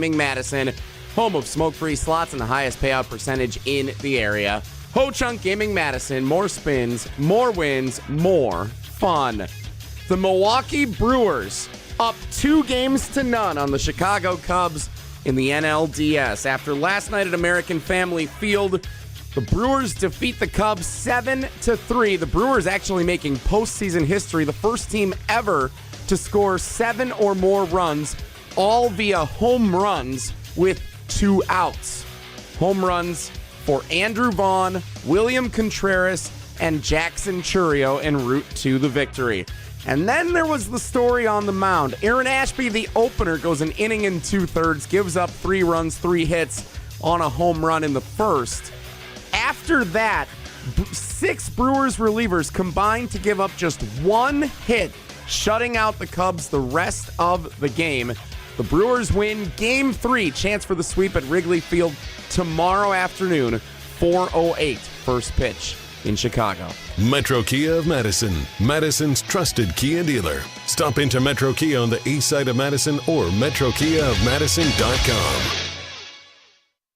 Madison, home of smoke-free slots and the highest payout percentage in the area. Ho-Chunk Gaming Madison, more spins, more wins, more fun. The Milwaukee Brewers up 2-0 on the Chicago Cubs in the NLDS. After last night at American Family Field, the Brewers defeat the Cubs 7-3. The Brewers actually making postseason history, the first team ever to score 7 or more runs, all via home runs with 2 outs. Home runs for Andrew Vaughn, William Contreras, and Jackson Chourio en route to the victory. And then there was the story on the mound. Aaron Ashby, the opener, goes an inning and 2/3, gives up 3 runs, 3 hits on a home run in the first. After that, 6 Brewers relievers combined to give up just 1 hit, shutting out the Cubs the rest of the game. The Brewers win Game 3, chance for the sweep at Wrigley Field tomorrow afternoon, 4:08, first pitch in Chicago. Metro Kia of Madison, Madison's trusted Kia dealer. Stop into Metro Kia on the east side of Madison or metrokiaofmadison.com.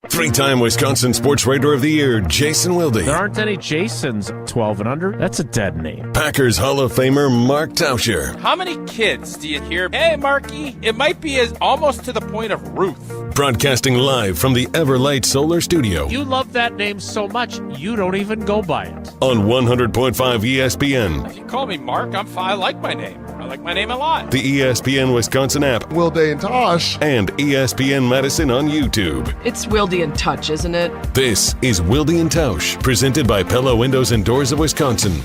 3-time Wisconsin Sports Writer of the Year, Jason Wilde. There aren't any Jasons 12 and under. That's a dead name. Packers Hall of Famer, Mark Tauscher. How many kids do you hear, hey, Marky, it might be as almost to the point of Ruth? Broadcasting live from the Everlight Solar Studio. You love that name so much, you don't even go by it. On 100.5 ESPN. If you call me Mark, I like my name. I like my name a lot. The ESPN Wisconsin app. Wilde and Tausch. And ESPN Madison on YouTube. It's Wilde and Tausch, isn't it? This is Wilde and Tausch, presented by Pella Windows and Doors of Wisconsin.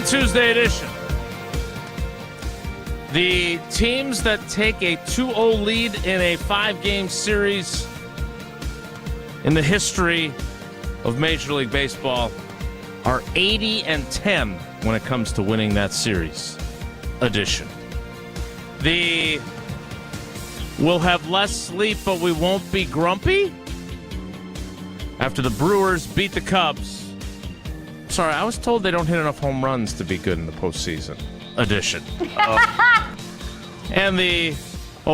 Tuesday edition. The teams that take a 2-0 lead in a 5-game series in the history of Major League Baseball are 80-10 when it comes to winning that series edition. We'll have less sleep, but we won't be grumpy after the Brewers beat the Cubs. Sorry, I was told they don't hit enough home runs to be good in the postseason edition. And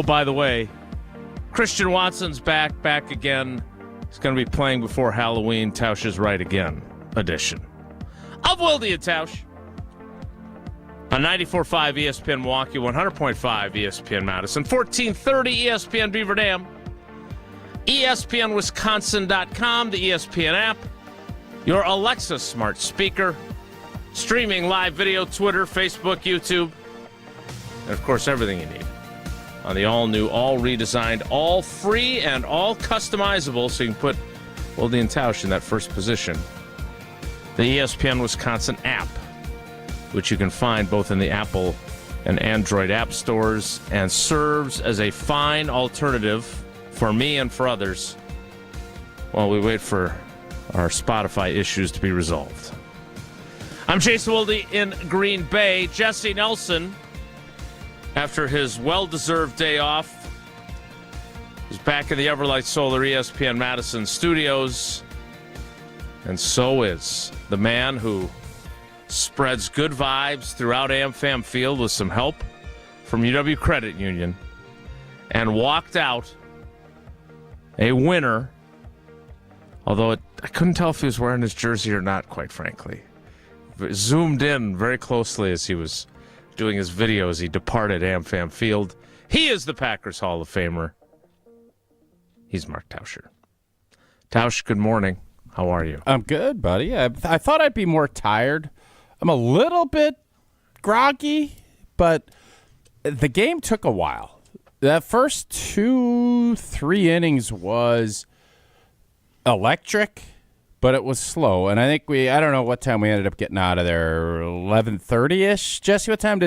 by the way, Christian Watson's back again. He's going to be playing before Halloween. Tausch is right again edition of Wilde and Tausch on 94.5 ESPN Milwaukee, 100.5 ESPN Madison, 1430 ESPN Beaver Dam, ESPNWisconsin.com, the ESPN app, your Alexa smart speaker, streaming live video, Twitter, Facebook, YouTube, and, of course, everything you need on the all-new, all-redesigned, all-free, and all-customizable, so you can put Wilde and Tausch in that first position, the ESPN Wisconsin app, which you can find both in the Apple and Android app stores and serves as a fine alternative for me and for others while we wait for our Spotify issues to be resolved. I'm Jason Wilde in Green Bay. Jesse Nelson, after his well-deserved day off, is back in the Everlight Solar ESPN Madison studios. And so is the man who spreads good vibes throughout AmFam Field with some help from UW Credit Union and walked out a winner. Although I couldn't tell if he was wearing his jersey or not, quite frankly. Zoomed in very closely as he was doing his video as he departed AmFam Field. He is the Packers Hall of Famer. He's Mark Tauscher. Tausch, good morning. How are you? I'm good, buddy. I thought I'd be more tired. I'm a little bit groggy, but the game took a while. That first 2-3 innings was electric, but it was slow. And I think I don't know what time we ended up getting out of there, 11:30-ish. Jesse, what time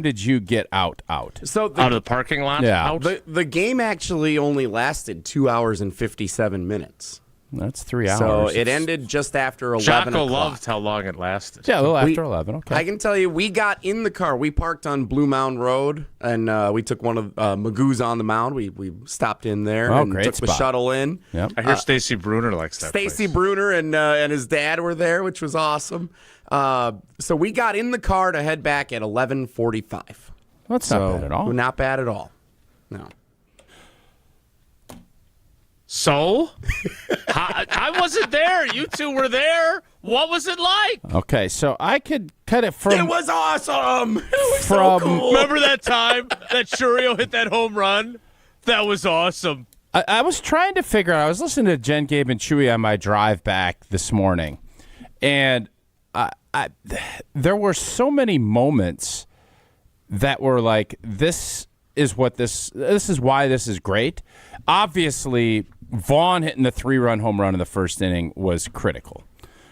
did you get out? So Out of the parking lot? Yeah. Out? the game actually only lasted 2 hours and 57 minutes. That's 3 hours. So it ended just after 11 Jocko o'clock. loved how long it lasted. Yeah, a little after 11. Okay. I can tell you, we got in the car. We parked on Blue Mound Road, and we took one of Magoo's on the mound. We stopped in there and great took the spot. shuttle in. Yep. I hear Stacy Bruner likes that Stacy place. Bruner and his dad were there, which was awesome. So we got in the car to head back at 11:45. That's not bad at all. Not bad at all. No. So? I wasn't there. You two were there. What was it like? Okay, so I could cut it from... It was awesome. It was From- so cool. Remember that time that Churio hit that home run? That was awesome. I was trying to figure out. I was listening to Jen, Gabe, and Chewy on my drive back this morning, and there were so many moments that were like, this is what this is why this is great. Obviously, Vaughn hitting the 3-run home run in the first inning was critical.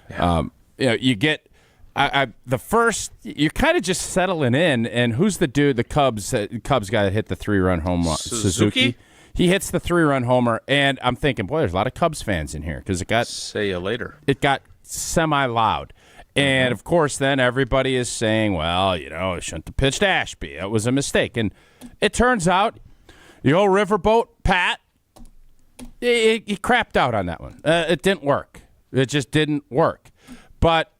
Yeah. You get the first, you're kind of just settling in, and who's the dude? The Cubs guy that hit the 3-run home run, Suzuki. He hits the 3-run homer, and I'm thinking, boy, there's a lot of Cubs fans in here because it got Say you later. it got semi-loud. And, of course, then everybody is saying, well, I shouldn't have pitched Ashby. It was a mistake. And it turns out the old riverboat, Pat, he crapped out on that one. It didn't work. It just didn't work. But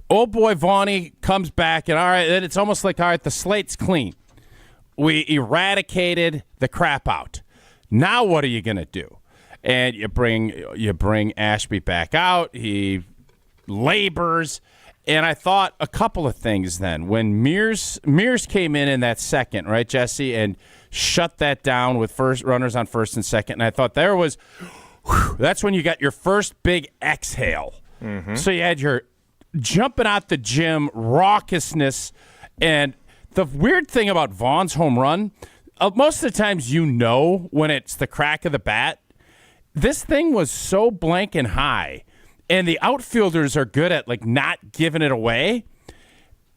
old boy Vaughn comes back, and all right, then it's almost like, all right, the slate's clean. We eradicated the crap out. Now what are you going to do? And you bring Ashby back out. He labors. And I thought a couple of things then. When Mears came in that second, right, Jesse, and shut that down with runners on first and second, and I thought that's when you got your first big exhale. Mm-hmm. So you had your jumping out the gym, raucousness, and the weird thing about Vaughn's home run, most of the times when it's the crack of the bat. This thing was so blank and high, and the outfielders are good at not giving it away.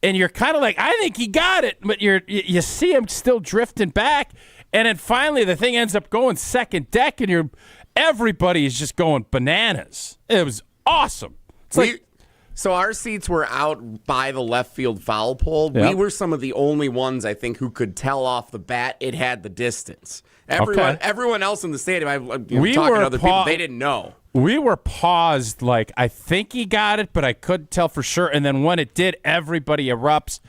And you're kind of like, I think he got it, but you see him still drifting back, and then finally the thing ends up going second deck, and everybody is just going bananas. It was awesome. So our seats were out by the left field foul pole. Yep. We were some of the only ones, I think, who could tell off the bat it had the distance. Everyone else in the stadium, talking to other people, they didn't know. We were paused I think he got it, but I couldn't tell for sure. And then when it did, everybody erupts.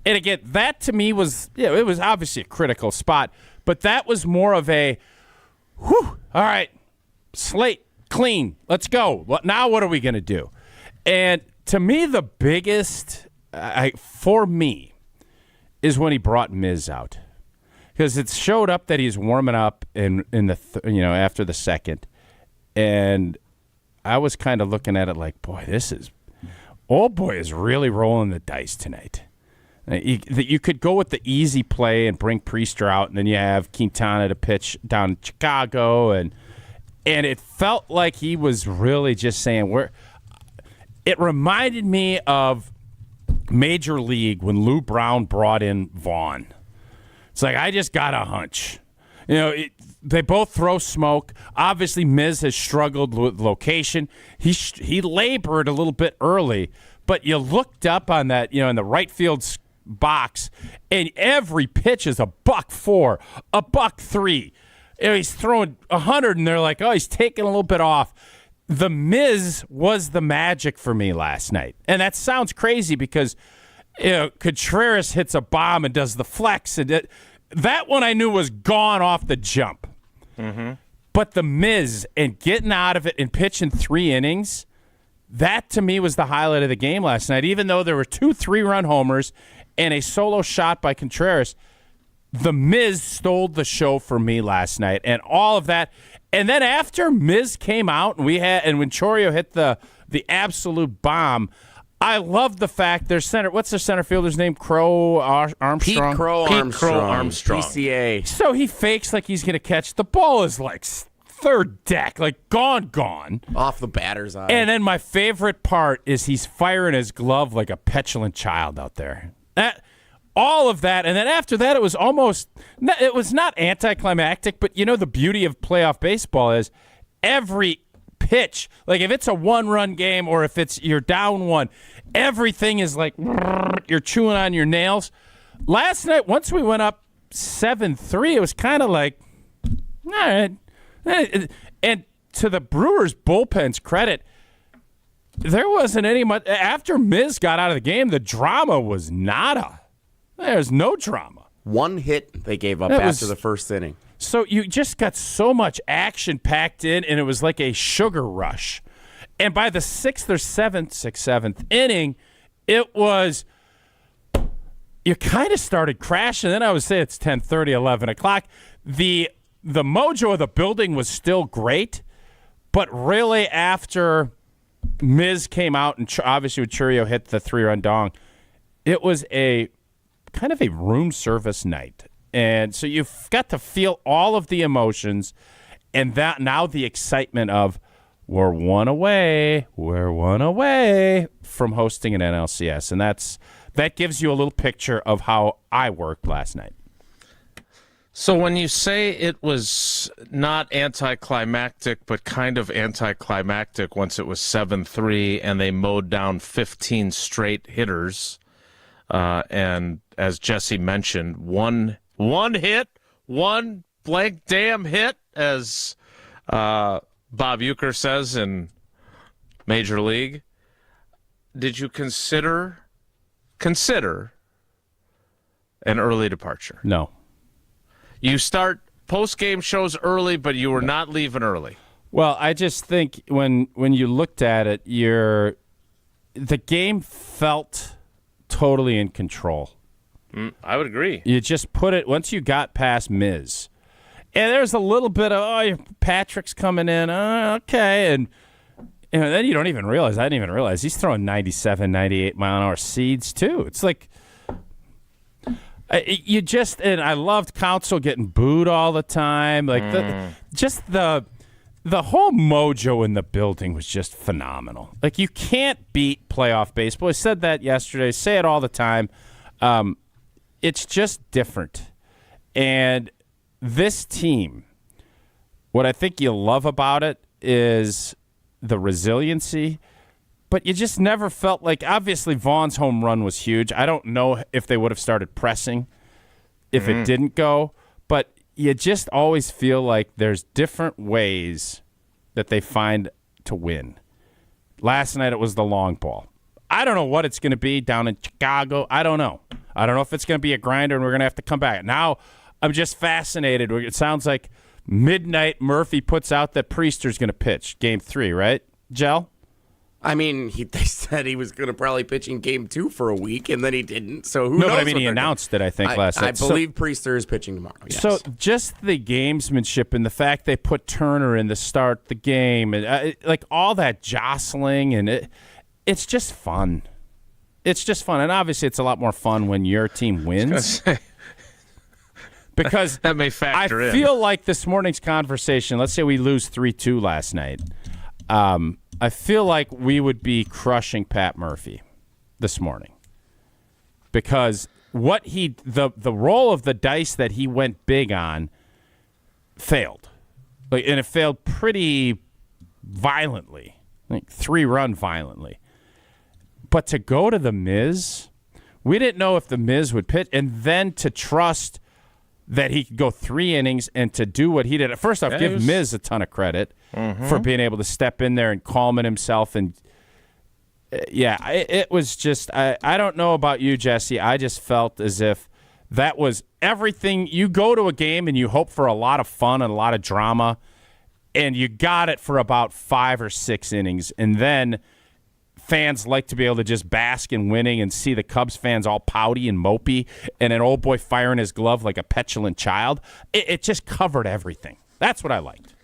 And again, that to me was, it was obviously a critical spot, but that was more of a, whew, all right, slate, clean, let's go. Now what are we going to do? And to me, the biggest, for me, is when he brought Miz out. Because it showed up that he's warming up in the after the second, and I was kind of looking at it like, boy, old boy is really rolling the dice tonight. You could go with the easy play and bring Priester out, and then you have Quintana to pitch down in Chicago, and it felt like he was really just saying It reminded me of Major League when Lou Brown brought in Vaughn. It's like, I just got a hunch. They both throw smoke. Obviously, Miz has struggled with location. He labored a little bit early, but you looked up on that, in the right field box, and every pitch is $104, $103. He's throwing 100, and they're like, oh, he's taking a little bit off. The Miz was the magic for me last night. And that sounds crazy because Contreras hits a bomb and does the flex. And that one I knew was gone off the jump. Mm-hmm. But the Miz and getting out of it and pitching 3 innings, that to me was the highlight of the game last night. Even though there were 2 3-run homers and a solo shot by Contreras, the Miz stole the show for me last night. And all of that. And then after Miz came out and when Chorio hit the absolute bomb, I love the fact their center. What's their center fielder's name? Armstrong. Pete Crow Armstrong. PCA. So he fakes like he's going to catch. The ball is like third deck, like gone. Off the batter's eye. And then my favorite part is he's firing his glove like a petulant child out there. All of that, and then after that, it was not anticlimactic, but you know the beauty of playoff baseball is every pitch, like if it's a one-run game or if you're down one, everything is like you're chewing on your nails. Last night, once we went up 7-3, it was kind of like, all right. And to the Brewers bullpen's credit, there wasn't any much. After Miz got out of the game, the drama was nada. There's no drama. One hit they gave up after the first inning. So you just got so much action packed in, and it was like a sugar rush. And by the sixth or seventh inning, it was, you kind of started crashing. Then I would say it's 10:30, 11 o'clock. The mojo of the building was still great, but really after Miz came out and obviously with Churio hit the 3-run dong, it was a kind of a room service night. And so you've got to feel all of the emotions and that now the excitement of we're one away from hosting an NLCS. And that gives you a little picture of how I worked last night. So when you say it was not anticlimactic, but kind of anticlimactic once it was 7-3 and they mowed down 15 straight hitters, and as Jesse mentioned, one hit, one blank damn hit, as Bob Uecker says in Major League. Did you consider an early departure? No. You start post-game shows early, but you were not leaving early. Well, I just think when you looked at it, the game felt totally in control. I would agree. You just put it, once you got past Miz, and there's a little bit of, Patrick's coming in, okay, and then you don't even realize, I didn't even realize, he's throwing 97, 98 mile-an-hour seeds, too. It's like, and I loved Council getting booed all the time. Like, the whole mojo in the building was just phenomenal. Like, you can't beat playoff baseball. I said that yesterday, say it all the time. It's just different. And this team, what I think you love about it is the resiliency, but you just never felt like, obviously Vaughn's home run was huge. I don't know if they would have started pressing if it didn't go, but you just always feel like there's different ways that they find to win. Last night it was the long ball. I don't know what it's going to be down in Chicago. I don't know. I don't know if it's going to be a grinder and we're going to have to come back. Now I'm just fascinated. It sounds like midnight Murphy puts out that Priester's going to pitch Game 3, right, Gel? I mean, they said he was going to probably pitch in Game 2 for a week, and then he didn't. So who knows? No, but I mean, he announced it, I think, last night. I believe Priester is pitching tomorrow, yes. So just the gamesmanship and the fact they put Turner in to start the game, and like all that jostling, and it's just fun. It's just fun. And obviously it's a lot more fun when your team wins. Because that may factor in. I feel like this morning's conversation, let's say we lose 3-2 last night, I feel like we would be crushing Pat Murphy this morning because the roll of the dice that he went big on failed, and it failed pretty violently, like 3-run violently. But to go to the Miz, we didn't know if the Miz would pitch, and then to trust that he could go 3 innings and to do what he did. First off, give Miz a ton of credit for being able to step in there and calming himself. And, it was just, I don't know about you, Jesse. I just felt as if that was everything. You go to a game and you hope for a lot of fun and a lot of drama, and you got it for about 5 or 6 innings. And then fans like to be able to just bask in winning and see the Cubs fans all pouty and mopey and an old boy firing his glove like a petulant child. It just covered everything. That's what I liked.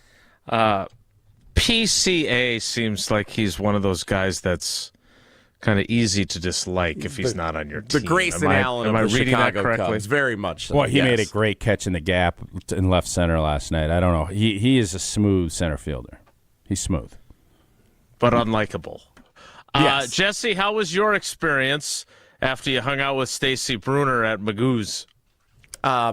PCA seems like he's one of those guys that's kind of easy to dislike if he's not on your team. The Grayson Allen am of the reading that Chicago correctly? Cubs, very much so. Well, he yes. made a great catch in the gap in left center last night. I don't know. He is a smooth center fielder. He's smooth. But unlikable. Yes. Jesse, how was your experience after you hung out with Stacy Bruner at Magoo's?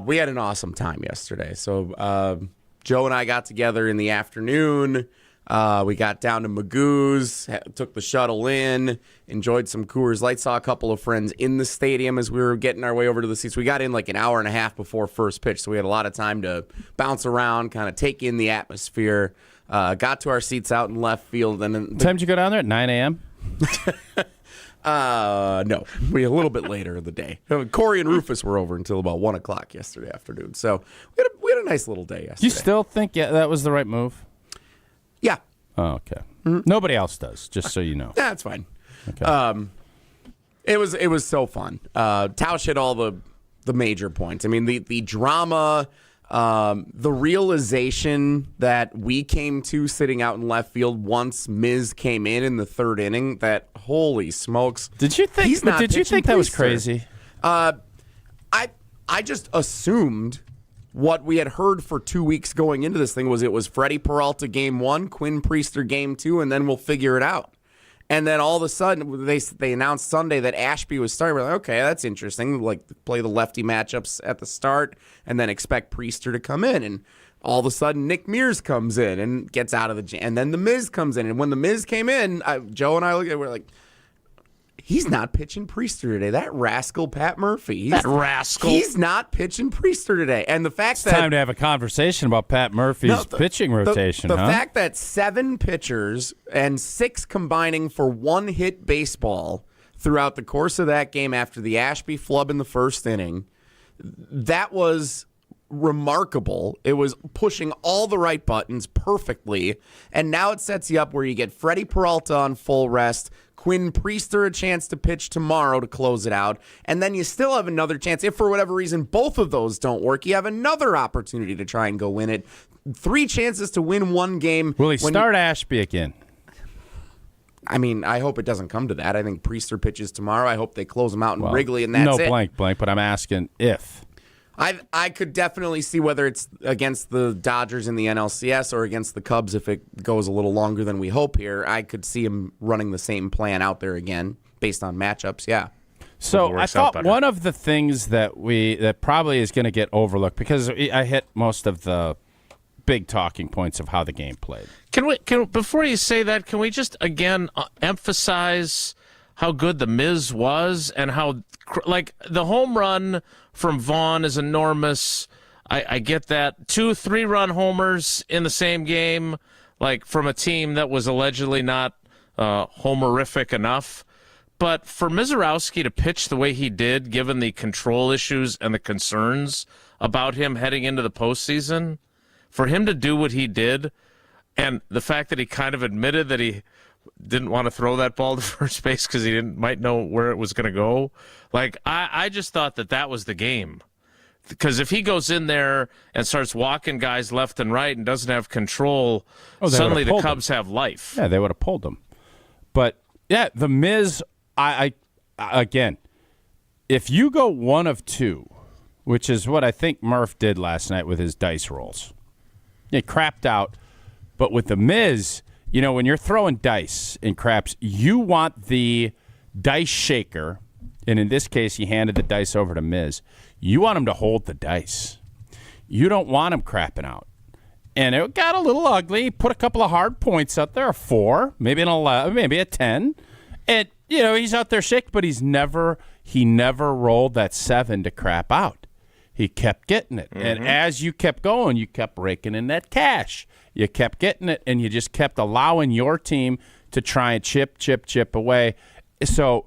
We had an awesome time yesterday. So Joe and I got together in the afternoon. We got down to Magoo's, took the shuttle in, enjoyed some Coors Light, saw a couple of friends in the stadium as we were getting our way over to the seats. We got in like an hour and a half before first pitch, so we had a lot of time to bounce around, kind of take in the atmosphere. Got to our seats out in left field. And What time did you go down there? At 9 a.m.? No, we a little bit later in the day. Corey and Rufus were over until about 1 o'clock yesterday afternoon. So we had a nice little day yesterday. Do you still think that was the right move? Yeah. Oh, okay. Nobody else does, just so you know. Yeah, it's fine. Okay. It was so fun. Tausch hit all the major points. I mean, the drama, the realization that we came to sitting out in left field once Miz came in the third inning. That holy smokes! Did you think? He's not Did you think pitching that was Priester. crazy? I just assumed what we had heard for 2 weeks going into this thing was it was Freddie Peralta game 1, Quinn Priester game 2, and then we'll figure it out. And then all of a sudden, they announced Sunday that Ashby was starting. We're like, okay, that's interesting. Like, play the lefty matchups at the start and then expect Priester to come in. And all of a sudden, Nick Mears comes in and gets out of the jam. And then The Miz comes in. And when The Miz came in, Joe and I looked at it, we're like, he's not pitching Priester today. That rascal Pat Murphy. He's not pitching Priester today. And the fact It's that time to have a conversation about Pat Murphy's pitching rotation. The huh? fact that 7 pitchers and 6 combining for 1 hit baseball throughout the course of that game after the Ashby flub in the first inning, that was remarkable. It was pushing all the right buttons perfectly. And now it sets you up where you get Freddie Peralta on full rest, Quinn Priester a chance to pitch tomorrow to close it out, and then you still have another chance. If for whatever reason both of those don't work, you have another opportunity to try and go win it. 3 chances to win 1 game. Will he start Ashby again? I mean, I hope it doesn't come to that. I think Priester pitches tomorrow. I hope they close him out in Wrigley, and that's no it. blank, but I'm asking if. I could definitely see whether it's against the Dodgers in the NLCS or against the Cubs if it goes a little longer than we hope here. I could see him running the same plan out there again based on matchups, yeah. So I thought one of the things that probably is going to get overlooked, because I hit most of the big talking points of how the game played. Can before you say that, can we just again emphasize how good the Miz was and how, like, the home run from Vaughn is enormous. I get that. 2 3-run homers in the same game, like from a team that was allegedly not homerific enough. But for Mizorowski to pitch the way he did, given the control issues and the concerns about him heading into the postseason, for him to do what he did, and the fact that he kind of admitted that he didn't want to throw that ball to first base because he might know where it was going to go. Like, I just thought that was the game. Because if he goes in there and starts walking guys left and right and doesn't have control, suddenly the Cubs have life. Yeah, they would have pulled him. But, yeah, the Miz, I again, if you go 1 of 2, which is what I think Murph did last night with his dice rolls, he crapped out. But with the Miz, you know, when you're throwing dice in craps, you want the dice shaker, and in this case, he handed the dice over to Miz. You want him to hold the dice. You don't want him crapping out. And it got a little ugly. He put a couple of hard points out there, a 4, maybe an 11, maybe a 10. And, you know, he's out there shaking, but he never rolled that 7 to crap out. He kept getting it. Mm-hmm. And as you kept going, you kept raking in that cash. You kept getting it, and you just kept allowing your team to try and chip away. So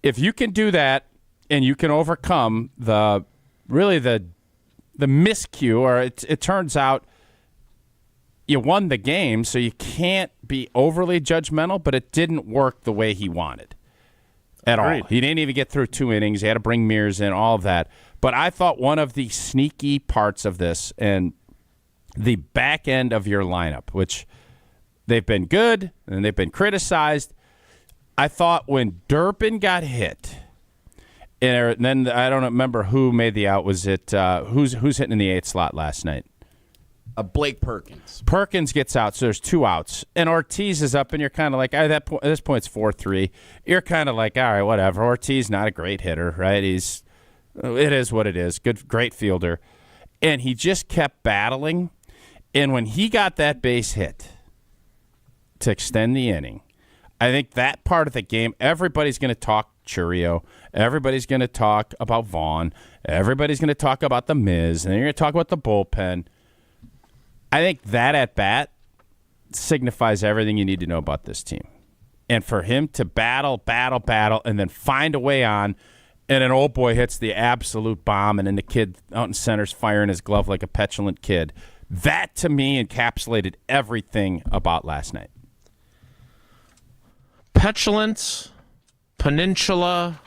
if you can do that and you can overcome the miscue, or it turns out you won the game, so you can't be overly judgmental, but it didn't work the way he wanted at all. He didn't even get through 2 innings. He had to bring Mears in, all of that. But I thought one of the sneaky parts of this, and the back end of your lineup, which they've been good and they've been criticized, I thought when Durbin got hit, and then I don't remember who made the out. Was it who's hitting in the 8th slot last night? Blake Perkins. Perkins gets out, so there's 2 outs. And Ortiz is up, and you're kind of like, at this point, it's 4-3. You're kind of like, all right, whatever. Ortiz, not a great hitter, right? It is what it is. Great fielder. And he just kept battling. And when he got that base hit to extend the inning, I think that part of the game, everybody's going to talk Churio. Everybody's going to talk about Vaughn. Everybody's going to talk about the Miz. And then you're going to talk about the bullpen. I think that at-bat signifies everything you need to know about this team. And for him to battle, and then find a way on, and an old boy hits the absolute bomb, and then the kid out in center's firing his glove like a petulant kid, that, to me, encapsulated everything about last night. Petulant, peninsula.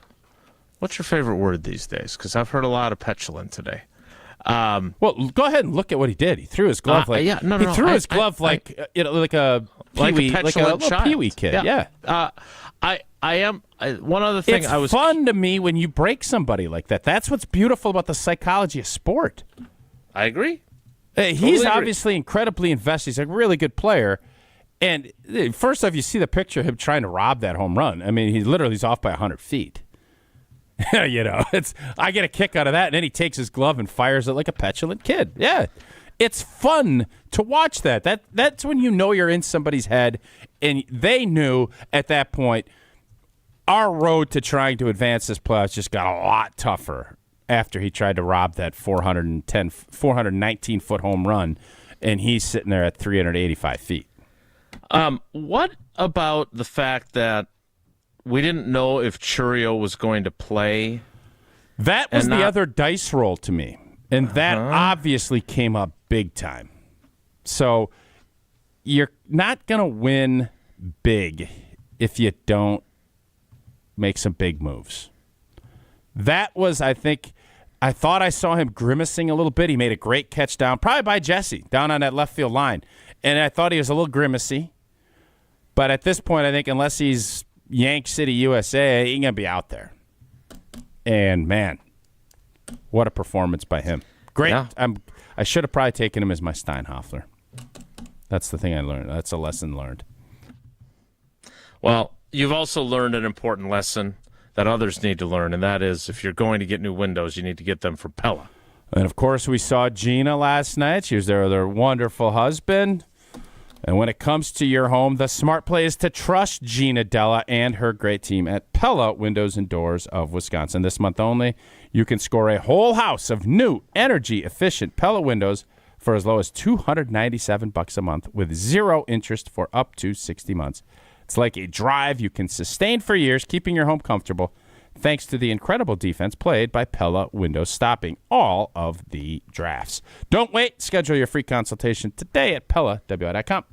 What's your favorite word these days? Because I've heard a lot of petulant today. Well, go ahead and look at what he did. He threw his glove like his glove like a peewee, like a little peewee kid. Yeah. One other thing. It's fun to me when you break somebody like that. That's what's beautiful about the psychology of sport. I agree. He's obviously incredibly invested. He's a really good player. And first off, you see the picture of him trying to rob that home run. I mean, he's off by 100 feet. I get a kick out of that, and then he takes his glove and fires it like a petulant kid. Yeah, it's fun to watch that. That's when you know you're in somebody's head, and they knew at that point our road to trying to advance this playoffs just got a lot tougher after he tried to rob that 419-foot home run, and he's sitting there at 385 feet. What about the fact that we didn't know if Churio was going to play? That was the other dice roll to me. And that obviously came up big time. So you're not going to win big if you don't make some big moves. That was, I thought I saw him grimacing a little bit. He made a great catch down, probably by Jesse, down on that left field line. And I thought he was a little grimacy. But at this point, I think unless he's Yank City, USA, he ain't going to be out there. And, man, what a performance by him. Great. Yeah. I should have probably taken him as my Steinhoffler. That's the thing I learned. That's a lesson learned. Well, you've also learned an important lesson that others need to learn, and that is if you're going to get new windows, you need to get them from Pella. And, of course, we saw Gina last night. She was there with her wonderful husband. And when it comes to your home, the smart play is to trust Gina Della and her great team at Pella Windows and Doors of Wisconsin. This month only, you can score a whole house of new, energy-efficient Pella windows for as low as $297 a month with 0 interest for up to 60 months. It's like a drive you can sustain for years, keeping your home comfortable, thanks to the incredible defense played by Pella Windows, stopping all of the drafts. Don't wait. Schedule your free consultation today at PellaWI.com.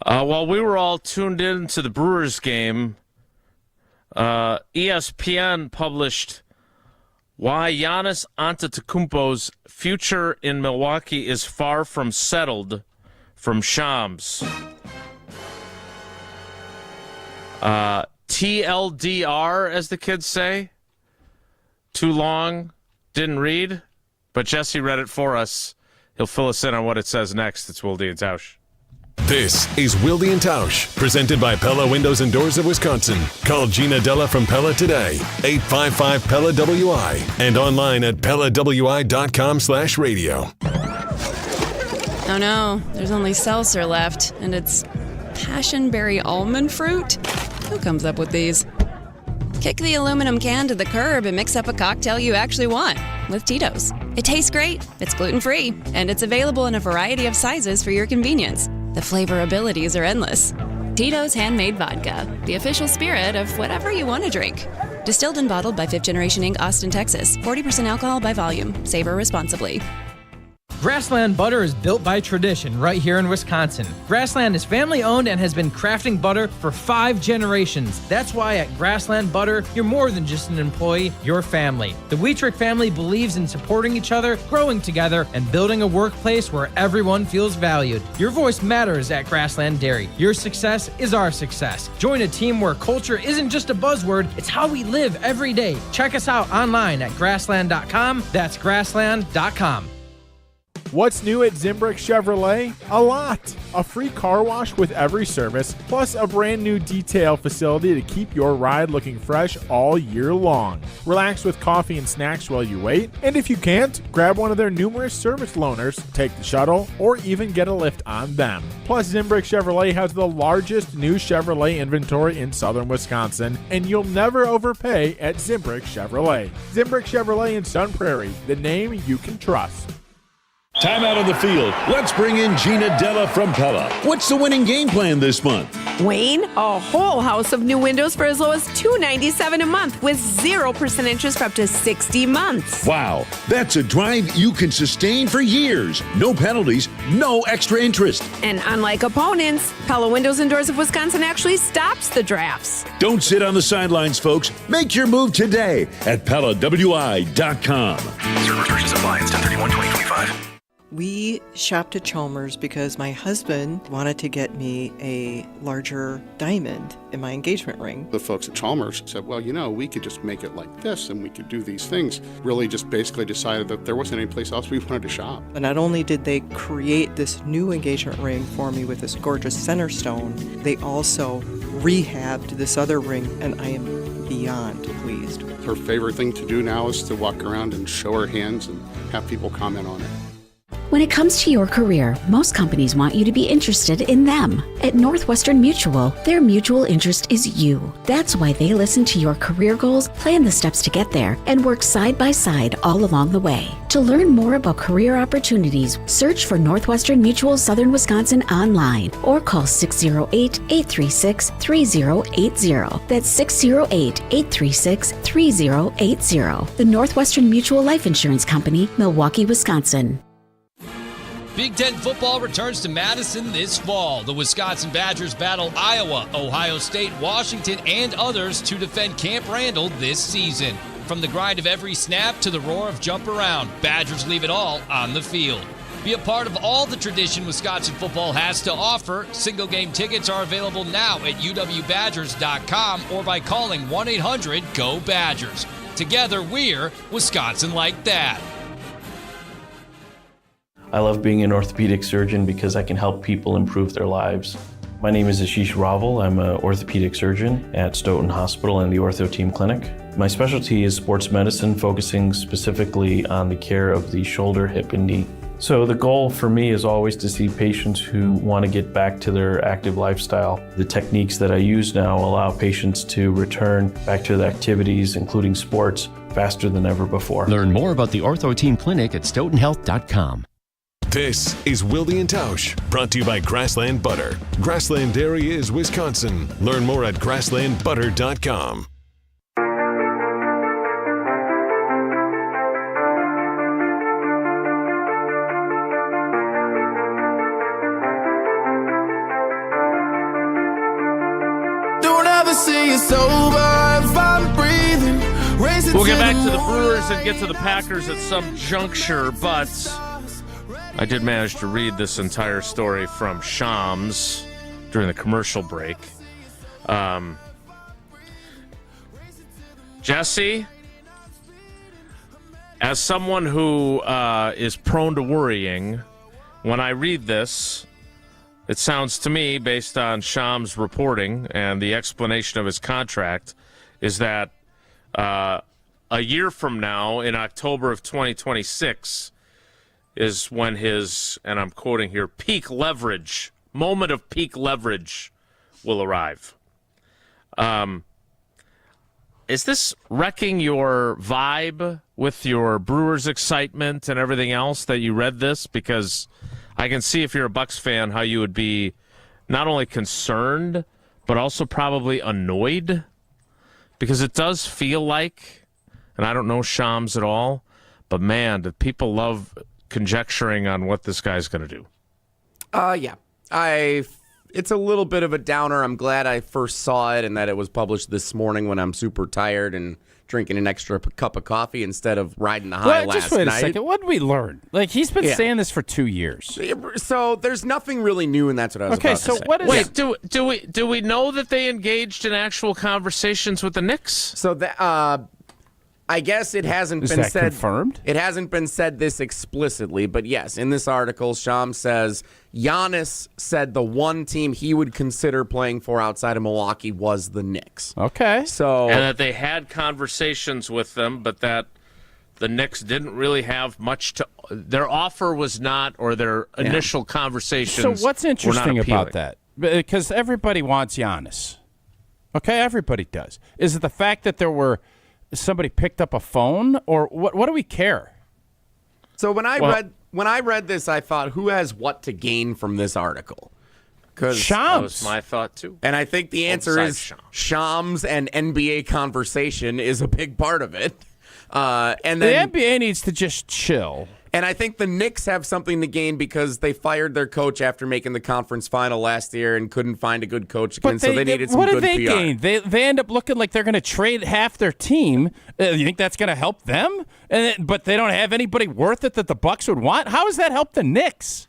While we were all tuned in to the Brewers game, ESPN published why Giannis Antetokounmpo's future in Milwaukee is far from settled from Shams. TLDR, as the kids say. Too long, didn't read, but Jesse read it for us. He'll fill us in on what it says next. It's Wilde and Tausch. This is Wilde and Tausch, presented by Pella Windows and Doors of Wisconsin. Call Gina Della from Pella today, 855-PELLA-WI, and online at PellaWI.com/radio. Oh no, there's only seltzer left, and it's passionberry almond fruit? Who comes up with these? Kick the aluminum can to the curb and mix up a cocktail you actually want with Tito's. It tastes great, it's gluten-free, and it's available in a variety of sizes for your convenience. The flavor abilities are endless. Tito's Handmade Vodka, the official spirit of whatever you want to drink. Distilled and bottled by 5th Generation Inc., Austin, Texas. 40% alcohol by volume. Savor responsibly. Grassland butter is built by tradition right here in Wisconsin. Grassland is family owned and has been crafting butter for 5 generations. That's why at Grassland Butter, you're more than just an employee, you're family. The Wietrich family believes in supporting each other, growing together, and building a workplace where everyone feels valued. Your voice matters at Grassland Dairy. Your success is our success. Join a team where culture isn't just a buzzword, it's how we live every day. Check us out online at grassland.com. That's grassland.com. What's new at Zimbrick Chevrolet? A lot. A free car wash with every service, plus a brand new detail facility to keep your ride looking fresh all year long. Relax with coffee and snacks while you wait, and if you can't, grab one of their numerous service loaners, take the shuttle, or even get a lift on them. Plus, Zimbrick Chevrolet has the largest new Chevrolet inventory in southern Wisconsin, and you'll never overpay at Zimbrick Chevrolet. Zimbrick Chevrolet in Sun Prairie, the name you can trust. Time out on the field. Let's bring in Gina Della from Pella. What's the winning game plan this month? Wayne, a whole house of new windows for as low as $297 a month with 0% interest for up to 60 months. Wow, that's a drive you can sustain for years. No penalties, no extra interest. And unlike opponents, Pella Windows and Doors of Wisconsin actually stops the drafts. Don't sit on the sidelines, folks. Make your move today at PellaWI.com. Zero restrictions apply. It's 10/31/2025. We shopped at Chalmers because my husband wanted to get me a larger diamond in my engagement ring. The folks at Chalmers said, well, we could just make it like this and we could do these things. Really just basically decided that there wasn't any place else we wanted to shop. And not only did they create this new engagement ring for me with this gorgeous center stone, they also rehabbed this other ring, and I am beyond pleased. Her favorite thing to do now is to walk around and show her hands and have people comment on it. When it comes to your career, most companies want you to be interested in them. At Northwestern Mutual, their mutual interest is you. That's why they listen to your career goals, plan the steps to get there, and work side by side all along the way. To learn more about career opportunities, search for Northwestern Mutual Southern Wisconsin online or call 608-836-3080. That's 608-836-3080. The Northwestern Mutual Life Insurance Company, Milwaukee, Wisconsin. Big Ten football returns to Madison this fall. The Wisconsin Badgers battle Iowa, Ohio State, Washington, and others to defend Camp Randall this season. From the grind of every snap to the roar of jump around, Badgers leave it all on the field. Be a part of all the tradition Wisconsin football has to offer. Single game tickets are available now at uwbadgers.com or by calling 1-800-GO-BADGERS. Together, we're Wisconsin Like That. I love being an orthopedic surgeon because I can help people improve their lives. My name is Ashish Raval. I'm an orthopedic surgeon at Stoughton Hospital and the Ortho Team Clinic. My specialty is sports medicine, focusing specifically on the care of the shoulder, hip, and knee. So the goal for me is always to see patients who want to get back to their active lifestyle. The techniques that I use now allow patients to return back to their activities, including sports, faster than ever before. Learn more about the Ortho Team Clinic at stoughtonhealth.com. This is Wilde and Tausch, brought to you by Grassland Butter. Grassland Dairy is Wisconsin. Learn more at grasslandbutter.com. Don't ever say it's over if I'm breathing. We'll get back to the Brewers and get to the Packers at some juncture, but I did manage to read this entire story from Shams during the commercial break. Jesse, as someone who is prone to worrying, when I read this, it sounds to me, based on Shams' reporting and the explanation of his contract, is that a year from now, in October of 2026, is when his, and I'm quoting here, peak leverage, moment of peak leverage will arrive. Is this wrecking your vibe with your Brewers excitement and everything else that you read this? Because I can see, if you're a Bucks fan, how you would be not only concerned, but also probably annoyed. Because it does feel like, and I don't know Shams at all, but man, do people love conjecturing on what this guy's going to do? Yeah. It's a little bit of a downer. I'm glad I first saw it and that it was published this morning when I'm super tired and drinking an extra cup of coffee instead of riding the high last night. Just wait a second. What did we learn? Like, he's been saying this for 2 years. So there's nothing really new, and that's what I was about to say. Okay, so what is... Wait, do we know that they engaged in actual conversations with the Knicks? So that... I guess it hasn't been said. Confirmed? It hasn't been said this explicitly, but yes, in this article, Shams says Giannis said the one team he would consider playing for outside of Milwaukee was the Knicks. Okay. So and that they had conversations with them, but that the Knicks didn't really have much to. Their offer was not, or their initial conversations. So what's interesting were not about that? Because everybody wants Giannis. Okay, everybody does. Is it the fact that there were somebody picked up a phone, or what do we care? So when I read this, I thought, who has what to gain from this article? Because that was my thought too. And I think the answer is Shams and NBA conversation is a big part of it. And then the NBA needs to just chill. And I think the Knicks have something to gain because they fired their coach after making the conference final last year and couldn't find a good coach again, so they needed some good PR. What did they gain? They end up looking like they're going to trade half their team. You think that's going to help them? But they don't have anybody worth it that the Bucks would want? How does that help the Knicks?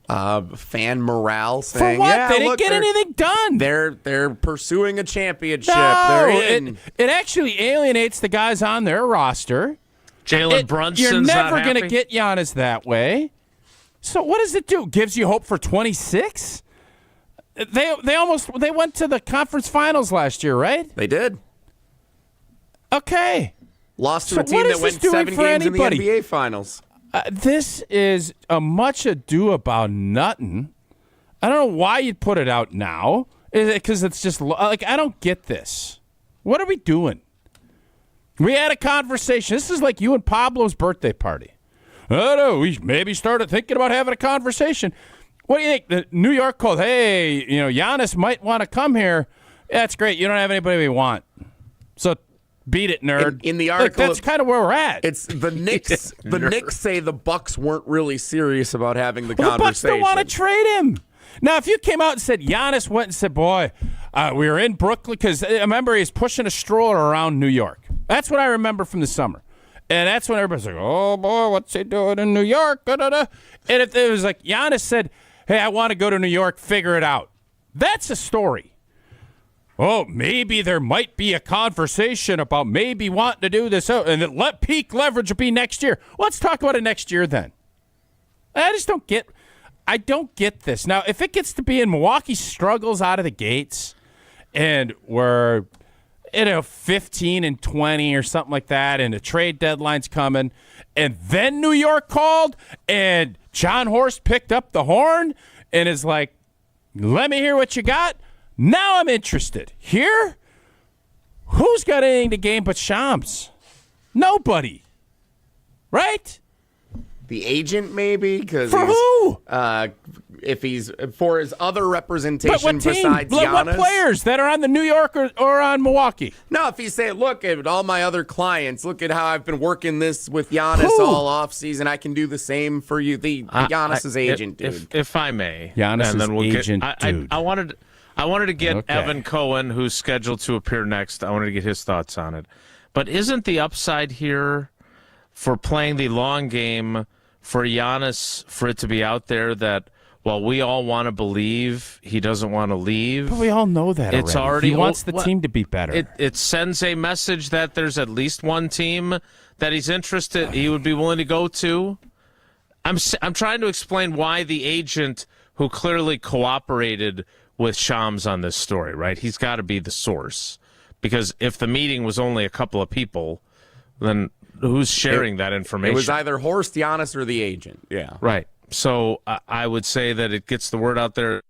Fan morale saying, for what? They didn't get anything done. They're pursuing a championship. No, they're in. It actually alienates the guys on their roster. Jalen Brunson's You're never going to get Giannis that way. So what does it do? Gives you hope for 26? They went to the conference finals last year, right? They did. Okay. Lost to a team that went 7 games in the NBA finals. This is a much ado about nothing. I don't know why you'd put it out now. Because it's just like, I don't get this. What are we doing? We had a conversation. This is like you and Pablo's birthday party. I don't know. We maybe started thinking about having a conversation. What do you think? The New York called, hey, Giannis might want to come here. Yeah, that's great. You don't have anybody we want. So beat it, nerd. In the article, that's kind of where we're at. It's the Knicks. The Knicks say the Bucks weren't really serious about having the conversation. The Bucks don't want to trade him. Now, if you came out and said Giannis went and said, boy, we were in Brooklyn, because I remember he's pushing a stroller around New York. That's what I remember from the summer. And that's when everybody's like, oh, boy, what's he doing in New York? Da-da-da. And if it was like Giannis said, hey, I want to go to New York, figure it out. That's a story. Oh, maybe there might be a conversation about maybe wanting to do this. And peak leverage will be next year. Let's talk about it next year then. I don't get this. Now, if it gets to be in Milwaukee struggles out of the gates and we're 15 and 20 or something like that, and the trade deadline's coming, and then New York called, and John Horst picked up the horn and is like, let me hear what you got. Now I'm interested. Here? Who's got anything to gain but Shams? Nobody. Right? The agent, maybe? For who? If he's for his other representation besides Giannis. What players that are on the New York or on Milwaukee? No, if he's saying, look at all my other clients, look at how I've been working this with Giannis all offseason. I can do the same for you. Giannis's agent, dude. If I may. Giannis's agent, dude. I wanted to get Evan Cohen, who's scheduled to appear next. I wanted to get his thoughts on it. But isn't the upside here for playing the long game for Giannis, for it to be out there that, while we all want to believe he doesn't want to leave, but we all know that it's already. He wants the team to be better. It sends a message that there's at least one team that he's interested, he would be willing to go to. I'm trying to explain why the agent, who clearly cooperated with Shams on this story, right? He's got to be the source, because if the meeting was only a couple of people, then who's sharing that information? It was either Horst, Giannis, or the agent. Yeah. Right. So I would say that it gets the word out there.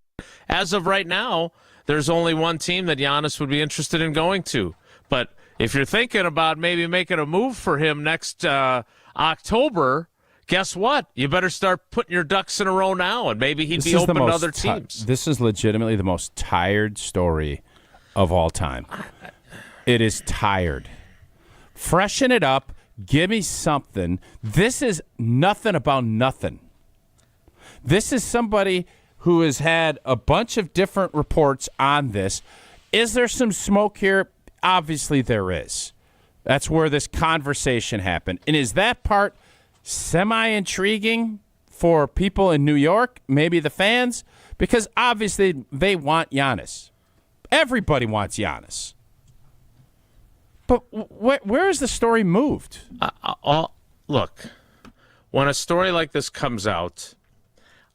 As of right now, there's only one team that Giannis would be interested in going to. But if you're thinking about maybe making a move for him next October, guess what? You better start putting your ducks in a row now, and maybe he'd be open to other teams. This is legitimately the most tired story of all time. It is tired. Freshen it up. Give me something. This is nothing about nothing. This is somebody who has had a bunch of different reports on this. Is there some smoke here? Obviously there is. That's where this conversation happened. And is that part semi-intriguing for people in New York, maybe the fans? Because obviously they want Giannis. Everybody wants Giannis. But where is the story moved? Look, when a story like this comes out,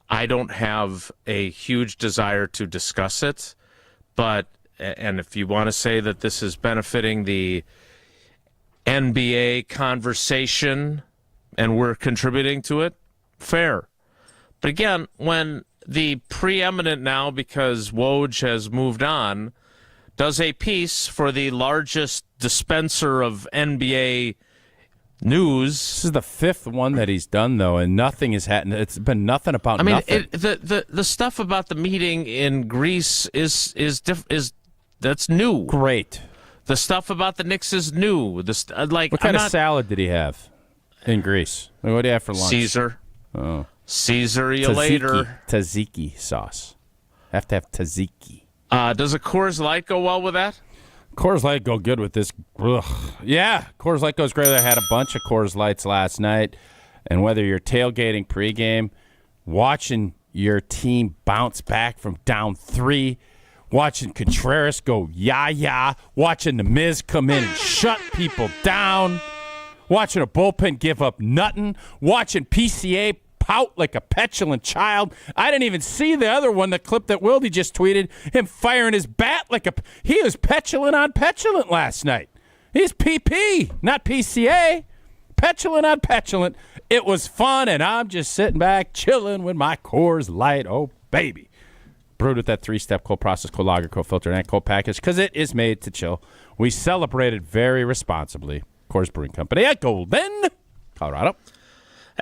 I don't have a huge desire to discuss it. And if you want to say that this is benefiting the NBA conversation and we're contributing to it, fair. But again, when the preeminent now, because Woj has moved on, does a piece for the largest dispenser of NBA news. This is the fifth one that he's done, though, and nothing has happened. It's been nothing about nothing. The stuff about the meeting in Greece is that's new. Great. The stuff about the Knicks is new. What kind of salad did he have in Greece? What do you have for lunch? Caesar. Oh. Caesar, you later. Tzatziki sauce. Have to have tzatziki. Does a Coors Light go well with that? Coors Light go good with this. Ugh. Yeah, Coors Light goes great. I had a bunch of Coors Lights last night. And whether you're tailgating pregame, watching your team bounce back from down 3, watching Contreras go yah-yah, watching The Miz come in and shut people down, watching a bullpen give up nothing, watching PCA pout like a petulant child. I didn't even see the other one, the clip that Wilde just tweeted, him firing his bat like he was petulant on petulant last night. He's PP, not PCA. Petulant on petulant. It was fun, and I'm just sitting back chilling with my Coors Light. Oh, baby. Brewed with that 3-step cold process, cold lager, cold filter, and cold package because it is made to chill. We celebrated very responsibly. Coors Brewing Company at Golden, Colorado.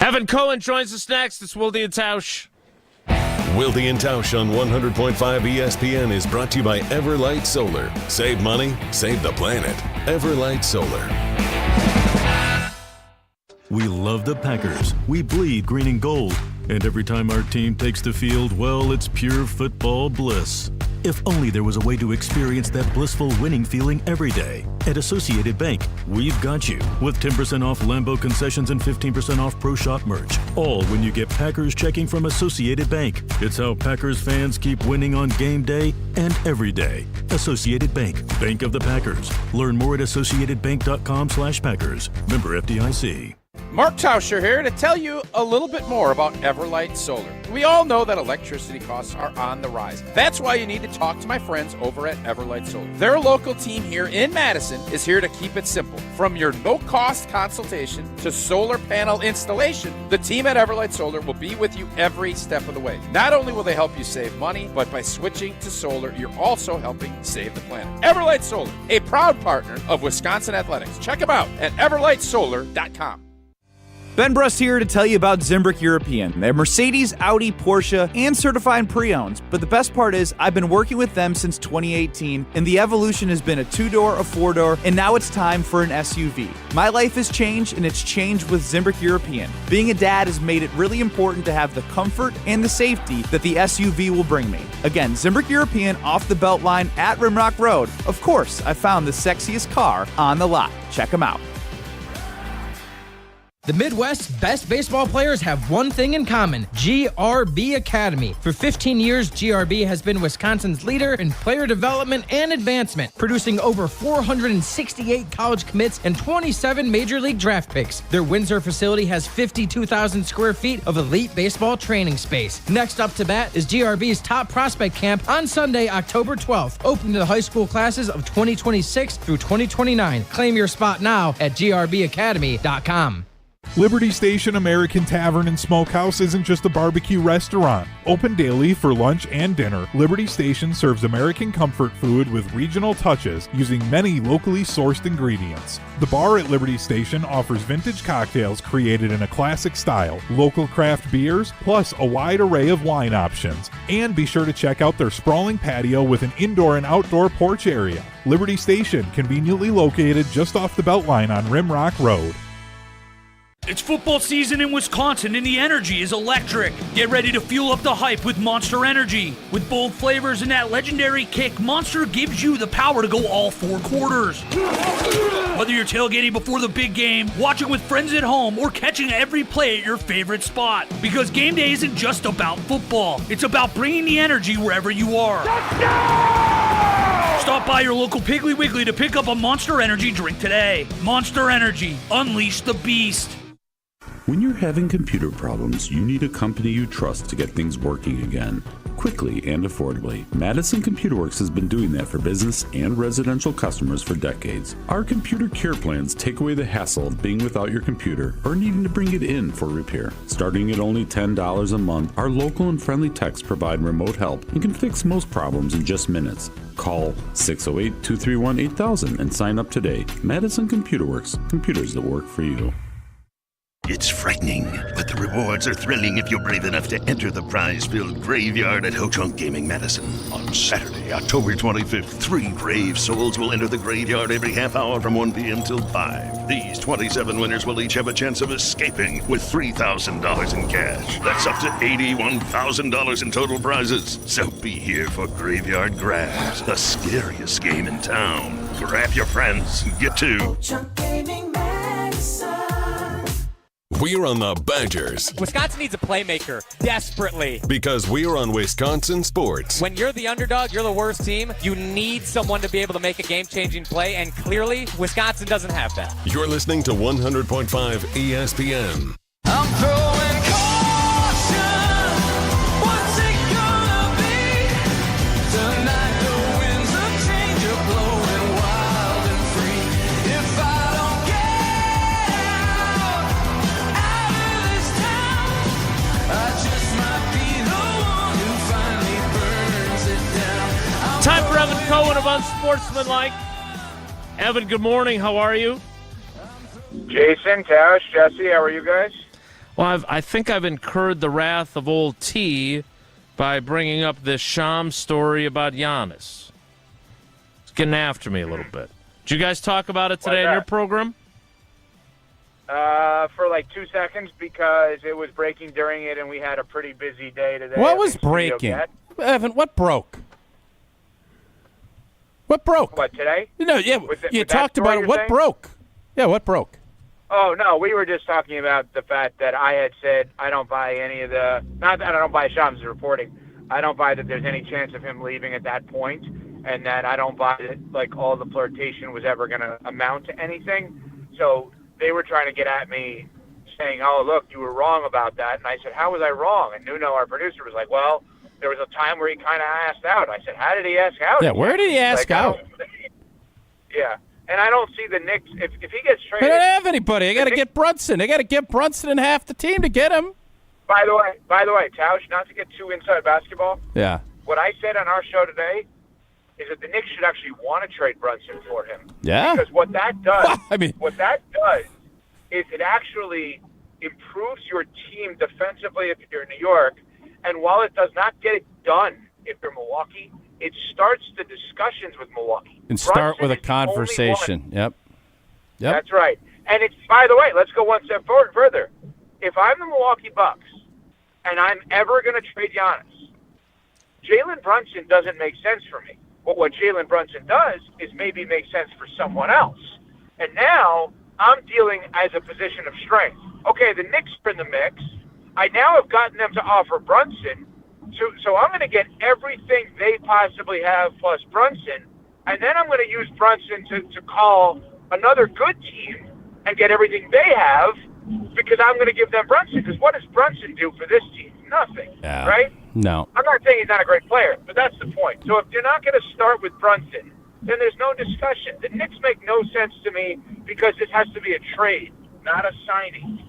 Evan Cohen joins us next. It's Wilde and Tausch. Wilde and Tausch on 100.5 ESPN is brought to you by Everlight Solar. Save money, save the planet. Everlight Solar. We love the Packers. We bleed green and gold. And every time our team takes the field, well, it's pure football bliss. If only there was a way to experience that blissful winning feeling every day. At Associated Bank, we've got you with 10% off Lambeau concessions and 15% off Pro Shop merch. All when you get Packers checking from Associated Bank. It's how Packers fans keep winning on game day and every day. Associated Bank, Bank of the Packers. Learn more at associatedbank.com/Packers. Member FDIC. Mark Tauscher here to tell you a little bit more about Everlight Solar. We all know that electricity costs are on the rise. That's why you need to talk to my friends over at Everlight Solar. Their local team here in Madison is here to keep it simple. From your no-cost consultation to solar panel installation, the team at Everlight Solar will be with you every step of the way. Not only will they help you save money, but by switching to solar, you're also helping save the planet. Everlight Solar, a proud partner of Wisconsin Athletics. Check them out at everlightsolar.com. Ben Brust here to tell you about Zimbrick European. They're Mercedes, Audi, Porsche, and certified pre-owned. But the best part is I've been working with them since 2018, and the evolution has been a 2-door, a 4-door, and now it's time for an SUV. My life has changed, and it's changed with Zimbrick European. Being a dad has made it really important to have the comfort and the safety that the SUV will bring me. Again, Zimbrick European off the Beltline at Rimrock Road. Of course, I found the sexiest car on the lot. Check them out. The Midwest's best baseball players have one thing in common: GRB Academy. For 15 years, GRB has been Wisconsin's leader in player development and advancement, producing over 468 college commits and 27 major league draft picks. Their Windsor facility has 52,000 square feet of elite baseball training space. Next up to bat is GRB's Top Prospect Camp on Sunday, October 12th, open to the high school classes of 2026 through 2029. Claim your spot now at grbacademy.com. Liberty Station American Tavern and Smokehouse isn't just a barbecue restaurant. Open daily for lunch and dinner, Liberty Station serves American comfort food with regional touches using many locally sourced ingredients. The bar at Liberty Station offers vintage cocktails created in a classic style, local craft beers, plus a wide array of wine options. And be sure to check out their sprawling patio with an indoor and outdoor porch area. Liberty Station, conveniently located just off the Beltline on Rimrock Road. It's football season in Wisconsin and the energy is electric. Get ready to fuel up the hype with Monster Energy. With bold flavors and that legendary kick, Monster gives you the power to go all 4 quarters. Whether you're tailgating before the big game, watching with friends at home, or catching every play at your favorite spot. Because game day isn't just about football. It's about bringing the energy wherever you are. Stop by your local Piggly Wiggly to pick up a Monster Energy drink today. Monster Energy. Unleash the beast. When you're having computer problems, you need a company you trust to get things working again, quickly and affordably. Madison Computer Works has been doing that for business and residential customers for decades. Our computer care plans take away the hassle of being without your computer or needing to bring it in for repair. Starting at only $10 a month, our local and friendly techs provide remote help and can fix most problems in just minutes. Call 608-231-8000 and sign up today. Madison Computer Works, computers that work for you. It's frightening, but the rewards are thrilling if you're brave enough to enter the prize-filled graveyard at Ho-Chunk Gaming Madison. On Saturday, October 25th, 3 brave souls will enter the graveyard every half hour from 1 p.m. till 5. These 27 winners will each have a chance of escaping with $3,000 in cash. That's up to $81,000 in total prizes. So be here for Graveyard Grabs, the scariest game in town. Grab your friends and get to Ho-Chunk Gaming Madison. We're on the Badgers. Wisconsin needs a playmaker, desperately. Because we're on Wisconsin sports. When you're the underdog, you're the worst team, you need someone to be able to make a game-changing play, and clearly, Wisconsin doesn't have that. You're listening to 100.5 ESPN. I'm throwing caution. What's it gonna be? Tonight the winds of change are blowing wild and free. If I don't get out of this town, I just might be the one who finally burns it down. Time for Evan Cohen of Unsportsmanlike. Evan, good morning. How are you? Jason, Tausch, Jesse, how are you guys? Well, I think I've incurred the wrath of old T by bringing up this Sham story about Giannis. It's getting after me a little bit. Did you guys talk about it today in your program? For like 2 seconds because it was breaking during it and we had a pretty busy day today. What was breaking? Evan, what broke? What broke? What, today? No, yeah, you talked about it. What broke? Yeah, what broke? Oh, no, we were just talking about the fact that I had said I don't buy any of the, not that I don't buy Sham's reporting, I don't buy that there's any chance of him leaving at that point, and that I don't buy that, like, all the flirtation was ever going to amount to anything. So they were trying to get at me saying, oh, look, you were wrong about that. And I said, how was I wrong? And Nuno, our producer, was like, well, there was a time where he kind of asked out. I said, how did he ask out? Yeah, where did he ask out? Yeah. And I don't see the Knicks, if he gets traded. They don't have anybody. They got to get Brunson. They got to get Brunson and half the team to get him. By the way, Tausch, not to get too inside basketball. Yeah. What I said on our show today is that the Knicks should actually want to trade Brunson for him. Yeah. Because what that does, what that does is it actually improves your team defensively if you're New York. And while it does not get it done if you're Milwaukee, it starts the discussions with Milwaukee. And start Brunson with a conversation. Yep. That's right. And it's, by the way, let's go one step forward further. If I'm the Milwaukee Bucks and I'm ever going to trade Giannis, Jalen Brunson doesn't make sense for me. But what Jalen Brunson does is maybe make sense for someone else. And now I'm dealing as a position of strength. Okay, the Knicks are in the mix. I now have gotten them to offer Brunson. So I'm going to get everything they possibly have plus Brunson, and then I'm going to use Brunson to call another good team and get everything they have because I'm going to give them Brunson. Because what does Brunson do for this team? Nothing, right? No. I'm not saying he's not a great player, but that's the point. So if you're not going to start with Brunson, then there's no discussion. The Knicks make no sense to me because this has to be a trade, not a signing.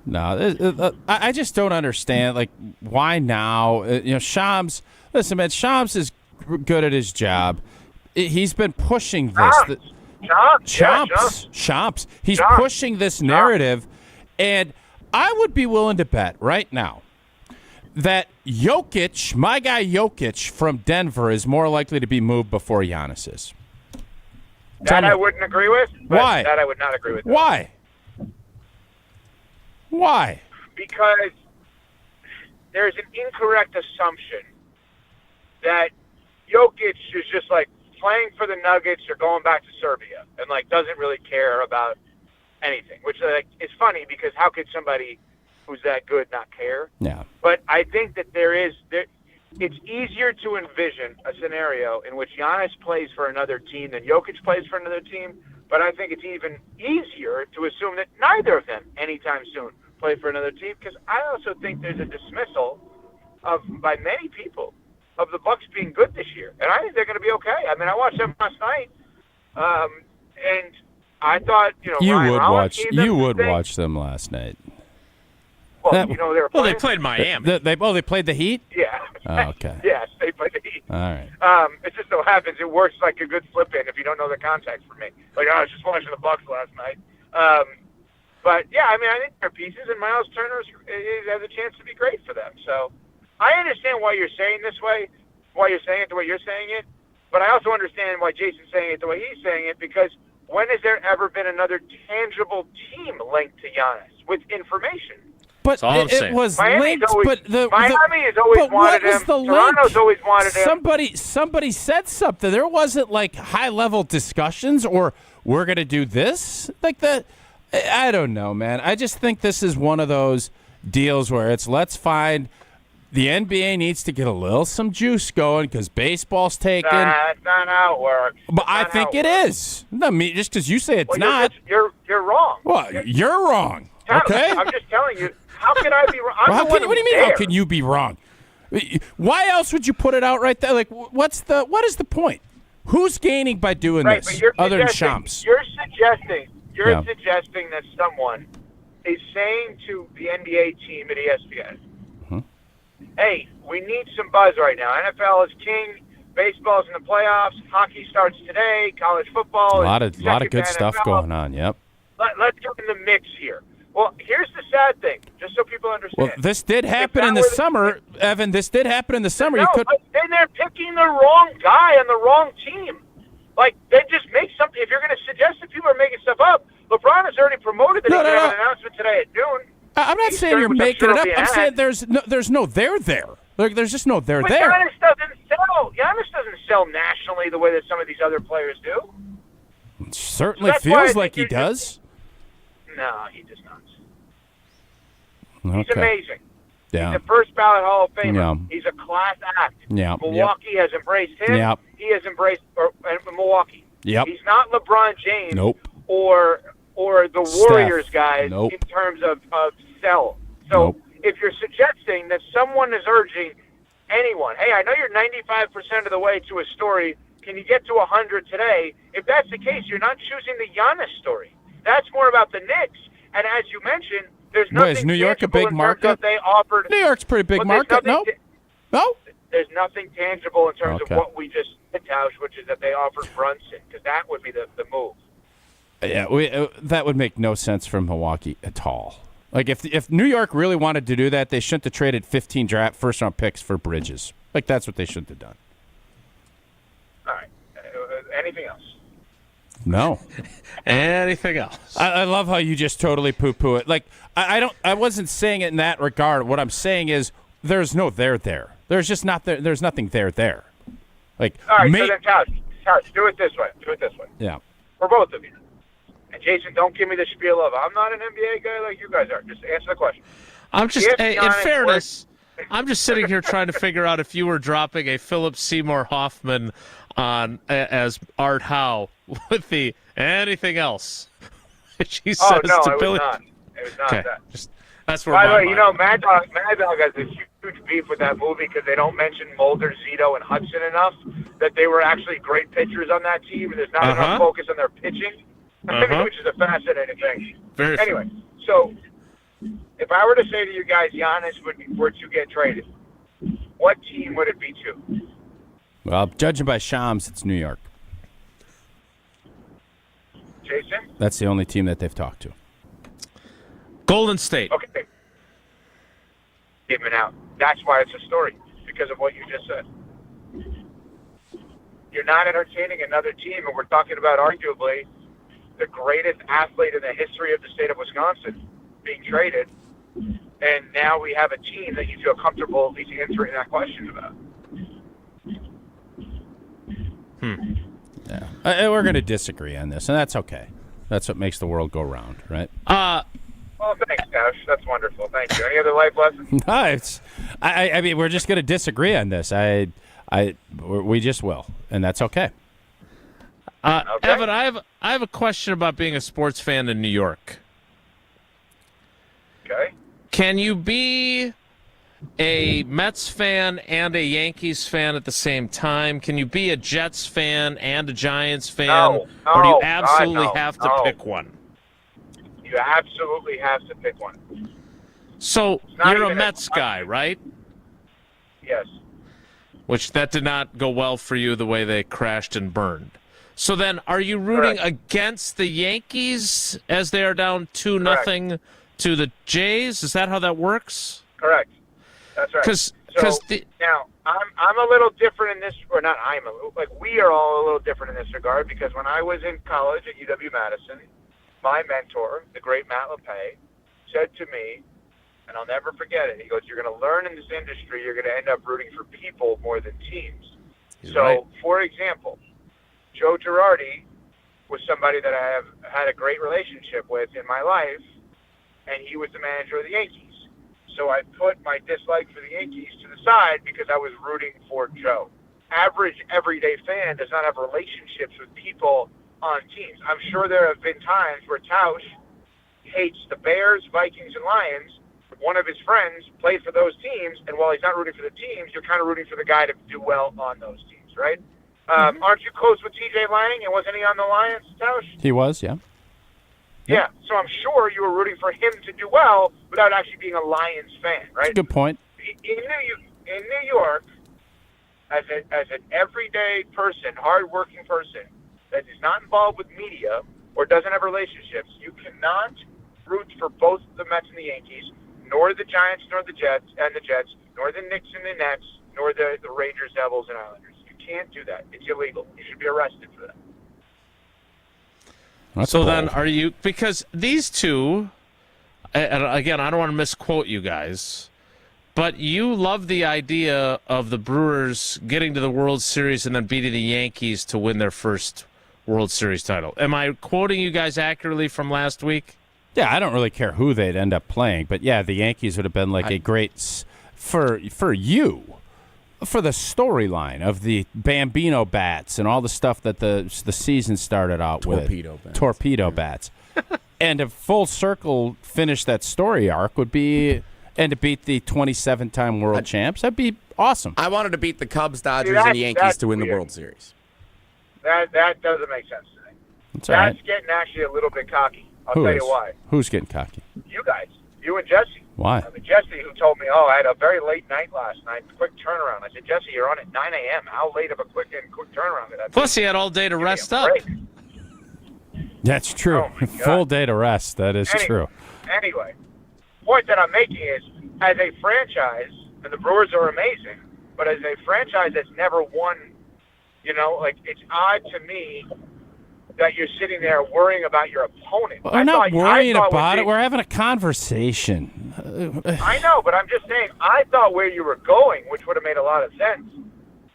No, I just don't understand. Like, why now? Shams. Listen, man, Shams is good at his job. He's been pushing this. Shams. He's pushing this narrative, and I would be willing to bet right now that Jokic, my guy Jokic from Denver, is more likely to be moved before Giannis is. That I wouldn't agree with. Why? That I would not agree with. Why? Why? Because there's an incorrect assumption that Jokic is just like playing for the Nuggets or going back to Serbia and like doesn't really care about anything, which like is funny because how could somebody who's that good not care? Yeah. But I think that it's easier to envision a scenario in which Giannis plays for another team than Jokic plays for another team. But I think it's even easier to assume that neither of them anytime soon play for another team, because I also think there's a dismissal by many people of the Bucks being good this year, and I think they're going to be okay. I mean, I watched them last night, and I thought you would watch them last night. Well, they were playing. Well, they played Miami. They played the Heat? Yeah. Oh, okay. Yes, they played the Heat. All right. It just so happens it works like a good slip-in if you don't know the context for me. Like, I was just watching the Bucks last night. But, yeah, I mean, I think there are pieces, and Miles Turner has a chance to be great for them. So I understand why you're saying this way, why you're saying it the way you're saying it, but I also understand why Jason's saying it the way he's saying it, because when has there ever been another tangible team linked to Giannis with information? But it was linked. Miami has always wanted him. Toronto's always wanted him. Somebody said something. There wasn't like high-level discussions or we're going to do this. Like that. I don't know, man. I just think this is one of those deals where it's let's find the NBA needs to get some juice going because baseball's taken. That's not how it works. But I think it is. No, just because you say it's not. You're wrong. Well, you're wrong. Okay. I'm just telling you. How can I be wrong? What do you mean? How can you be wrong? Why else would you put it out right there? Like, what is the point? Who's gaining by doing this other than Shams? You're suggesting that someone is saying to the NBA team at ESPN, hey, we need some buzz right now. NFL is king. Baseball's in the playoffs. Hockey starts today. College football. A lot of good stuff going on. Yep. Let's get in the mix here. Well, here's the sad thing, just so people understand. Well, this did happen in the summer, Evan. This did happen in the summer. No, but then they're picking the wrong guy on the wrong team. Like, they just make something. If you're going to suggest that people are making stuff up, LeBron has already promoted that he's going to have an announcement today at noon. I'm not saying you're making it up. I'm saying there's no there there. Like, there's just no there but there. Giannis doesn't sell nationally the way that some of these other players do. It certainly feels like he does. No, he does not. Okay. He's amazing. Yeah. He's a first ballot Hall of Famer. Yeah. He's a class act. Yeah. Milwaukee has embraced him. Yep. He has embraced Milwaukee. Yep. He's not LeBron James. Nope. Or the Warriors guys Nope. in terms of sell. So if you're suggesting that someone is urging anyone, hey, I know you're 95% of the way to a story. Can you get to 100 today? If that's the case, you're not choosing the Giannis story. That's more about the Knicks. And as you mentioned, there's nothing. Is New York a big market? They offered. New York's a pretty big market. No. No. There's nothing tangible in terms of what we just did, Tausch, which is that they offered Brunson, because that would be the move. Yeah, that would make no sense from Milwaukee at all. Like, if New York really wanted to do that, they shouldn't have traded 15 first-round picks for Bridges. Like, that's what they should have done. All right. Anything else? No. Anything else? I love how you just totally poo-poo it. Like, I wasn't saying it in that regard. What I'm saying is there's no there there. There's just not there. There's nothing there there. Like, all right, so then, Tausch, do it this way. Yeah. For both of you. And Jason, don't give me the spiel of I'm not an NBA guy like you guys are. Just answer the question. I'm just, in fairness, I'm just sitting here trying to figure out if you were dropping a Philip Seymour Hoffman on as Art Howe with the anything else. She says to Billy. It was not that. That's where. By the way, Mad Dog has a huge beef with that movie because they don't mention Mulder, Zito, and Hudson enough. That they were actually great pitchers on that team, and there's not enough focus on their pitching, which is a fascinating thing. Anyway, so if I were to say to you guys, Giannis were to get traded, what team would it be to? Well, judging by Shams, it's New York. Jason? That's the only team that they've talked to. Golden State. Okay. Given out. That's why it's a story, because of what you just said. You're not entertaining another team, and we're talking about arguably the greatest athlete in the history of the state of Wisconsin being traded. And now we have a team that you feel comfortable at least answering that question about. Yeah. We're going to disagree on this, and that's okay. That's what makes the world go round, right? Well, thanks, Tausch. That's wonderful. Thank you. Any other life lessons? No, I mean, we're just going to disagree on this. We just will, and that's okay. Evan, I have a question about being a sports fan in New York. Okay. Can you be a Mets fan and a Yankees fan at the same time? Can you be a Jets fan and a Giants fan? No, or do you no, absolutely God, no, have to no. pick one? You absolutely have to pick one. So not you're a even Mets guy, right? Yes. Which that did not go well for you the way they crashed and burned. So then are you rooting against the Yankees as they are down 2-0 to the Jays? Is that how that works? Correct. That's right. Now I'm a little different in this, or not. We are all a little different in this regard because when I was in college at UW-Madison, my mentor, the great Matt LePay, said to me, and I'll never forget it. He goes, "You're going to learn in this industry. You're going to end up rooting for people more than teams." For example, Joe Girardi was somebody that I have had a great relationship with in my life, and he was the manager of the Yankees. So I put my dislike for the Yankees to the side because I was rooting for Joe. Average, everyday fan does not have relationships with people on teams. I'm sure there have been times where Tausch hates the Bears, Vikings, and Lions. One of his friends played for those teams, and while he's not rooting for the teams, you're kind of rooting for the guy to do well on those teams, right? Aren't you close with TJ Lang, and wasn't he on the Lions, Tausch? He was, yeah. Yeah, so I'm sure you were rooting for him to do well without actually being a Lions fan, right? That's a good point. In New York, as an everyday person, hardworking person that is not involved with media or doesn't have relationships, you cannot root for both the Mets and the Yankees, nor the Giants, nor the Jets, nor the Knicks and the Nets, nor the Rangers, Devils, and Islanders. You can't do that. It's illegal. You should be arrested for that. Then are you, because these two, and again, I don't want to misquote you guys, but you love the idea of the Brewers getting to the World Series and then beating the Yankees to win their first World Series title. Am I quoting you guys accurately from last week? Yeah, I don't really care who they'd end up playing, but yeah, the Yankees would have been like a great for you. For the storyline of the Bambino bats and all the stuff that the season started out with. Torpedo bats. And a full circle finish that story arc would be, and to beat the 27-time world champs, that'd be awesome. I wanted to beat the Cubs, Dodgers, and Yankees to win the World Series. That doesn't make sense to me. That's all right. That's getting actually a little bit cocky. I'll Who tell is? you why. Who's getting cocky? You guys. You and Jesse. Why? I mean, Jesse, who told me, I had a very late night last night, quick turnaround. I said, Jesse, you're on at 9 a.m. How late of a quick turnaround did that be? Plus, he had all day to rest up. That's true. Full day to rest. That is true. Anyway, point that I'm making is, as a franchise, and the Brewers are amazing, but as a franchise that's never won, it's odd to me that you're sitting there worrying about your opponent. We're not worrying about it. We're having a conversation. I know, but I'm just saying, I thought where you were going, which would have made a lot of sense,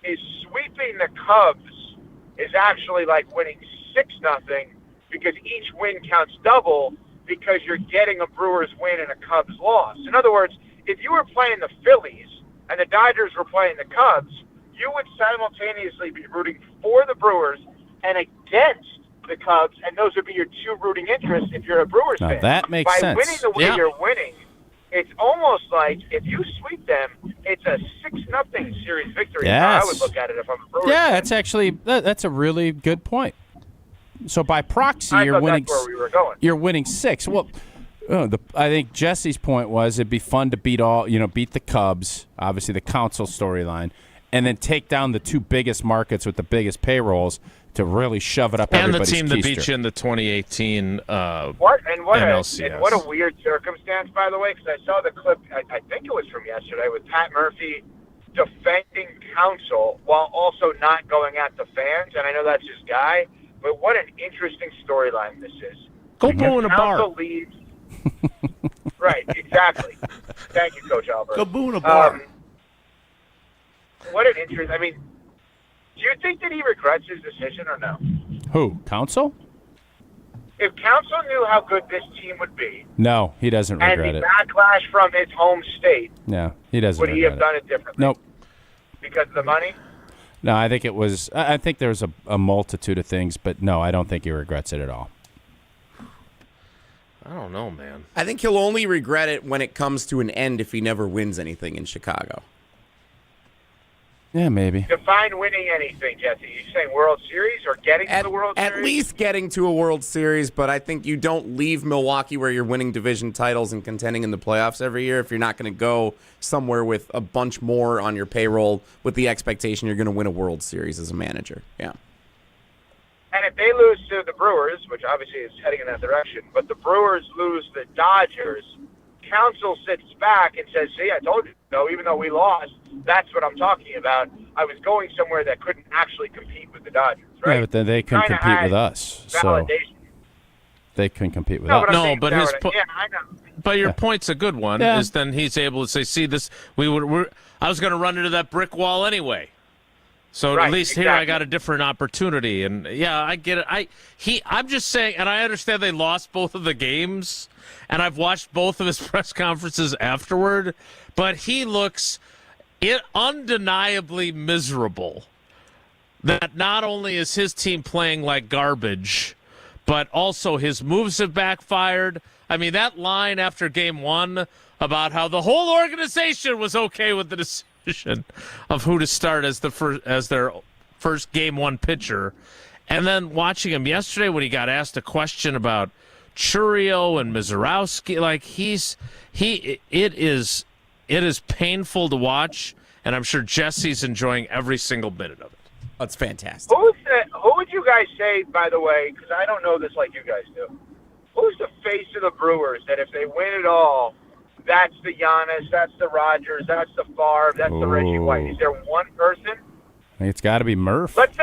is sweeping the Cubs is actually like winning 6-0 because each win counts double because you're getting a Brewers win and a Cubs loss. In other words, if you were playing the Phillies and the Dodgers were playing the Cubs, you would simultaneously be rooting for the Brewers and against the Cubs, and those would be your two rooting interests if you're a Brewers fan. That makes sense. By winning the way you're winning, it's almost like if you sweep them, it's a 6-0 series victory. Yes. I would look at it if I'm a Brewers Yeah, fan. that's actually that's a really good point. So by proxy, you're winning. That's where we were going. You're winning 6. Well, I think Jesse's point was it'd be fun to beat the Cubs, obviously the Council storyline, and then take down the two biggest markets with the biggest payrolls to really shove it up everybody's And the team that keister. beat you in the 2018 What NLCS. a weird circumstance, by the way, because I saw the clip, I think it was from yesterday, with Pat Murphy defending Council while also not going at the fans, and I know that's his guy, but what an interesting storyline this is. Go boo in a bar. Council leaves. Right, exactly. Thank you, Coach Albert. Kaboom bar. What an interest. I mean, do you think that he regrets his decision or no? Who? Council? If Council knew how good this team would be, No, he doesn't and regret the it. backlash from his home state, No, he doesn't would he regret have it. done it differently? Nope. Because of the money? No, I think it was. I think there's a multitude of things, but no, I don't think he regrets it at all. I don't know, man. I think he'll only regret it when it comes to an end if he never wins anything in Chicago. Yeah, maybe. Define winning anything, Jesse. You saying World Series or getting to the World Series? At least getting to a World Series, but I think you don't leave Milwaukee where you're winning division titles and contending in the playoffs every year if you're not going to go somewhere with a bunch more on your payroll with the expectation you're going to win a World Series as a manager. Yeah. And if they lose to the Brewers, which obviously is heading in that direction, but the Brewers lose the Dodgers, Council sits back and says, see, I told you so, even though we lost, that's what I'm talking about. I was going somewhere that couldn't actually compete with the Dodgers, right? Yeah, but then they couldn't Kinda compete had with us. So validation. they couldn't compete with No, us. but I'm No, saying but his yeah, I know. But your point's a good one. Yeah. Is then he's able to say, "See this? I was going to run into that brick wall anyway. So Right, at least here I exactly. got a different opportunity." And yeah, I get it. I'm just saying, and I understand they lost both of the games, and I've watched both of his press conferences afterward. But he looks undeniably miserable. That not only is his team playing like garbage, but also his moves have backfired. I mean, that line after game one about how the whole organization was okay with the decision of who to start as their first game one pitcher, and then watching him yesterday when he got asked a question about Churio and Mizorowski, like it is painful to watch, and I'm sure Jesse's enjoying every single minute of it. That's fantastic. Who would you guys say, by the way, because I don't know this like you guys do, who's the face of the Brewers that if they win it all, that's the Giannis, that's the Rogers, that's the Favre, that's the Reggie White? Is there one person? I think it's got to be Murph. Let's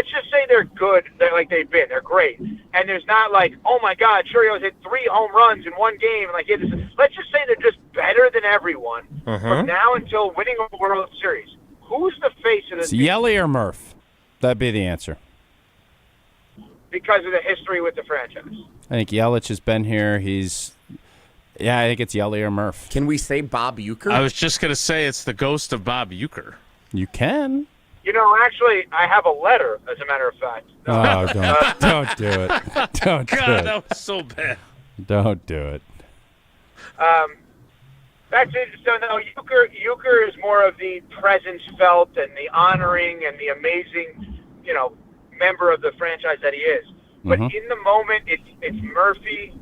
just say they're good, they've been. They're great. And there's not like, oh, my God, Churio's hit 3 home runs in one game. Let's just say they're just better than everyone from now until winning a World Series. Who's the face of this It's Yelly or Murph. That'd be the answer. because of the history with the franchise? I think Yelich has been here. I think it's Yelly or Murph. Can we say Bob Uecker? I was just going to say it's the ghost of Bob Uecker. You can. You know, actually, I have a letter, as a matter of fact. Oh, don't do it. Don't do God, it. that was so bad. Don't do it. That's it. So, no, Uecker is more of the presence felt and the honoring and the amazing, member of the franchise that he is. But in the moment, it's Murphy.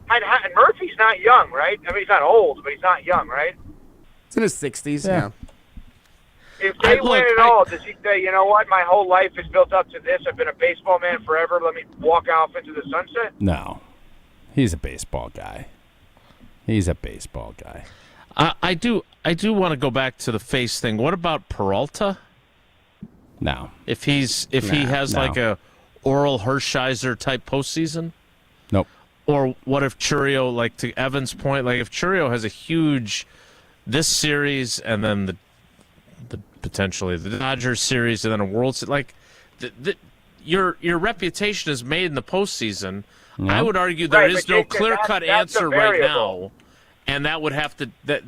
And Murphy's not young, right? I mean, he's not old, but he's not young, right? It's in his 60s, yeah. If they win it all, does he say, you know what, my whole life is built up to this. I've been a baseball man forever. Let me walk off into the sunset? No. He's a baseball guy. I do want to go back to the face thing. What about Peralta? No. If he has like a Oral Hershiser type postseason? Nope. Or what if Churio, like to Evan's point, like if Churio has a huge this series and then the potentially the Dodgers series and then a World Series, like your reputation is made in the postseason. Yeah. I would argue there is no Jason, clear-cut that's answer a right variable. now, and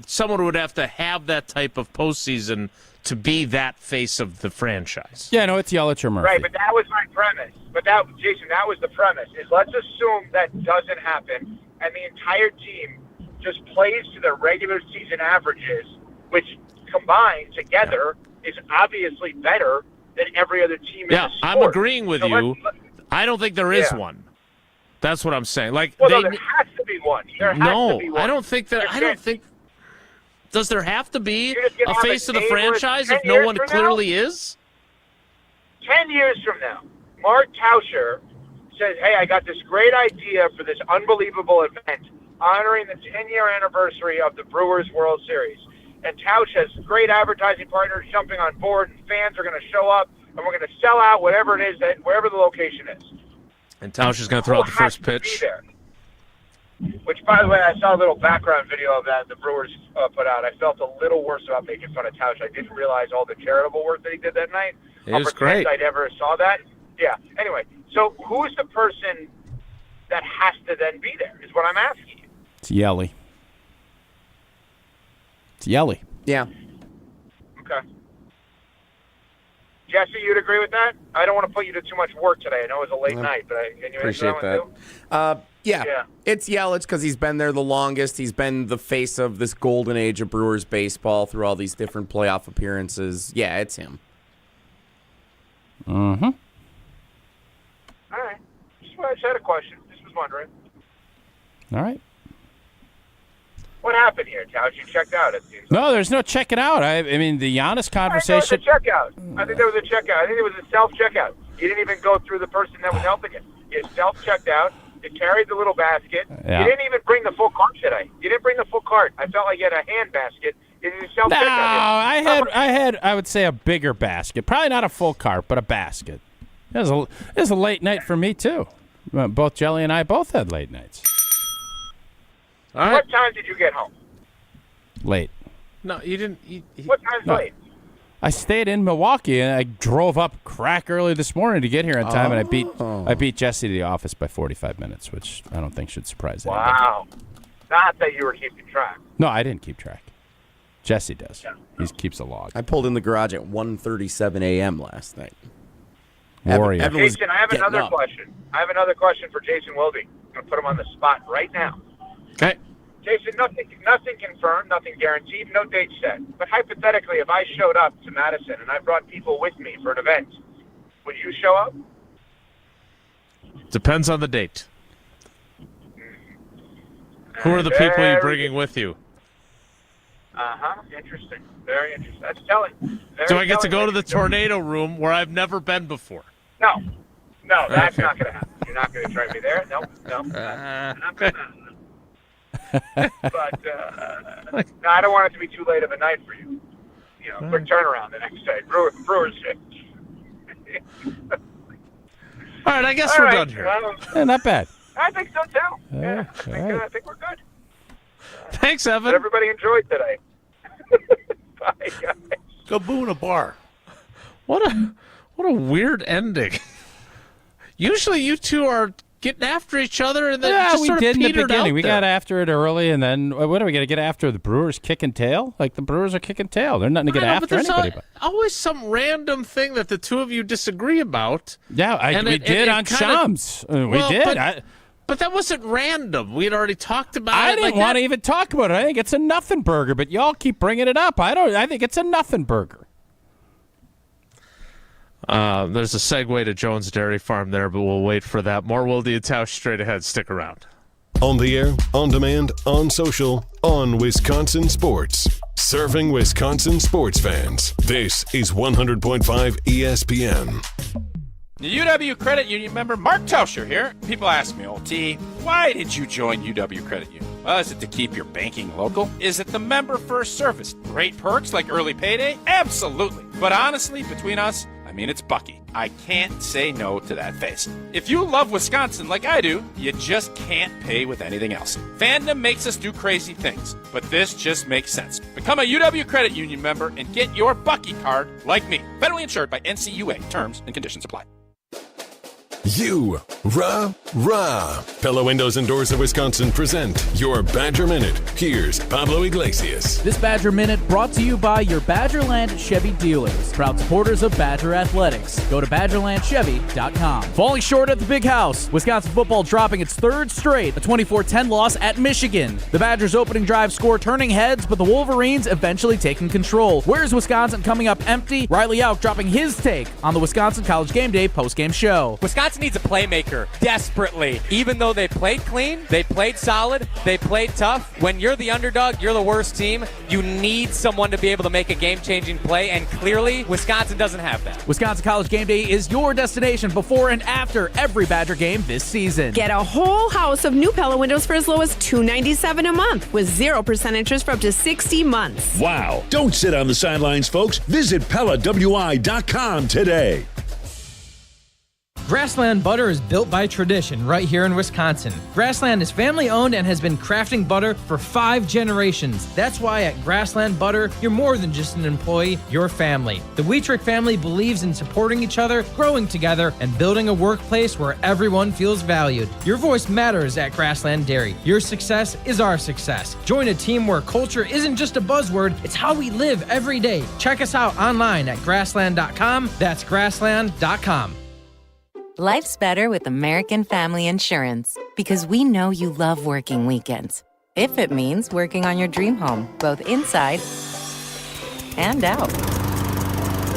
someone would have to have that type of postseason to be that face of the franchise. Yeah, no, it's Yelich or Murphy. Right, but that was my premise. Jason, that was the premise. Is let's assume that doesn't happen, and the entire team just plays to their regular season averages, which combined together is obviously better than every other team in the sport. I'm agreeing with you. let's- I don't think there is one. That's what I'm saying. Like, Well, no, there has to be one. There has to be one. I don't think that. I don't think. Does there have to be You're just gonna a have face of the neighbor franchise 10 if no years one from now? clearly is? 10 years from now, Mark Tauscher says, hey, I got this great idea for this unbelievable event honoring the 10-year anniversary of the Brewers World Series. And Tausch has great advertising partners jumping on board, and fans are going to show up, and we're going to sell out whatever it is, wherever the location is. And Tausch is going to throw out the first pitch. Be there. Which, by the way, I saw a little background video of that the Brewers put out. I felt a little worse about making fun of Tausch. I didn't realize all the charitable work that he did that night. It was great. I never saw that. Yeah. Anyway, so who's the person that has to then be there is what I'm asking you. It's Yelly. Yeah. Okay. Jesse, you'd agree with that? I don't want to put you to too much work today. I know it was a late night, but can you answer that one too? Yeah. It's Yelich because he's been there the longest. He's been the face of this golden age of Brewers baseball through all these different playoff appearances. Yeah, it's him. Mm-hmm. All right. I just had a question. Just was wondering. All right. What happened here, Tausch? You checked out, it seems. No, there's no checking out. I mean, the Giannis conversation. I think there was a checkout. I think it was a self-checkout. You didn't even go through the person that was helping you. You self-checked out. You carried the little basket. Yeah. You didn't even bring the full cart today. You didn't bring the full cart. I felt like you had a hand basket. You didn't self-checkout. No, I had, I would say, a bigger basket. Probably not a full cart, but a basket. It was a late night for me, too. Both Jelly and I both had late nights. All right. What time did you get home? Late. No, you didn't. What time's late? I stayed in Milwaukee, and I drove up crack early this morning to get here on time, and I beat Jesse to the office by 45 minutes, which I don't think should surprise anybody. Wow. Not that you were keeping track. No, I didn't keep track. Jesse does. He keeps a log. I pulled in the garage at 1:37 a.m. last night. Warrior. Jason, I have another question. I have another question for Jason Wilde. I'm going to put him on the spot right now. Okay. Jason, nothing confirmed, nothing guaranteed, no date set. But hypothetically, if I showed up to Madison and I brought people with me for an event, would you show up? Depends on the date. Who are the people you're bringing with you? Interesting. Very interesting. That's telling. Do I get to go to the tornado room where I've never been before? No, that's not going to happen. You're not going to try me there. No. Not gonna happen. But no, I don't want it to be too late of a night for you. Quick turnaround the next day. Brewers. All right, I guess we're done here. Not bad. I think so too. I think we're good. Thanks, Evan. But everybody enjoyed today. Bye, guys. Go boo in a bar. What a weird ending. Usually, you two are getting after each other, and then just we sort did of in the petered beginning. out We there. got after it early, and then what are we going to get after? The Brewers kicking tail? Like, the Brewers are kicking tail. They're nothing to get after anybody. But always some random thing that the two of you disagree about. Yeah, we did on Shams. We did. But that wasn't random. We had already talked about it. I didn't want to even talk about it. I think it's a nothing burger, but y'all keep bringing it up. I think it's a nothing burger. There's a segue to Jones Dairy Farm there, but we'll wait for that. More Wilde and Tausch straight ahead. Stick around. On the air, on demand, on social, on Wisconsin Sports. Serving Wisconsin sports fans. This is 100.5 ESPN. The UW Credit Union member Mark Tauscher here. People ask me, old T, why did you join UW Credit Union? Well, is it to keep your banking local? Is it the member first service? Great perks like early payday? Absolutely. But honestly, between us, it's Bucky. I can't say no to that face. If you love Wisconsin like I do, you just can't pay with anything else. Fandom makes us do crazy things, but this just makes sense. Become a UW Credit Union member and get your Bucky card like me. Federally insured by NCUA. Terms and conditions apply. Pella Windows and Doors of Wisconsin present your Badger Minute. Here's Pablo Iglesias. This Badger Minute brought to you by your Badgerland Chevy dealers, proud supporters of Badger Athletics. Go to BadgerlandChevy.com. Falling short at the big house, Wisconsin football dropping its third straight, a 24-10 loss at Michigan. The Badgers' opening drive score turning heads, but the Wolverines eventually taking control. Where's Wisconsin coming up empty? Riley Auk dropping his take on the Wisconsin College Game Day postgame show. Wisconsin needs a playmaker desperately. Even though they played clean, they played solid, they played tough. When you're the underdog, you're the worst team, you need someone to be able to make a game-changing play, and clearly, Wisconsin doesn't have that. Wisconsin College Game Day is your destination before and after every Badger game this season. Get a whole house of new Pella windows for as low as $297 a month with 0% interest for up to 60 months. Wow. Don't sit on the sidelines, folks. Visit PellaWI.com today. Grassland butter is built by tradition right here in Wisconsin. Grassland is family owned and has been crafting butter for 5 generations. That's why at Grassland Butter, you're more than just an employee, you're family. The Wietrich family believes in supporting each other, growing together, and building a workplace where everyone feels valued. Your voice matters at Grassland Dairy. Your success is our success. Join a team where culture isn't just a buzzword, it's how we live every day. Check us out online at grassland.com. That's grassland.com. Life's better with American Family Insurance because we know you love working weekends. If it means working on your dream home, both inside and out.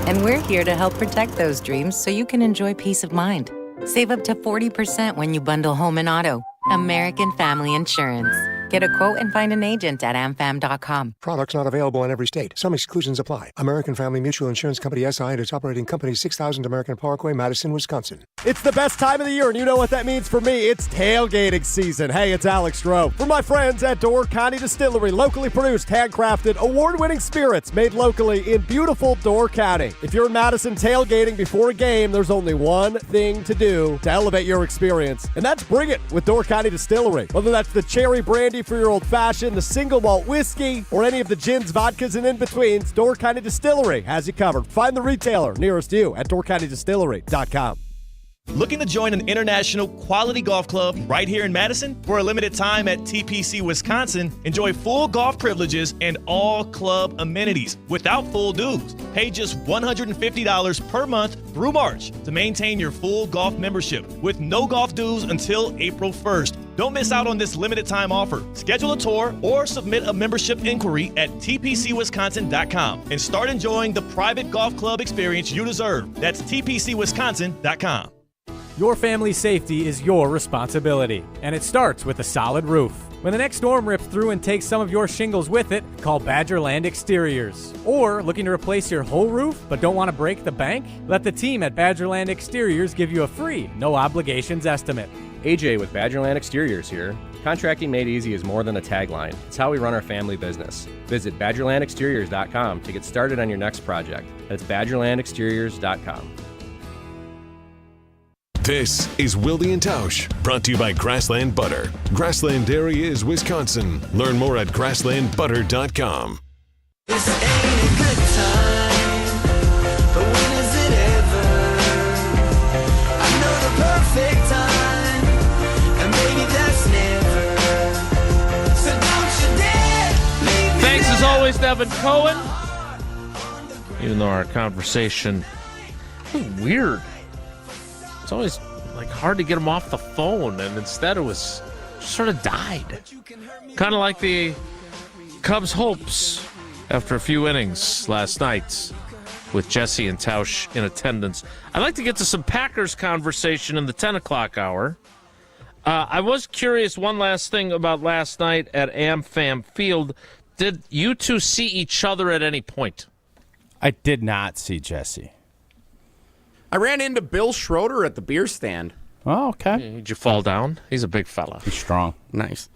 And we're here to help protect those dreams so you can enjoy peace of mind. Save up to 40% when you bundle home and auto. American Family Insurance. Get a quote and find an agent at amfam.com. Products not available in every state. Some exclusions apply. American Family Mutual Insurance Company SI and its operating company 6000 American Parkway, Madison, Wisconsin. It's the best time of the year, and you know what that means for me. It's tailgating season. Hey, it's Alex Stroh. For my friends at Door County Distillery, locally produced, handcrafted, award-winning spirits made locally in beautiful Door County. If you're in Madison tailgating before a game, there's only one thing to do to elevate your experience, and that's bring it with Door County Distillery. Whether that's the cherry brandy for your old-fashioned, the single malt whiskey, or any of the gins, vodkas, and in-betweens, Door County Distillery has you covered. Find the retailer nearest you at doorcountydistillery.com. Looking to join an international quality golf club right here in Madison? For a limited time at TPC Wisconsin, enjoy full golf privileges and all club amenities without full dues. Pay just $150 per month through March to maintain your full golf membership with no golf dues until April 1st. Don't miss out on this limited time offer. Schedule a tour or submit a membership inquiry at tpcwisconsin.com and start enjoying the private golf club experience you deserve. That's tpcwisconsin.com. Your family's safety is your responsibility, and it starts with a solid roof. When the next storm rips through and takes some of your shingles with it, call Badgerland Exteriors. Or looking to replace your whole roof but don't want to break the bank? Let the team at Badgerland Exteriors give you a free, no obligations estimate. AJ with Badgerland Exteriors here. Contracting made easy is more than a tagline. It's how we run our family business. Visit badgerlandexteriors.com to get started on your next project. That's badgerlandexteriors.com. This is Wilde and Tausch, brought to you by Grassland Butter. Grassland Dairy is Wisconsin. Learn more at grasslandbutter.com. This ain't a good time, but when is it ever? I know the perfect time, and maybe that's never. So don't you dare leave me. Thanks as always to Evan Cohen. Even though our conversation was weird. It's always like hard to get him off the phone, and instead it was sort of died. Kind of like the Cubs' hopes after a few innings last night with Jesse and Tausch in attendance. I'd like to get to some Packers conversation in the 10 o'clock hour. I was curious, one last thing about last night at AmFam Field. Did you two see each other at any point? I did not see Jesse. I ran into Bill Schroeder at the beer stand. Oh, okay. Did you fall down? He's a big fella. He's strong. Nice.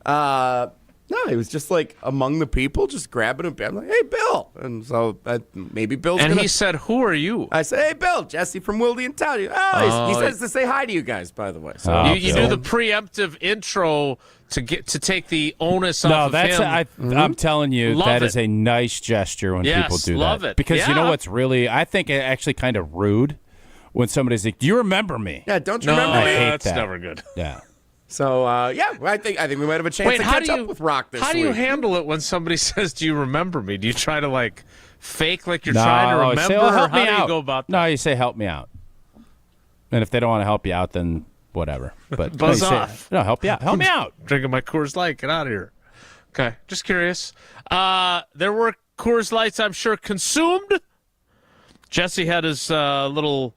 No, he was just like among the people, just grabbing him. I'm like, hey, Bill. And so maybe Bill's And he said, who are you? I said, hey, Bill, Jesse from Wilde and Tausch. He says to say hi to you guys, by the way. So you do the preemptive intro to take the onus off of him. I'm telling you, Love that it. is a nice gesture when people do love that. it. Because you know Yeah. what's really, I think it actually kind of rude when somebody's like, do you remember me? Yeah, don't you remember me? I hate That's that. never good. Yeah. So, I think we might have a chance to catch up with Rock this week. How do you handle it when somebody says, do you remember me? Do you try to, like, fake like you're No, trying to remember? say, well, help or how me do out. you go about that? No, you say, help me out. And if they don't want to help you out, then whatever. But Buzz no, you say, off. no, help you out. Help me out. Drinking my Coors Light. Get out of here. Okay, just curious. There were Coors Lights, I'm sure, consumed. Jesse had his little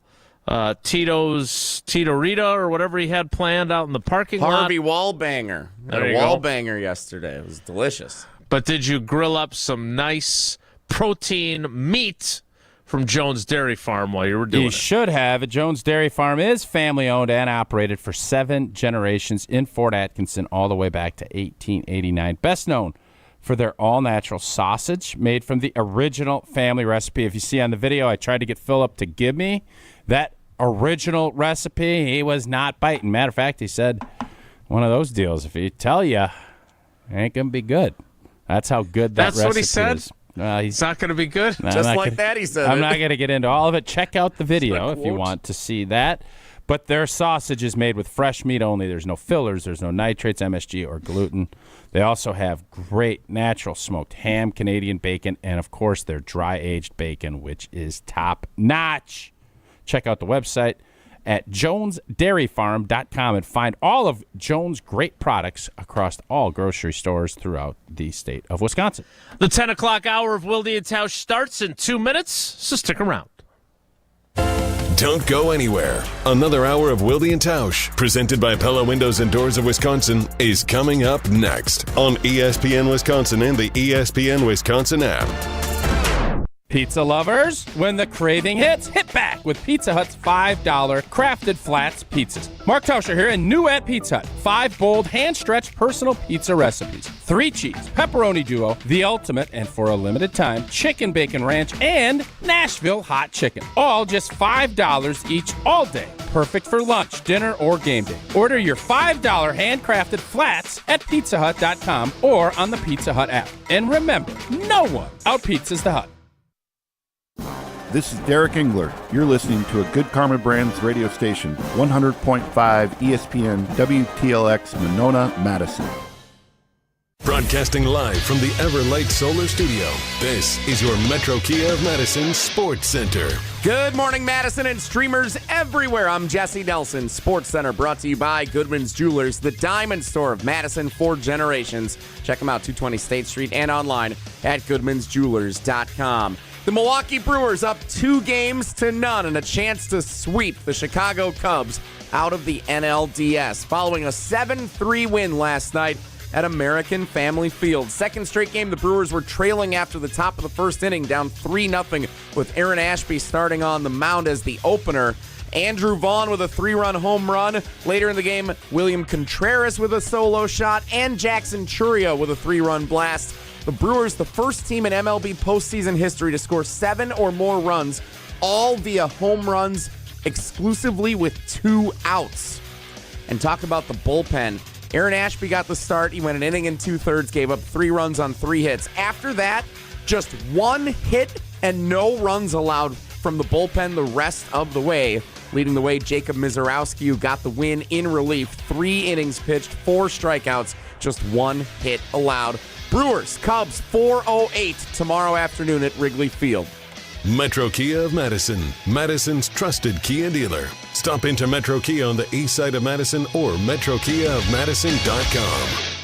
Tito-Rita or whatever he had planned out in the parking lot. Harvey Wallbanger. Had There a you go. Wallbanger yesterday. It was delicious. But did you grill up some nice protein meat from Jones Dairy Farm while you were doing You it? should have. Jones Dairy Farm is family-owned and operated for 7 generations in Fort Atkinson all the way back to 1889. Best known for their all-natural sausage made from the original family recipe. If you see on the video, I tried to get Philip to give me that original recipe, he was not biting. Matter of fact, he said one of those deals, if he tell you, it ain't going to be good. That's how good that recipe is. That's what he said? He's not going to be good? Just like that, he said. I'm not going to get into all of it. Check out the video if you want to see that. But their sausage is made with fresh meat only. There's no fillers. There's no nitrates, MSG, or gluten. They also have great natural smoked ham, Canadian bacon, and, of course, their dry-aged bacon, which is top-notch. Check out the website at jonesdairyfarm.com and find all of Jones' great products across all grocery stores throughout the state of Wisconsin. The 10 o'clock hour of Wilde and Tausch starts in 2 minutes, so stick around. Don't go anywhere. Another hour of Wilde and Tausch, presented by Pella Windows and Doors of Wisconsin, is coming up next on ESPN Wisconsin and the ESPN Wisconsin app. Pizza lovers, when the craving hits, hit back with Pizza Hut's $5 crafted flats pizzas. Mark Tauscher here, and new at Pizza Hut, 5 bold, hand-stretched personal pizza recipes. 3 cheese, pepperoni duo, the ultimate, and for a limited time, chicken bacon ranch, and Nashville hot chicken. All just $5 each all day. Perfect for lunch, dinner, or game day. Order your $5 handcrafted flats at pizzahut.com or on the Pizza Hut app. And remember, no one out-pizzas the Hut. This is Derek Engler. You're listening to a Good Karma Brands radio station, 100.5 ESPN WTLX Monona, Madison. Broadcasting live from the Everlight Solar Studio, this is your Metro Kia of Madison Sports Center. Good morning, Madison and streamers everywhere. I'm Jesse Nelson. Sports Center brought to you by Goodman's Jewelers, the diamond store of Madison for generations. Check them out, 220 State Street and online at goodmansjewelers.com. The Milwaukee Brewers up 2-0 and a chance to sweep the Chicago Cubs out of the NLDS following a 7-3 win last night at American Family Field. Second straight game, the Brewers were trailing after the top of the first inning, down 3-0 with Aaron Ashby starting on the mound as the opener. Andrew Vaughn with a 3-run home run. Later in the game, William Contreras with a solo shot and Jackson Churio with a 3-run blast. The Brewers, the first team in MLB postseason history to score 7 or more runs, all via home runs, exclusively with 2 outs. And talk about the bullpen. Aaron Ashby got the start. He went an inning and 2/3, gave up 3 runs on 3 hits. After that, just 1 hit and no runs allowed from the bullpen the rest of the way. Leading the way, Jacob Mizorowski, who got the win in relief. 3 innings pitched, 4 strikeouts, just 1 hit allowed. Brewers, Cubs, 4:08 tomorrow afternoon at Wrigley Field. Metro Kia of Madison, Madison's trusted Kia dealer. Stop into Metro Kia on the east side of Madison or metrokiaofmadison.com.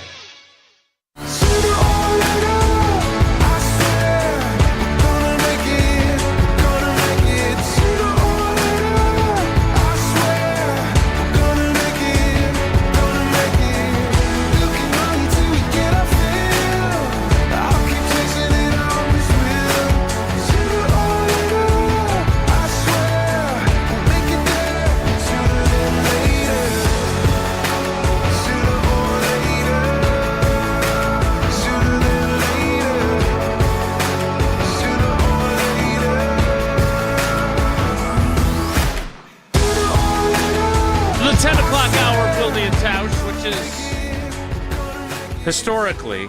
Historically,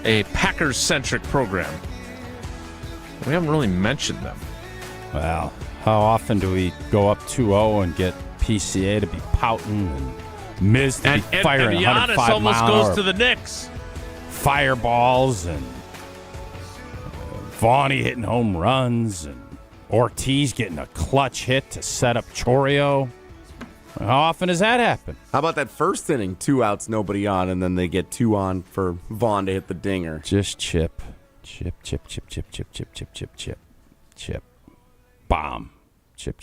a Packers-centric program. We haven't really mentioned them. Well, how often do we go up 2-0 and get PCA to be pouting and Miz to be firing and 105 Giannis almost mile goes to the Knicks. Fireballs and Vaughny hitting home runs and Ortiz getting a clutch hit to set up Chorio. How often does that happen? How about that first inning? 2 outs, nobody on, and then they get 2 on for Vaughn to hit the dinger. Just chip. Chip. Bomb. Chip.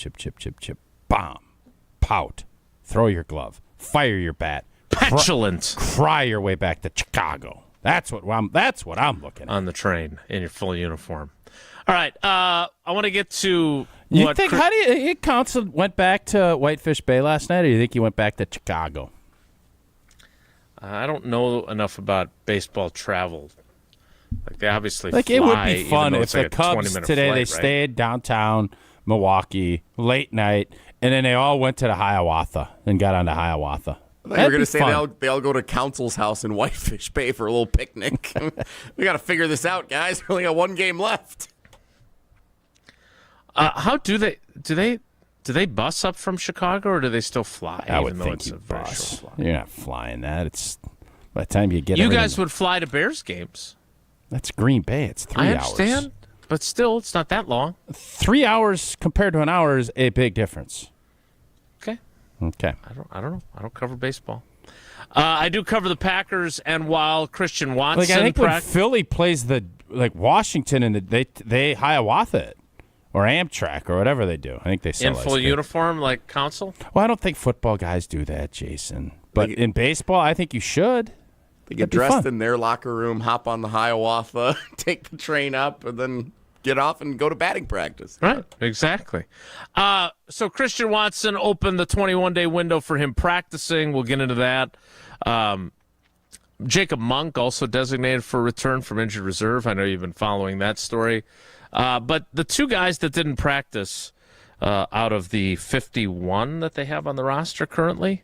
Bomb. Pout. Throw your glove. Fire your bat. Petulant. Cry your way back to Chicago. That's what I'm looking at. On the train in your full uniform. All right, I want to get to how do you think Council went back to Whitefish Bay last night, or do you think he went back to Chicago? I don't know enough about baseball travel Like they obviously Like fly, it would be even fun though if it's like the a Cubs 20-minute today flight, they right? stayed downtown Milwaukee late night, and then they all went to the Hiawatha and got onto Hiawatha. I thought you were going to say they all go to Council's house in Whitefish Bay for a little picnic. We got to figure this out, guys. We only got one game left. How do they bus up from Chicago, or do they still fly? I would even though think it's you a very bus. short flight? You're not flying that. It's by the time you get You everything- guys would fly to Bears games. That's Green Bay. It's 3 I hours. understand, but still, it's not that long. 3 hours compared to an hour is a big difference. Okay. Okay. I don't know. I don't cover baseball. I do cover the Packers, and while Christian Watson, Like I think when Philly plays Washington and they Hiawatha it or Amtrak or whatever they do. I think they sell in ice full cream. uniform like Council. Well, I don't think football guys do that, Jason. But in baseball, I think you should. They get dressed in their locker room, hop on the Hiawatha, take the train up, and then get off and go to batting practice. Right, exactly. So Christian Watson opened the 21-day window for him practicing. We'll get into that. Jacob Monk also designated for return from injured reserve. I know you've been following that story. But the two guys that didn't practice out of the 51 that they have on the roster currently,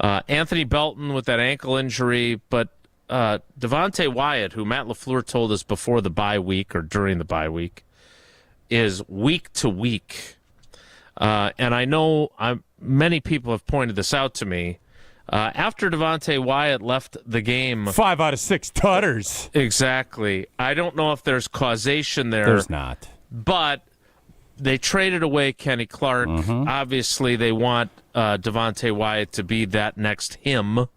Anthony Belton with that ankle injury, but Devontae Wyatt, who Matt LaFleur told us before the bye week or during the bye week, is week to week. And I know many people have pointed this out to me. After Devontae Wyatt left the game, 5 out of 6 tutters. Exactly. I don't know if there's causation there. There's not. But they traded away Kenny Clark. Mm-hmm. Obviously, they want Devontae Wyatt to be that next him.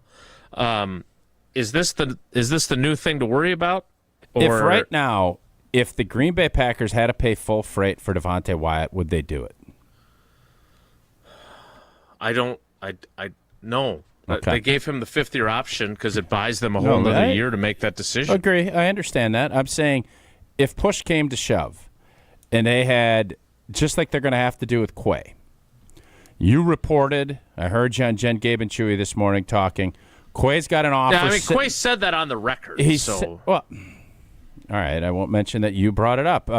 Is this the new thing to worry about? If right now, if the Green Bay Packers had to pay full freight for Devontae Wyatt, would they do it? No. Okay. They gave him the fifth-year option because it buys them a whole other year to make that decision. Agree. I understand that. I'm saying if push came to shove and they had, just like they're going to have to do with Quay, you reported, I heard you on Jen, Gabe, and Chewy this morning talking, Quay's got an offer. Yeah, I mean, Quay said that on the record. All right, I won't mention that you brought it up.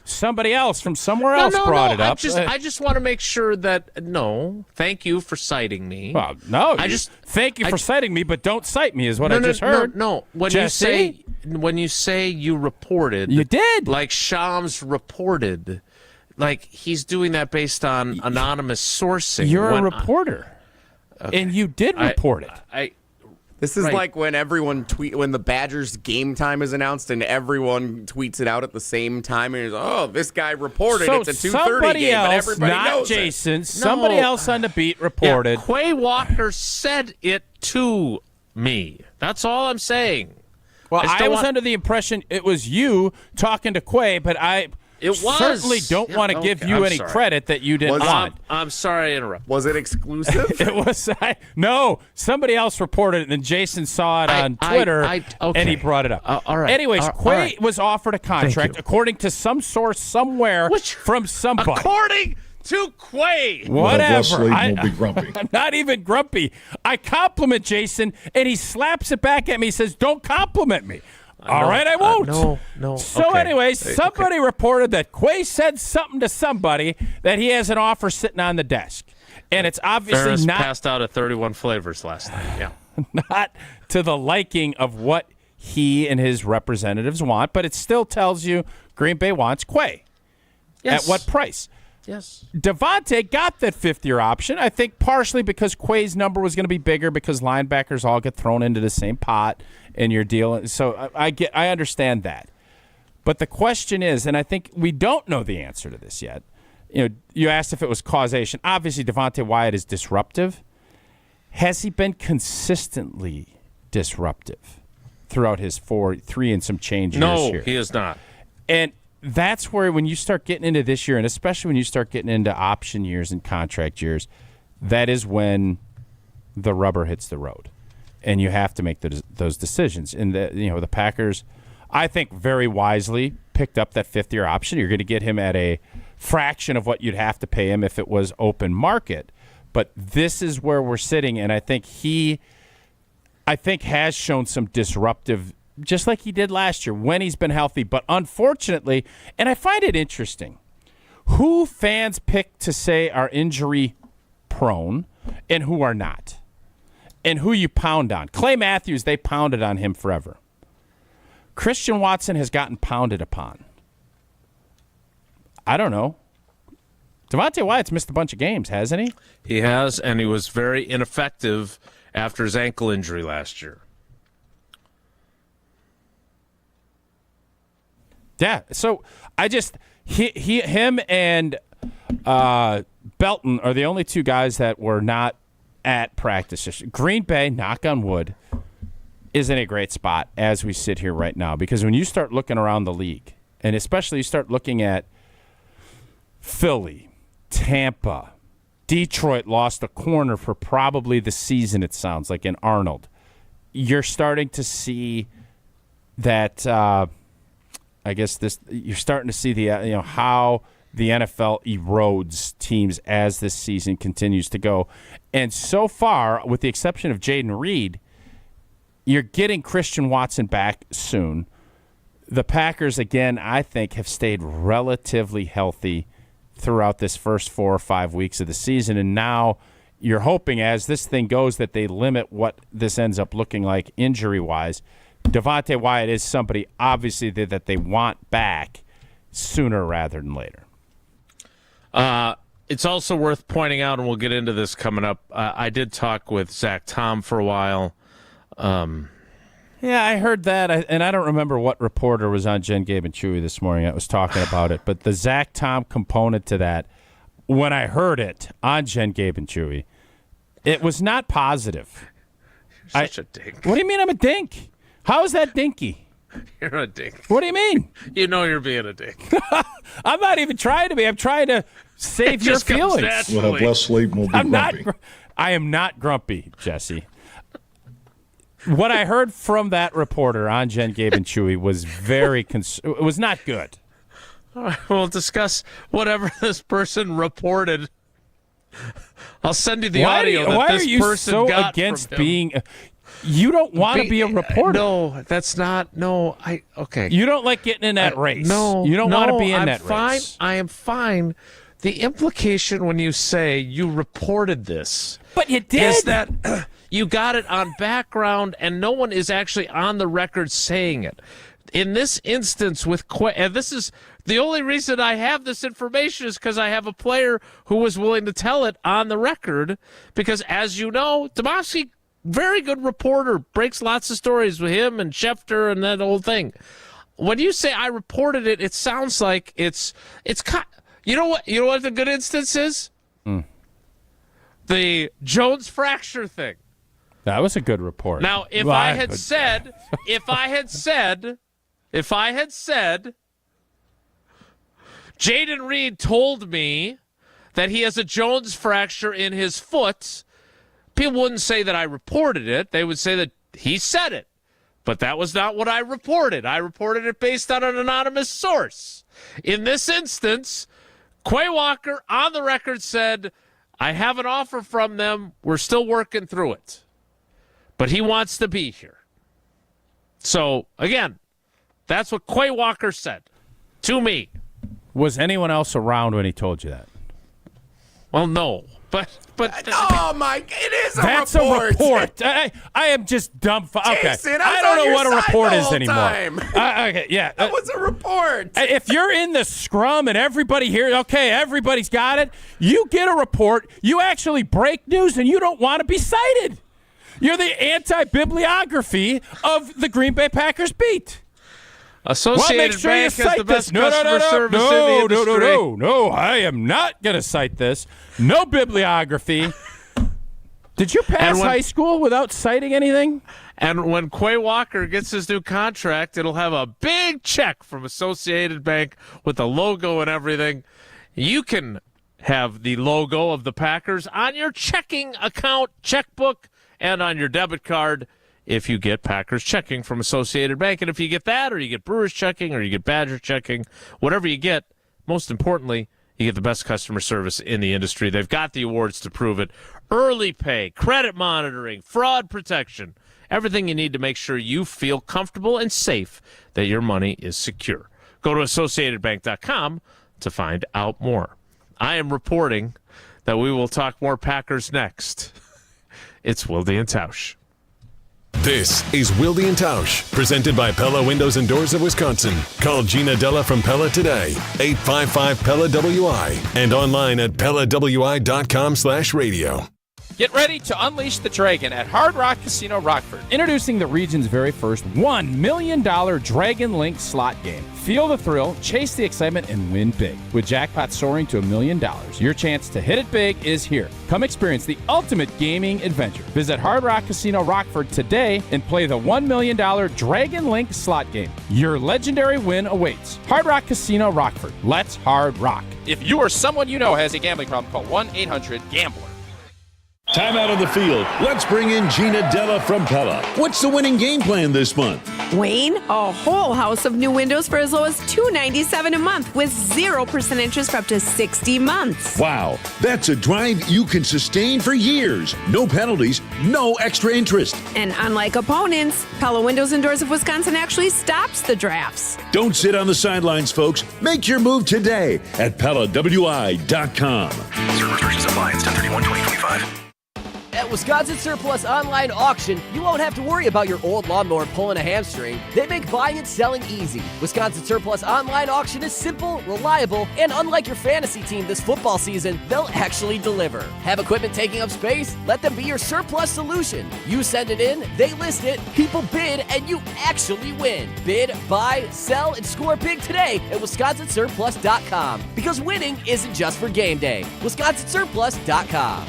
Somebody else from somewhere else brought it up. I just want to make sure that, no, thank you for citing me. Well, no, thank you for citing me, but don't cite me is what I just heard. No, when you say you reported. You did. Like Shams reported. Like he's doing that based on anonymous sourcing. You're a reporter. And you did report it. This is like when when the Badgers game time is announced and everyone tweets it out at the same time and this guy reported it's a 2:30 game, but everybody knows Jason, it. somebody else on the beat reported. Yeah, Quay Walker said it to me. That's all I'm saying. Well, I was under the impression it was you talking to Quay, but I certainly don't want to give you any credit that you didn't want. I'm sorry I interrupted. Was it exclusive? It was. No, somebody else reported it, and then Jason saw it on Twitter, and he brought it up. All right. Anyways, Quay right. was offered a contract, according to some source somewhere from somebody. According to Quay. Whatever. Won't be grumpy. I'm not even grumpy. I compliment Jason, and he slaps it back at me. He says, "Don't compliment me." All right, I won't. No. So, anyways, somebody reported that Quay said something to somebody that he has an offer sitting on the desk, and it's obviously Ferris not passed out at 31 flavors last night. Yeah, not to the liking of what he and his representatives want, but it still tells you Green Bay wants Quay. Yes. At what price? Yes. Devontae got that fifth-year option, I think partially because Quay's number was going to be bigger because linebackers all get thrown into the same pot in your deal. So I understand that. But the question is, and I think we don't know the answer to this yet. You asked if it was causation. Obviously, Devontae Wyatt is disruptive. Has he been consistently disruptive throughout his 3 and some change years here? No, he is not. And that's where when you start getting into this year, and especially when you start getting into option years and contract years, that is when the rubber hits the road, and you have to make those decisions. And the Packers, I think, very wisely picked up that fifth-year option. You're going to get him at a fraction of what you'd have to pay him if it was open market. But this is where we're sitting, and I think has shown some disruptive just like he did last year when he's been healthy. But unfortunately, and I find it interesting, who fans pick to say are injury prone and who are not, and who you pound on. Clay Matthews, they pounded on him forever. Christian Watson has gotten pounded upon. I don't know. Devontae Wyatt's missed a bunch of games, hasn't he? He has, and he was very ineffective after his ankle injury last year. Yeah, so I just him and Belton are the only two guys that were not at practice. Green Bay, knock on wood, is in a great spot as we sit here right now, because when you start looking around the league, and especially you start looking at Philly, Tampa, Detroit lost a corner for probably the season, it sounds like, in Arnold. You're starting to see that you're starting to see the how the NFL erodes teams as this season continues to go. And so far, with the exception of Jaden Reed, you're getting Christian Watson back soon. The Packers, again, I think, have stayed relatively healthy throughout this first 4 or 5 weeks of the season. And now you're hoping, as this thing goes, that they limit what this ends up looking like injury-wise. Devontae Wyatt is somebody, obviously, that they want back sooner rather than later. It's also worth pointing out, and we'll get into this coming up, I did talk with Zach Tom for a while. Yeah, I heard that, and I don't remember what reporter was on Jen, Gabe, and Chewy this morning that was talking about it, but the Zach Tom component to that, when I heard it on Jen, Gabe, and Chewy, it was not positive. You're such a dink. What do you mean I'm a dink? How is that dinky? You're a dink. What do you mean? You know you're being a dink. I'm not even trying to be. I'm trying to save your feelings. We'll have less sleep and we'll be grumpy. I am not grumpy, Jesse. What I heard from that reporter on Jen, Gabe, and Chewy was it was not good. All right, we'll discuss whatever this person reported. I'll send you the audio that this person got. Why are you so against being? You don't want to be a reporter. No, that's not. No, okay. You don't like getting in that race. No, you don't want to be in that fine. race. I am fine. The implication when you say you reported this, but you did, is that you got it on background, and no one is actually on the record saying it. In this instance, with and this is the only reason I have this information is because I have a player who was willing to tell it on the record. Because, as you know, Domofsky, very good reporter, breaks lots of stories with him and Schefter and that whole thing. When you say I reported it, it sounds like it's. You know what the good instance is? The Jones fracture thing. That was a good report. Now, if I had said, Jaden Reed told me that he has a Jones fracture in his foot, people wouldn't say that I reported it. They would say that he said it. But that was not what I reported. I reported it based on an anonymous source. In this instance, Quay Walker on the record said, I have an offer from them. We're still working through it. But he wants to be here. So, again, that's what Quay Walker said to me. Was anyone else around when he told you that? Well, no. But oh my! It is a that's report. A report. I am just dumbfounded. Okay, Jason, I don't know what a report is anymore. Okay, yeah, that was a report. If you're in the scrum and everybody here, okay, everybody's got it. You get a report. You actually break news, and you don't want to be cited. You're the anti-bibliography of the Green Bay Packers beat. Associated Bank has the best customer service in the industry. No, I am not going to cite this. No bibliography. Did you pass high school without citing anything? And when Quay Walker gets his new contract, it'll have a big check from Associated Bank with the logo and everything. You can have the logo of the Packers on your checking account, checkbook, and on your debit card if you get Packers checking from Associated Bank. And if you get that, or you get Brewers checking, or you get Badger checking, whatever you get, most importantly, you get the best customer service in the industry. They've got the awards to prove it. early pay, credit monitoring, fraud protection, everything you need to make sure you feel comfortable and safe that your money is secure. Go to AssociatedBank.com to find out more. I am reporting that we will talk more Packers next. It's Wilde and Tausch. This is Wilde and Tausch, presented by Pella Windows and Doors of Wisconsin. Call Gina Della from Pella today, 855-PELLA-WI, and online at PellaWI.com/radio. Get ready to unleash the dragon at Hard Rock Casino Rockford. Introducing the region's very first $1 million Dragon Link slot game. Feel the thrill, chase the excitement, and win big. With jackpots soaring to $1 million, your chance to hit it big is here. Come experience the ultimate gaming adventure. Visit Hard Rock Casino Rockford today and play the $1 million Dragon Link slot game. Your legendary win awaits. Hard Rock Casino Rockford. Let's hard rock. If you or someone you know has a gambling problem, call 1-800-GAMBLER. Time out on the field. Let's bring in Gina Della from Pella. What's the winning game plan this month? Wayne, a whole house of new windows for as low as $297 a month with 0% interest for up to 60 months. Wow, that's a drive you can sustain for years. No penalties, no extra interest. And unlike opponents, Pella Windows and Doors of Wisconsin actually stops the drafts. Don't sit on the sidelines, folks. Make your move today at PellaWI.com. Certain restrictions apply. It's 10/31/2025. At Wisconsin Surplus Online Auction, you won't have to worry about your old lawnmower pulling a hamstring. They make buying and selling easy. Wisconsin Surplus Online Auction is simple, reliable, and unlike your fantasy team this football season, they'll actually deliver. Have equipment taking up space? Let them be your surplus solution. You send it in, they list it, people bid, and you actually win. Bid, buy, sell, and score big today at WisconsinSurplus.com. Because winning isn't just for game day. WisconsinSurplus.com.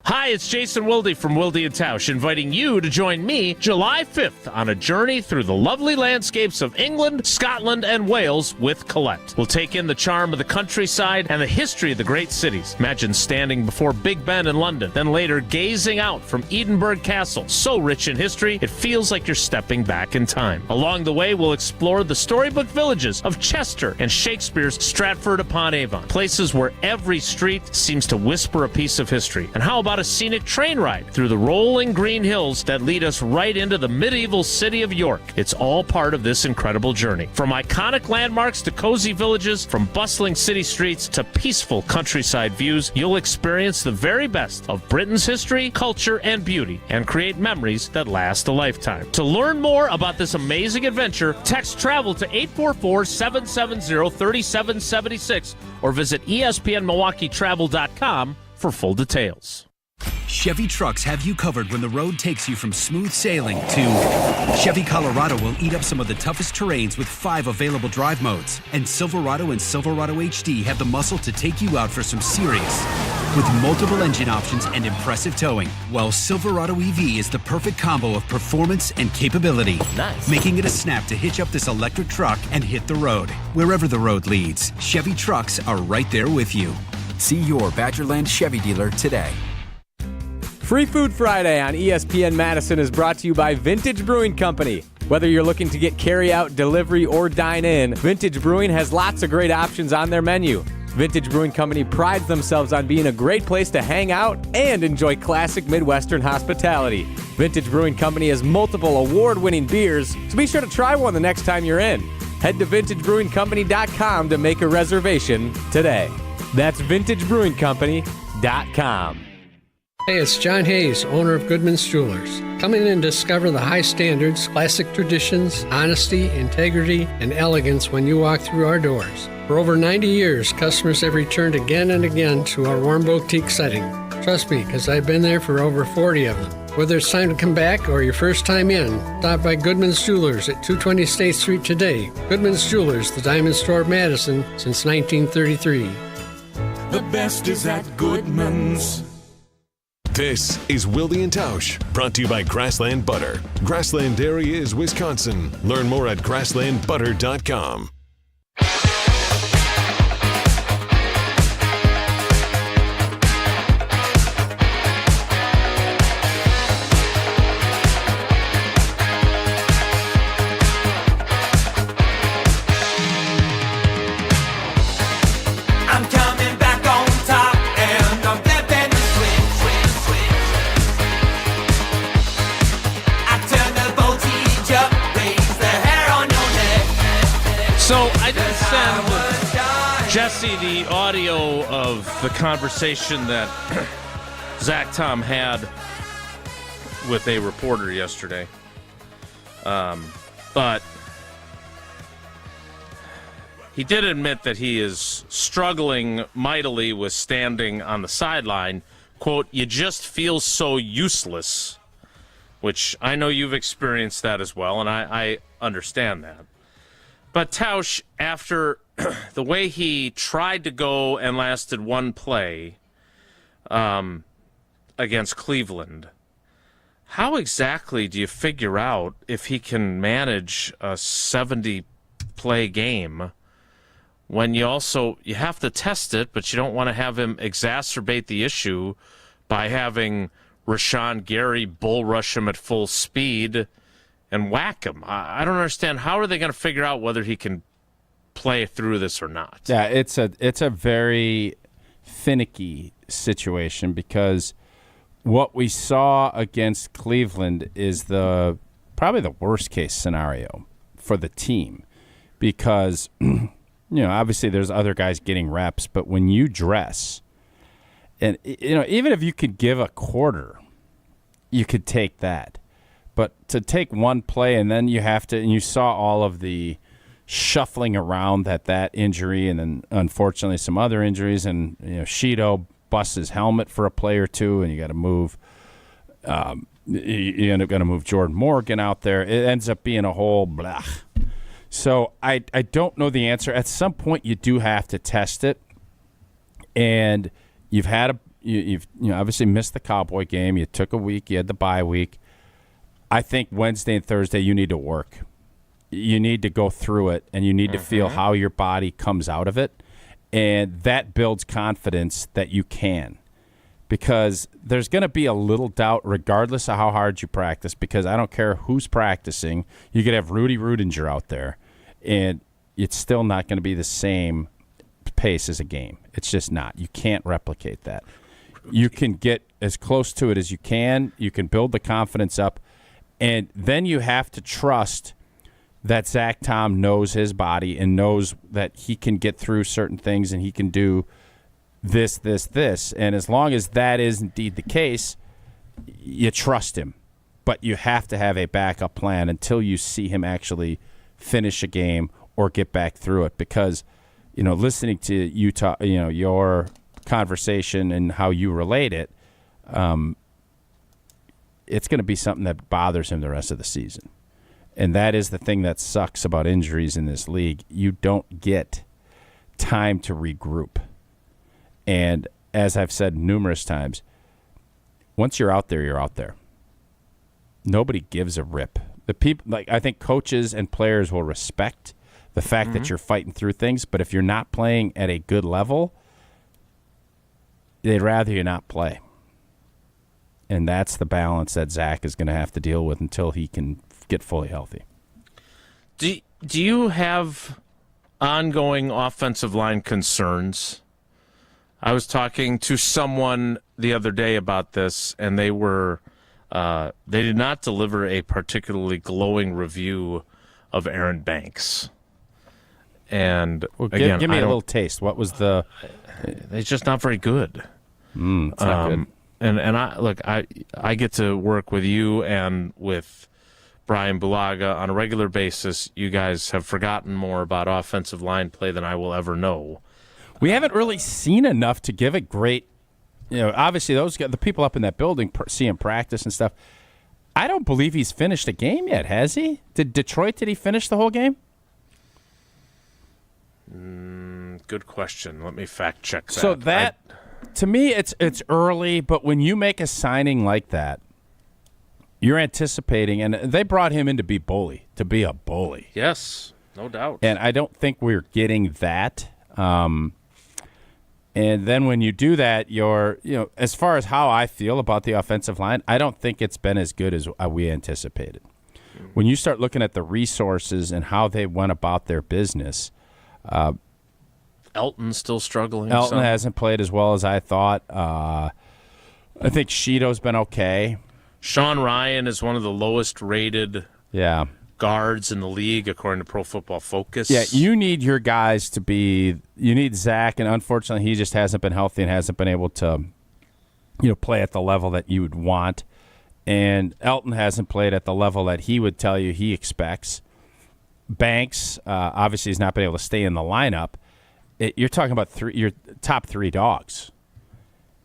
Hi, it's Jason Wilde from Wilde and Tausch, inviting you to join me July 5th on a journey through the lovely landscapes of England, Scotland, and Wales with Colette. We'll take in the charm of the countryside and the history of the great cities. Imagine standing before Big Ben in London, then later gazing out from Edinburgh Castle. So rich in history, it feels like you're stepping back in time. Along the way, we'll explore the storybook villages of Chester and Shakespeare's Stratford-upon-Avon, places where every street seems to whisper a piece of history. And how about a scenic train ride through the rolling green hills that lead us right into the medieval city of York? It's all part of this incredible journey. From iconic landmarks to cozy villages, from bustling city streets to peaceful countryside views, you'll experience the very best of Britain's history, culture, and beauty, and create memories that last a lifetime. To learn more about this amazing adventure, text TRAVEL to 844-770-3776 or visit ESPNMilwaukeeTravel.com for full details. Chevy trucks have you covered when the road takes you from smooth sailing to Chevy Colorado will eat up some of the toughest terrains with 5 available drive modes. And Silverado and Silverado HD have the muscle to take you out for some serious with multiple engine options and impressive towing. While Silverado EV is the perfect combo of performance and capability, making it a snap to hitch up this electric truck and hit the road. Wherever the road leads, Chevy trucks are right there with you. See your Badgerland Chevy dealer today. Free Food Friday on ESPN Madison is brought to you by Vintage Brewing Company. Whether you're looking to get carry-out, delivery, or dine-in, Vintage Brewing has lots of great options on their menu. Vintage Brewing Company prides themselves on being a great place to hang out and enjoy classic Midwestern hospitality. Vintage Brewing Company has multiple award-winning beers, so be sure to try one the next time you're in. Head to VintageBrewingCompany.com to make a reservation today. That's VintageBrewingCompany.com. Hey, it's John Hayes, owner of Goodman's Jewelers. Come in and discover the high standards, classic traditions, honesty, integrity, and elegance when you walk through our doors. For over 90 years, customers have returned again and again to our warm boutique setting. Trust me, because I've been there for over 40 of them. Whether it's time to come back or your first time in, stop by Goodman's Jewelers at 220 State Street today. Goodman's Jewelers, the diamond store of Madison since 1933. The best is at Goodman's. This is Wilde and Tausch, brought to you by Grassland Butter. Grassland Dairy is Wisconsin. Learn more at grasslandbutter.com. I'm coming back on top and I'm flipping the switch. Jesse the audio of the conversation that Zach Tom had with a reporter yesterday. But he did admit that he is struggling mightily with standing on the sideline. Quote, you just feel so useless, which I know you've experienced that as well, and I understand that. But Tausch, after the way he tried to go and lasted one play against Cleveland, how exactly do you figure out if he can manage a 70-play game when you have to test it, but you don't want to have him exacerbate the issue by having Rashawn Gary bull rush him at full speed and whack him? I don't understand. How are they going to figure out whether he can play through this or not? Yeah, it's a very finicky situation because what we saw against Cleveland is probably the worst case scenario for the team because obviously there's other guys getting reps, but when you dress, and even if you could give a quarter, you could take that. But to take one play and then you have to, and you saw all of the shuffling around that injury, and then unfortunately some other injuries, and Shido busts his helmet for a play or two, and you got to move. You end up going to move Jordan Morgan out there. It ends up being a whole blah. So I don't know the answer. At some point, you do have to test it, and you've obviously missed the Cowboy game. You took a week. You had the bye week. I think Wednesday and Thursday you need to work. You need to go through it, and you need to feel how your body comes out of it, and that builds confidence that you can. Because there's going to be a little doubt regardless of how hard you practice, because I don't care who's practicing. You could have Rudy Rudinger out there, and it's still not going to be the same pace as a game. It's just not. You can't replicate that. You can get as close to it as you can. You can build the confidence up, and then you have to trust that Zach Tom knows his body and knows that he can get through certain things and he can do this. And as long as that is indeed the case, you trust him. But you have to have a backup plan until you see him actually finish a game or get back through it. Because, listening to your conversation and how you relate it, it's going to be something that bothers him the rest of the season. And that is the thing that sucks about injuries in this league. You don't get time to regroup. And as I've said numerous times, once you're out there, you're out there. Nobody gives a rip. The people, I think coaches and players will respect the fact that you're fighting through things, but if you're not playing at a good level, they'd rather you not play. And that's the balance that Zach is going to have to deal with until he can get fully healthy. Do you have ongoing offensive line concerns? I was talking to someone the other day about this, and they did not deliver a particularly glowing review of Aaron Banks. And again, give me a little taste. What was the? It's just not very good. It's not good. And I get to work with you and with Brian Bulaga on a regular basis. You guys have forgotten more about offensive line play than I will ever know. We haven't really seen enough to give it great. Obviously the people up in that building see him practice and stuff. I don't believe he's finished a game yet, has he? Did he finish the whole game? Good question. Let me fact check that. So to me, it's early, but when you make a signing like that, you're anticipating, and they brought him in to be a bully. Yes, no doubt. And I don't think we're getting that. And then when you do that, as far as how I feel about the offensive line, I don't think it's been as good as we anticipated. When you start looking at the resources and how they went about their business, Elton's still struggling. Elton hasn't played as well as I thought. I think Shido's been okay. Sean Ryan is one of the lowest rated guards in the league, according to Pro Football Focus. Yeah, you need your guys to be. You need Zach, and unfortunately, he just hasn't been healthy and hasn't been able to, play at the level that you would want. And Elton hasn't played at the level that he would tell you he expects. Banks obviously has not been able to stay in the lineup. You're talking about your top three dogs.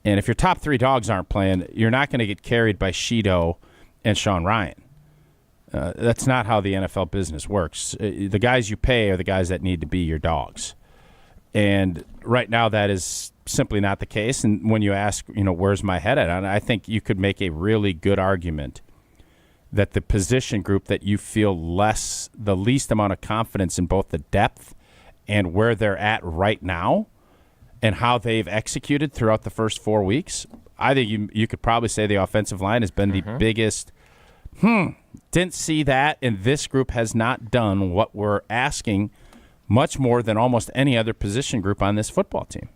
And if your top three dogs aren't playing, you're not going to get carried by Sheeto and Sean Ryan. That's not how the NFL business works. The guys you pay are the guys that need to be your dogs. And right now that is simply not the case. And when you ask, where's my head at on it, I think you could make a really good argument that the position group that you feel the least amount of confidence in both the depth and where they're at right now and how they've executed throughout the first 4 weeks, I think you could probably say the offensive line has been the biggest. Didn't see that, and this group has not done what we're asking much more than almost any other position group on this football team.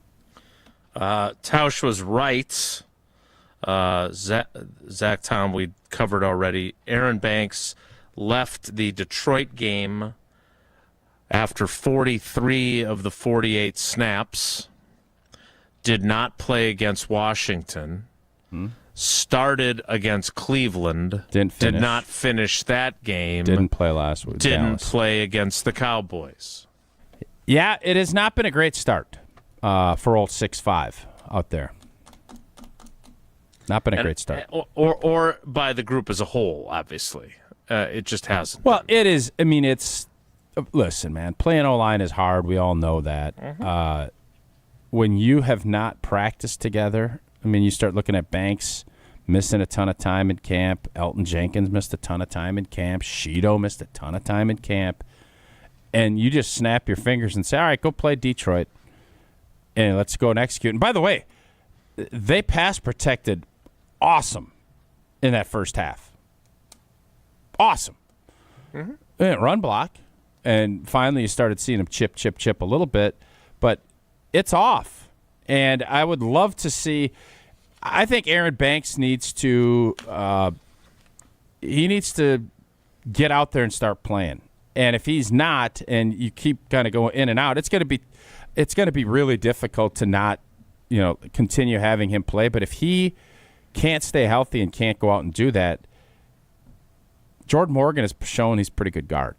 Tausch was right. Zach Tom, we covered already. Aaron Banks left the Detroit game after 43 of the 48 snaps. Did not play against Washington. Started against Cleveland. Did not finish that game. Didn't play last week. Didn't play against the Cowboys. Yeah, it has not been a great start for old 6'5" out there. Not been a great start. Or by the group as a whole, obviously. It just hasn't. Well, it is. I mean, it's – listen, man, playing O-line is hard. We all know that. When you have not practiced together, I mean, you start looking at Banks missing a ton of time in camp. Elton Jenkins missed a ton of time in camp. Sheeto missed a ton of time in camp. And you just snap your fingers and say, all right, go play Detroit, and let's go and execute. And by the way, they pass protected awesome in that first half. Awesome. And run block. And finally you started seeing them chip a little bit. But it's off. And I would love to see – I think Aaron Banks needs to he needs to get out there and start playing. And if he's not, and you keep kind of going in and out, it's going to be really difficult to not, continue having him play. But if he can't stay healthy and can't go out and do that, Jordan Morgan has shown he's a pretty good guard.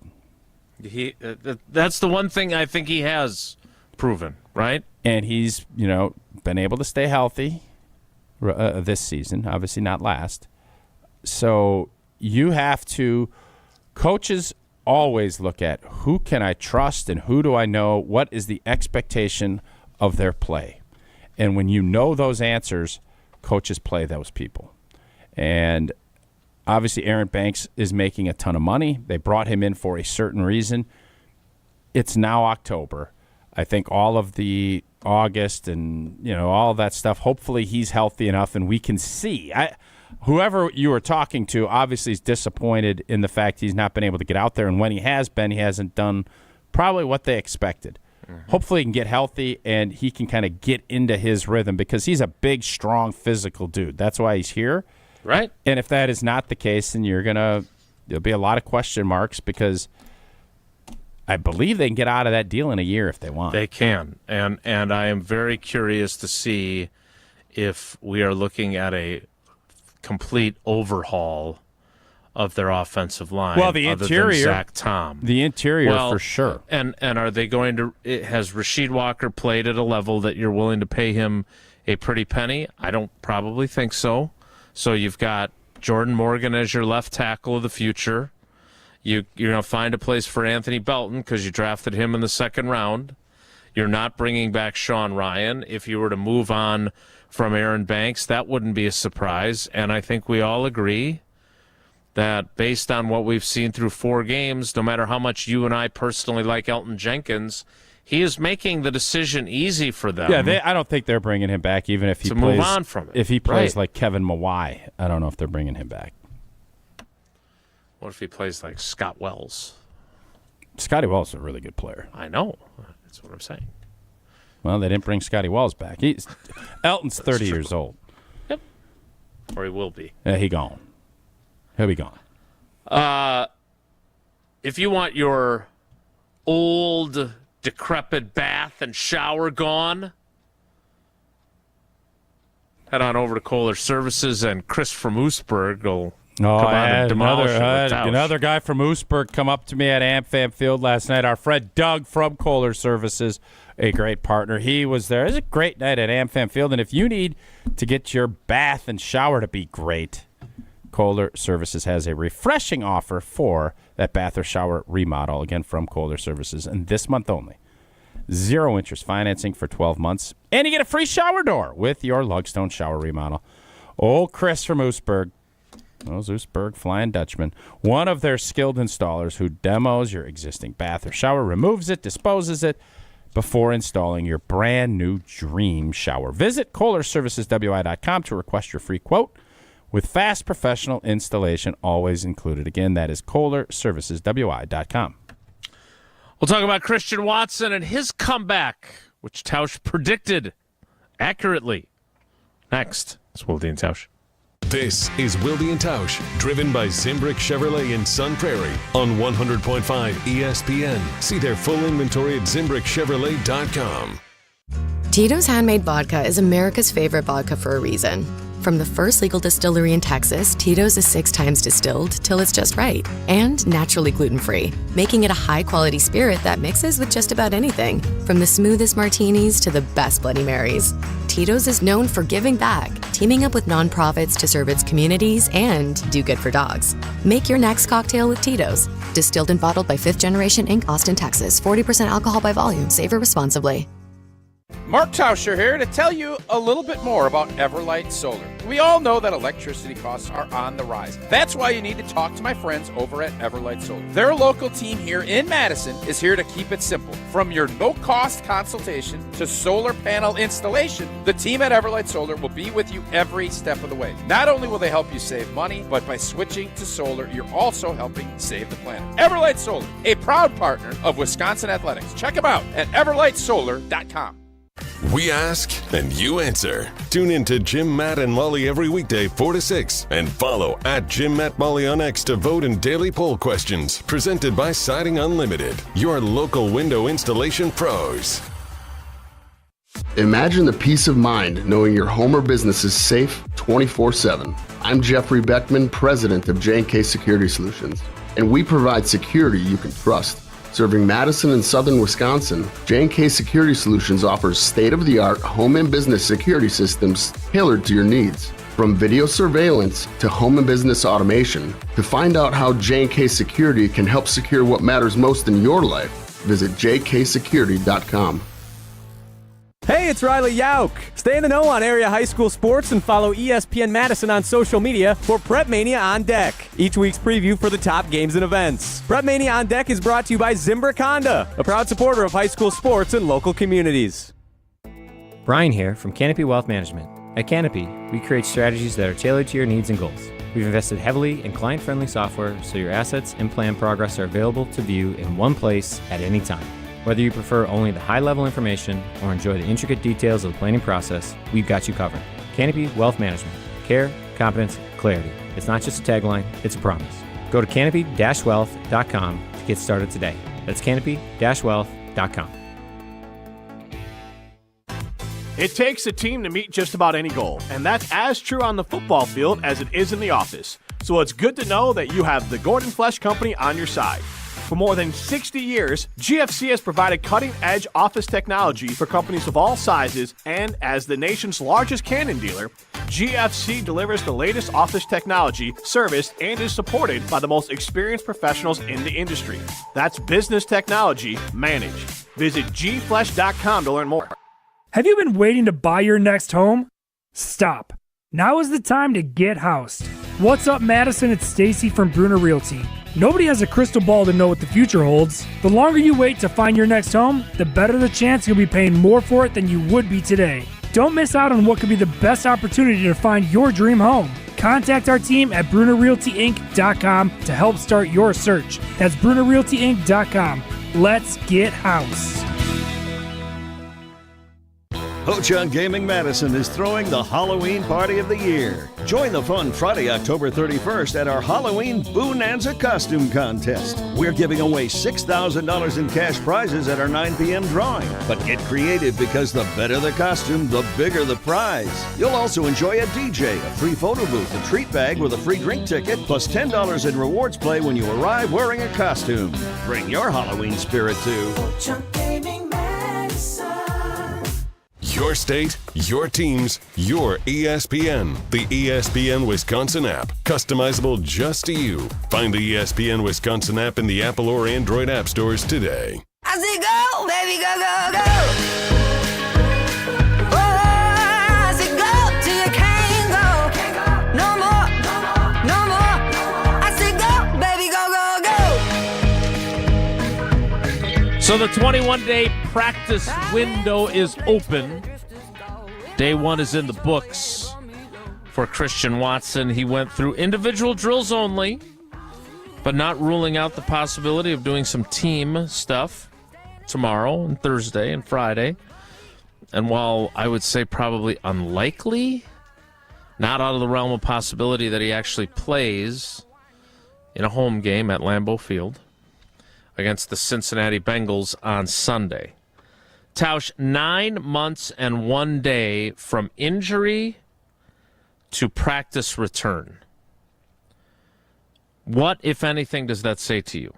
That's the one thing I think he has proven, right? And he's, been able to stay healthy this season, obviously not last. So you have to – coaches – always look at who can I trust and who do I know, what is the expectation of their play. And when you know those answers, coaches play those people. And obviously Aaron Banks is making a ton of money. They brought him in for a certain reason. It's now October. I think all of the August and, all of that stuff, hopefully he's healthy enough and we can see. Whoever you were talking to obviously is disappointed in the fact he's not been able to get out there, and when he has been, he hasn't done probably what they expected. Hopefully he can get healthy and he can kind of get into his rhythm because he's a big, strong, physical dude. That's why he's here. Right. And if that is not the case, then there'll be a lot of question marks because I believe they can get out of that deal in a year if they want. They can. And I am very curious to see if we are looking at a complete overhaul of their offensive line. Well, the interior, Zach Tom. The interior for sure. And are they going to? Has Rasheed Walker played at a level that you're willing to pay him a pretty penny? I don't probably think so. So you've got Jordan Morgan as your left tackle of the future. You're going to find a place for Anthony Belton because you drafted him in the second round. You're not bringing back Sean Ryan. If you were to move on from Aaron Banks, that wouldn't be a surprise. And I think we all agree that based on what we've seen through 4 games, no matter how much you and I personally like Elton Jenkins, he is making the decision easy for them. Yeah, I don't think they're bringing him back, even if he plays. Move on from it. If he plays like Kevin Mawai, I don't know if they're bringing him back. What if he plays like Scott Wells? Scotty Wells is a really good player. I know. That's what I'm saying. Well, they didn't bring Scotty Wells back. Elton's 30 years old. Yep. Or he will be. He gone. He'll be gone. if you want your old, decrepit bath and shower gone, head on over to Kohler Services, and Chris from Oostburg will come on and demolish it with Tausch. Another guy from Oostburg come up to me at AmFam Field last night. Our friend Doug from Kohler Services, a great partner. He was there. It was a great night at AmFam Field, and if you need to get your bath and shower to be great, Kohler Services has a refreshing offer for that bath or shower remodel, again, from Kohler Services, and this month only. 0 interest financing for 12 months, and you get a free shower door with your Lugstone shower remodel. Old Chris from Oostburg, those Oostburg Flying Dutchmen, one of their skilled installers who demos your existing bath or shower, removes it, disposes it before installing your brand new dream shower. Visit KohlerServicesWI.com to request your free quote with fast professional installation always included. Again, that is KohlerServicesWI.com. We'll talk about Christian Watson and his comeback, which Tausch predicted accurately. Next, it's Wilde and Tausch. This is Wilde and Tausch, driven by Zimbrick Chevrolet in Sun Prairie on 100.5 ESPN. See their full inventory at ZimbrickChevrolet.com. Tito's Handmade Vodka is America's favorite vodka for a reason. From the first legal distillery in Texas, Tito's is 6 times distilled till it's just right, and naturally gluten-free, making it a high-quality spirit that mixes with just about anything, from the smoothest martinis to the best Bloody Marys. Tito's is known for giving back, teaming up with nonprofits to serve its communities and do good for dogs. Make your next cocktail with Tito's. Distilled and bottled by 5th Generation Inc., Austin, Texas. 40% alcohol by volume. Savor responsibly. Mark Tauscher here to tell you a little bit more about Everlight Solar. We all know that electricity costs are on the rise. That's why you need to talk to my friends over at Everlight Solar. Their local team here in Madison is here to keep it simple. From your no-cost consultation to solar panel installation, the team at Everlight Solar will be with you every step of the way. Not only will they help you save money, but by switching to solar, you're also helping save the planet. Everlight Solar, a proud partner of Wisconsin Athletics. Check them out at everlightsolar.com. We ask and you answer. Tune in to Jim, Matt, and Molly every weekday 4 to 6 and follow at Jim, Matt, Molly on X to vote in daily poll questions presented by Siding Unlimited, your local window installation pros. Imagine the peace of mind knowing your home or business is safe 24/7. I'm Jeffrey Beckman, president of J&K Security Solutions, and we provide security you can trust. Serving Madison and southern Wisconsin, J&K Security Solutions offers state-of-the-art home and business security systems tailored to your needs. From video surveillance to home and business automation, to find out how J&K Security can help secure what matters most in your life, visit jksecurity.com. Hey, it's Riley Yauk. Stay in the know on area high school sports and follow ESPN Madison on social media for Prep Mania on Deck, each week's preview for the top games and events. Prep Mania on Deck is brought to you by Zimbrick Honda, a proud supporter of high school sports and local communities. Brian here from Canopy Wealth Management. At Canopy, we create strategies that are tailored to your needs and goals. We've invested heavily in client-friendly software so your assets and plan progress are available to view in one place at any time. Whether you prefer only the high-level information or enjoy the intricate details of the planning process, we've got you covered. Canopy Wealth Management. Care, competence, clarity. It's not just a tagline, it's a promise. Go to canopy-wealth.com to get started today. That's canopy-wealth.com. It takes a team to meet just about any goal, and that's as true on the football field as it is in the office. So it's good to know that you have the Gordon Flesch Company on your side. For more than 60 years, GFC has provided cutting-edge office technology for companies of all sizes, and as the nation's largest Canon dealer, GFC delivers the latest office technology, serviced, and is supported by the most experienced professionals in the industry. That's business technology managed. Visit gflesh.com to learn more. Have you been waiting to buy your next home? Stop. Now is the time to get housed. What's up, Madison? It's Stacy from Bruner Realty. Nobody has a crystal ball to know what the future holds. The longer you wait to find your next home, the better the chance you'll be paying more for it than you would be today. Don't miss out on what could be the best opportunity to find your dream home. Contact our team at BrunerRealtyInc.com to help start your search. That's BrunerRealtyInc.com. Let's get house. Ho-Chunk Gaming Madison is throwing the Halloween party of the year. Join the fun Friday, October 31st at our Halloween Bonanza Costume Contest. We're giving away $6,000 in cash prizes at our 9 p.m. drawing. But get creative because the better the costume, the bigger the prize. You'll also enjoy a DJ, a free photo booth, a treat bag with a free drink ticket, plus $10 in rewards play when you arrive wearing a costume. Bring your Halloween spirit to Your state, your teams, your ESPN. The ESPN Wisconsin app. Customizable just to you. Find the ESPN Wisconsin app in the Apple or Android app stores today. I said go, baby, go, go, go. Oh, I said go till you can't go. No more, no more. I said go, baby, go, go, go. So the 21-day practice window is open. Day one is in the books for Christian Watson. He went through individual drills only, but not ruling out the possibility of doing some team stuff tomorrow and Thursday and Friday. And while I would say probably unlikely, not out of the realm of possibility that he actually plays in a home game at Lambeau Field against the Cincinnati Bengals on Sunday. Tausch, 9 months and 1 day from injury to practice return. What, if anything, does that say to you?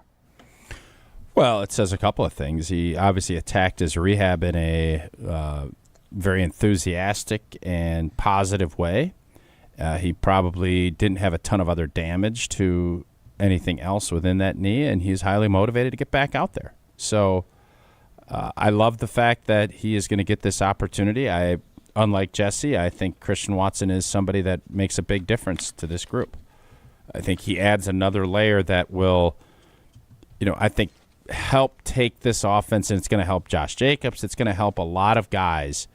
Well, it says a couple of things. He obviously attacked his rehab in a very enthusiastic and positive way. He probably didn't have a ton of other damage to anything else within that knee, and he's highly motivated to get back out there. So I love the fact that he is going to get this opportunity. Unlike Jesse, I think Christian Watson is somebody that makes a big difference to this group. I think he adds another layer that will, I think help take this offense, and it's going to help Josh Jacobs. It's going to help a lot of guys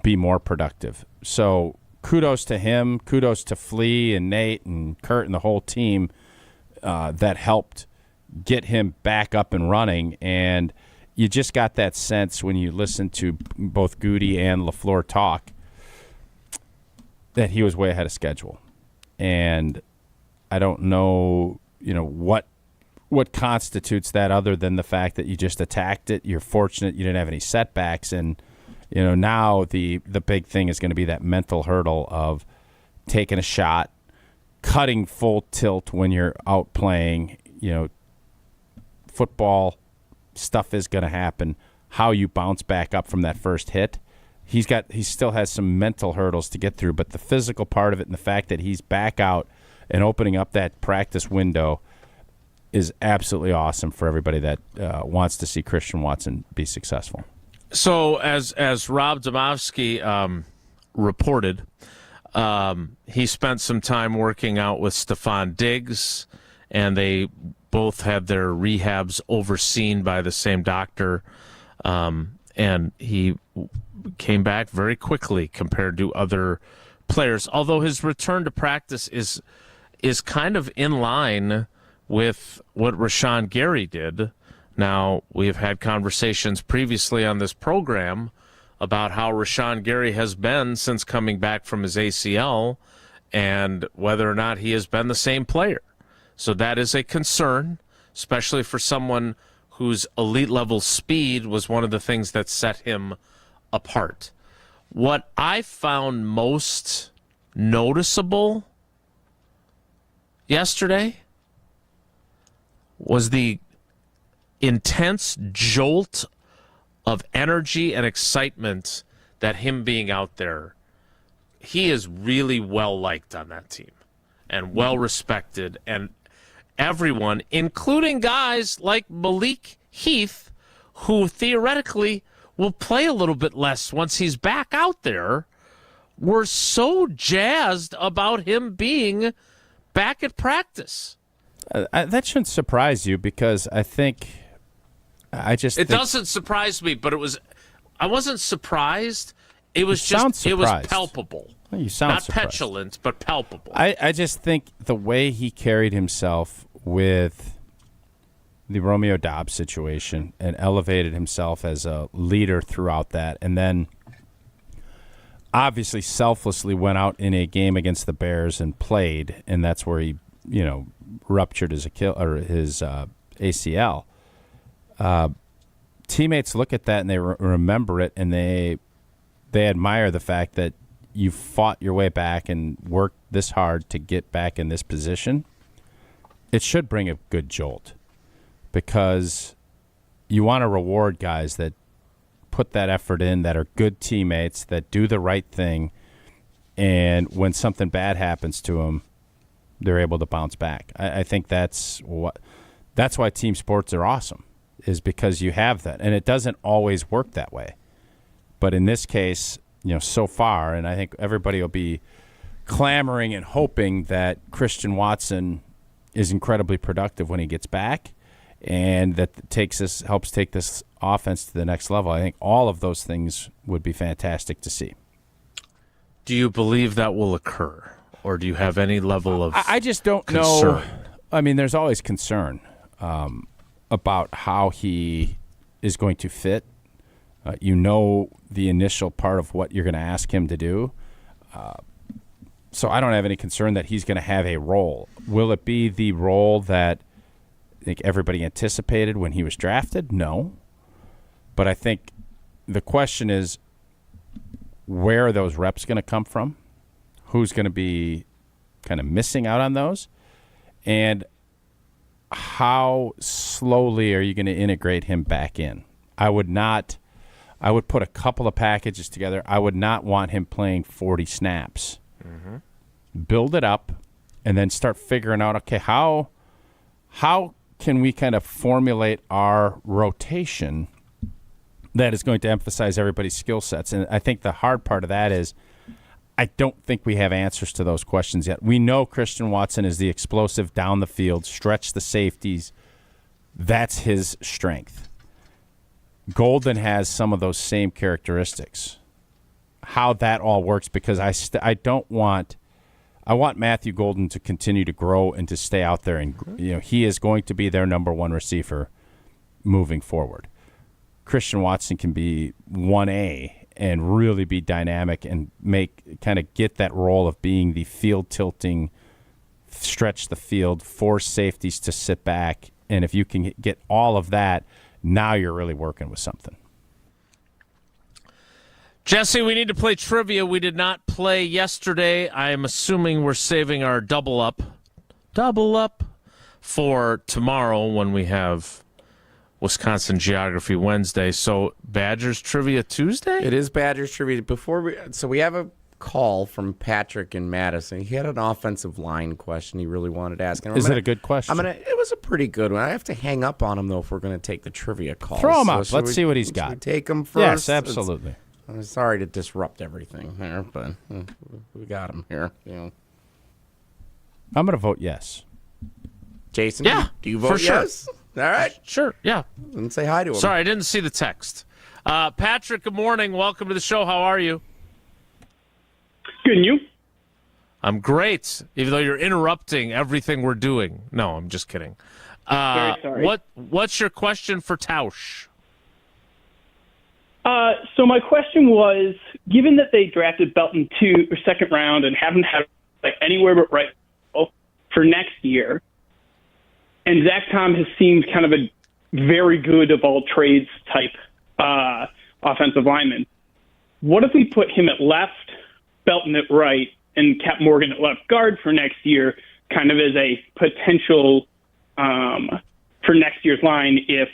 be more productive. So kudos to him. Kudos to Flea and Nate and Kurt and the whole team that helped get him back up and running. And you just got that sense when you listen to both Goody and LaFleur talk that he was way ahead of schedule. And I don't know, what constitutes that other than the fact that you just attacked it. You're fortunate you didn't have any setbacks. And, now the big thing is going to be that mental hurdle of taking a shot, cutting full tilt when you're out playing, football stuff is going to happen. How you bounce back up from that first hit, he still has some mental hurdles to get through, but the physical part of it and the fact that he's back out and opening up that practice window is absolutely awesome for everybody that wants to see Christian Watson be successful. So as Rob Domofsky reported, he spent some time working out with Stephon Diggs, and they both had their rehabs overseen by the same doctor, and he came back very quickly compared to other players, although his return to practice is kind of in line with what Rashawn Gary did. Now, we've had conversations previously on this program about how Rashawn Gary has been since coming back from his ACL and whether or not he has been the same player. So that is a concern, especially for someone whose elite-level speed was one of the things that set him apart. What I found most noticeable yesterday was the intense jolt of energy and excitement that him being out there. He is really well-liked on that team and well-respected, and everyone, including guys like Malik Heath, who theoretically will play a little bit less once he's back out there, were so jazzed about him being back at practice. That shouldn't surprise you because I think it doesn't surprise me, but I wasn't surprised. It was palpable. You sound not surprised. Petulant, but palpable. I just think the way he carried himself with the Romeo Dobbs situation and elevated himself as a leader throughout that, and then obviously selflessly went out in a game against the Bears and played, and that's where he, ruptured his ACL. Teammates look at that and they remember it, and they admire the fact that you fought your way back and worked this hard to get back in this position. It should bring a good jolt, because you want to reward guys that put that effort in, that are good teammates, that do the right thing, and when something bad happens to them, they're able to bounce back. I think that's why team sports are awesome, is because you have that, and it doesn't always work that way. But in this case, so far, and I think everybody will be clamoring and hoping that Christian Watson is incredibly productive when he gets back, and that helps take this offense to the next level. I think all of those things would be fantastic to see. Do you believe that will occur, or do you have any level of I just don't concern? know. I mean, there's always concern about how he is going to fit. The initial part of what you're going to ask him to do. So I don't have any concern that he's going to have a role. Will it be the role that I think everybody anticipated when he was drafted? No. But I think the question is, where are those reps going to come from? Who's going to be kind of missing out on those? And how slowly are you going to integrate him back in? I would put a couple of packages together. I would not want him playing 40 snaps. Mm-hmm. Build it up, and then start figuring out, okay, how can we kind of formulate our rotation that is going to emphasize everybody's skill sets? And I think the hard part of that is I don't think we have answers to those questions yet. We know Christian Watson is the explosive down the field, stretch the safeties. That's his strength. Golden has some of those same characteristics. How that all works, because I want Matthew Golden to continue to grow and to stay out there, and he is going to be their number one receiver moving forward. Christian Watson can be 1A and really be dynamic and get that role of being the field tilting, stretch the field, force safeties to sit back, and if you can get all of that, now you're really working with something. Jesse, we need to play trivia. We did not play yesterday. I am assuming we're saving our double up for tomorrow when we have Wisconsin Geography Wednesday. So Badgers Trivia Tuesday? It is Badgers Trivia. So we have a call from Patrick in Madison. He had an offensive line question he really wanted to ask. Is it a good question? It was a pretty good one. I have to hang up on him, though, if we're going to take the trivia call. Throw him up. Let's see what he's got. We take him first? Yes, absolutely. I'm sorry to disrupt everything here, but we got him here. I'm going to vote yes. Jason, do you vote for sure. yes? All right. Sure, yeah. And say hi to him. Sorry, I didn't see the text. Patrick, good morning. Welcome to the show. How are you? Good, and you? I'm great, even though you're interrupting everything we're doing. No, I'm just kidding. Very sorry. What's your question for Tausch? So my question was, given that they drafted Belton second round and haven't had anywhere but right for next year, and Zach Tom has seemed kind of a very good of all trades type offensive lineman, what if we put him at left, Belton at right, and kept Morgan at left guard for next year, kind of as a potential for next year's line if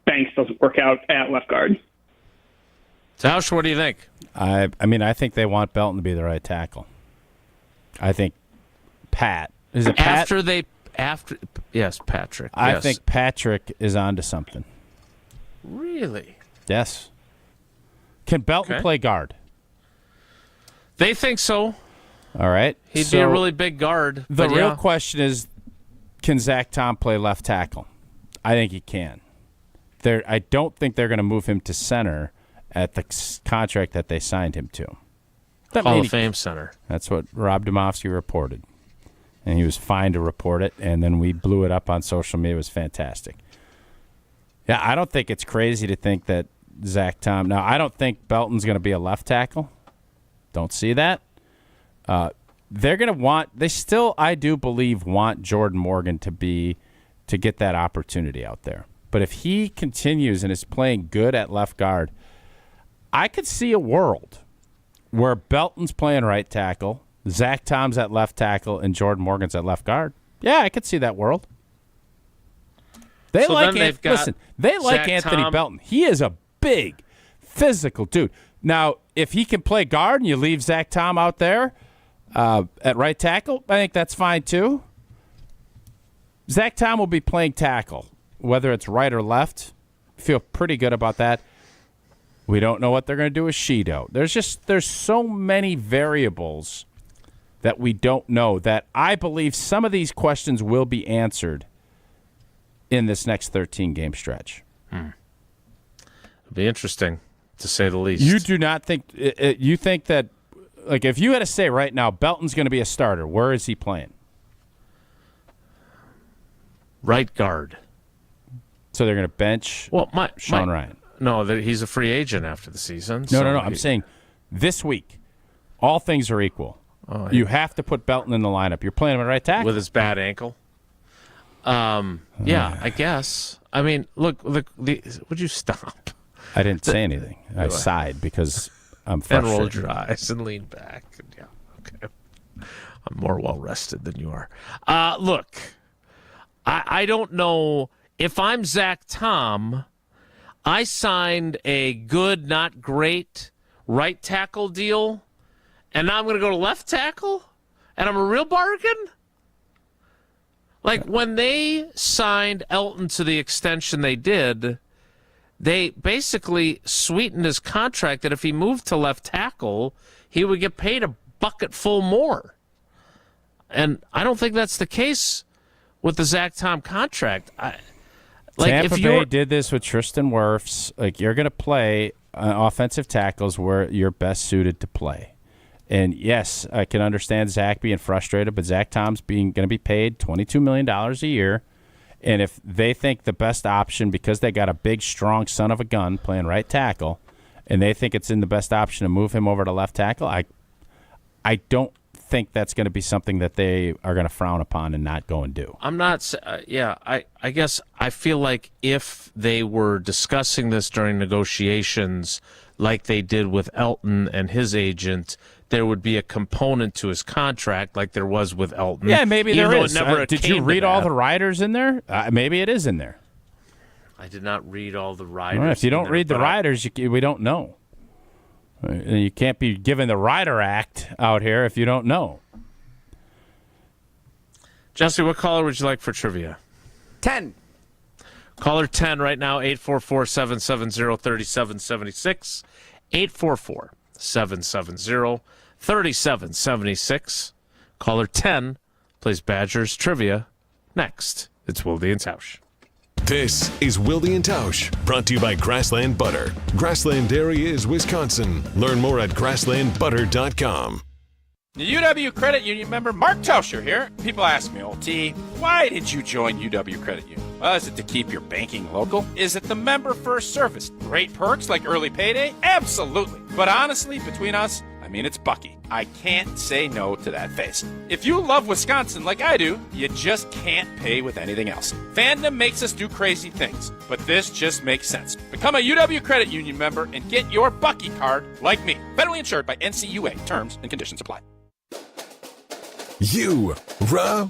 Banks doesn't work out at left guard? Tausch, what do you think? I think they want Belton to be the right tackle. I think Pat. Is it Pat? Yes, Patrick. I yes. think Patrick is onto something. Really? Yes. Can Belton play guard? They think so. All right. He'd be a really big guard. The real question is, can Zach Tom play left tackle? I think he can. I don't think they're going to move him to center at the contract that they signed him to. Hall of Fame center. That's what Rob Domofsky reported. And he was fine to report it, and then we blew it up on social media. It was fantastic. Yeah, I don't think it's crazy to think that Zach Tom... Now, I don't think Belton's going to be a left tackle. Don't see that. They're going to want, they still, I do believe, want Jordan Morgan to get that opportunity out there. But if he continues and is playing good at left guard, I could see a world where Belton's playing right tackle, Zach Tom's at left tackle, and Jordan Morgan's at left guard. Yeah, I could see that world. They like Anthony Belton. He is a big, physical dude. Now, if he can play guard and you leave Zach Tom out there at right tackle, I think that's fine too. Zach Tom will be playing tackle, whether it's right or left. Feel pretty good about that. We don't know what they're going to do with Shido. There's so many variables that we don't know that I believe some of these questions will be answered in this next 13-game stretch. It'll be interesting, to say the least. You do not think you think that, like, if you had to say right now, Belton's going to be a starter, where is he playing? Right guard. So they're going to bench Sean Ryan. No, he's a free agent after the season. No. I'm saying this week, all things are equal. You have to put Belton in the lineup. You're playing him at right tackle. With his bad ankle? Yeah, I guess. I mean, look, would you stop? I didn't say anything. I sighed because I'm frustrated. And rolled your eyes and leaned back. Yeah, okay. I'm more well-rested than you are. Look, I don't know. If I'm Zach Tom, I signed a good, not great right tackle deal, and now I'm going to go to left tackle, and I'm a real bargain? Like, when they signed Elton to the extension they did, they basically sweetened his contract that if he moved to left tackle, he would get paid a bucket full more. And I don't think that's the case with the Zach Tom contract. Tampa Bay did this with Tristan Wirfs. Like, you're going to play offensive tackles where you're best suited to play. And, yes, I can understand Zach being frustrated, but Zach Tom's going to be paid $22 million a year. And if they think the best option, because they got a big, strong son of a gun playing right tackle, and they think it's in the best option to move him over to left tackle, I don't think that's going to be something that they are going to frown upon and not go and do. I'm not. I guess I feel like if they were discussing this during negotiations, like they did with Elton and his agent, there would be a component to his contract, like there was with Elton. Yeah, maybe there is. Did you read all the riders in there? Maybe it is in there. I did not read all the riders. Well, if you don't read the riders, we don't know. You can't be given the Rider Act out here if you don't know. Jesse, what caller would you like for trivia? 10. Caller 10 right now, 844-770-3776. 844-770-3776. Caller 10 plays Badgers trivia next. It's Wilde and Tausch. This is Wilde and Tausch, brought to you by Grassland Butter. Grassland Dairy is Wisconsin. Learn more at grasslandbutter.com. The UW Credit Union member Mark Tauscher here. People ask me, T, why did you join UW Credit Union? Well, is it to keep your banking local? Is it the member first service? Great perks like early payday? Absolutely. But honestly, between us, it's Bucky. I can't say no to that face. If you love Wisconsin like I do, you just can't pay with anything else. Fandom makes us do crazy things, but this just makes sense. Become a UW Credit Union member and get your Bucky card like me. Federally insured by NCUA. Terms and conditions apply. Rah.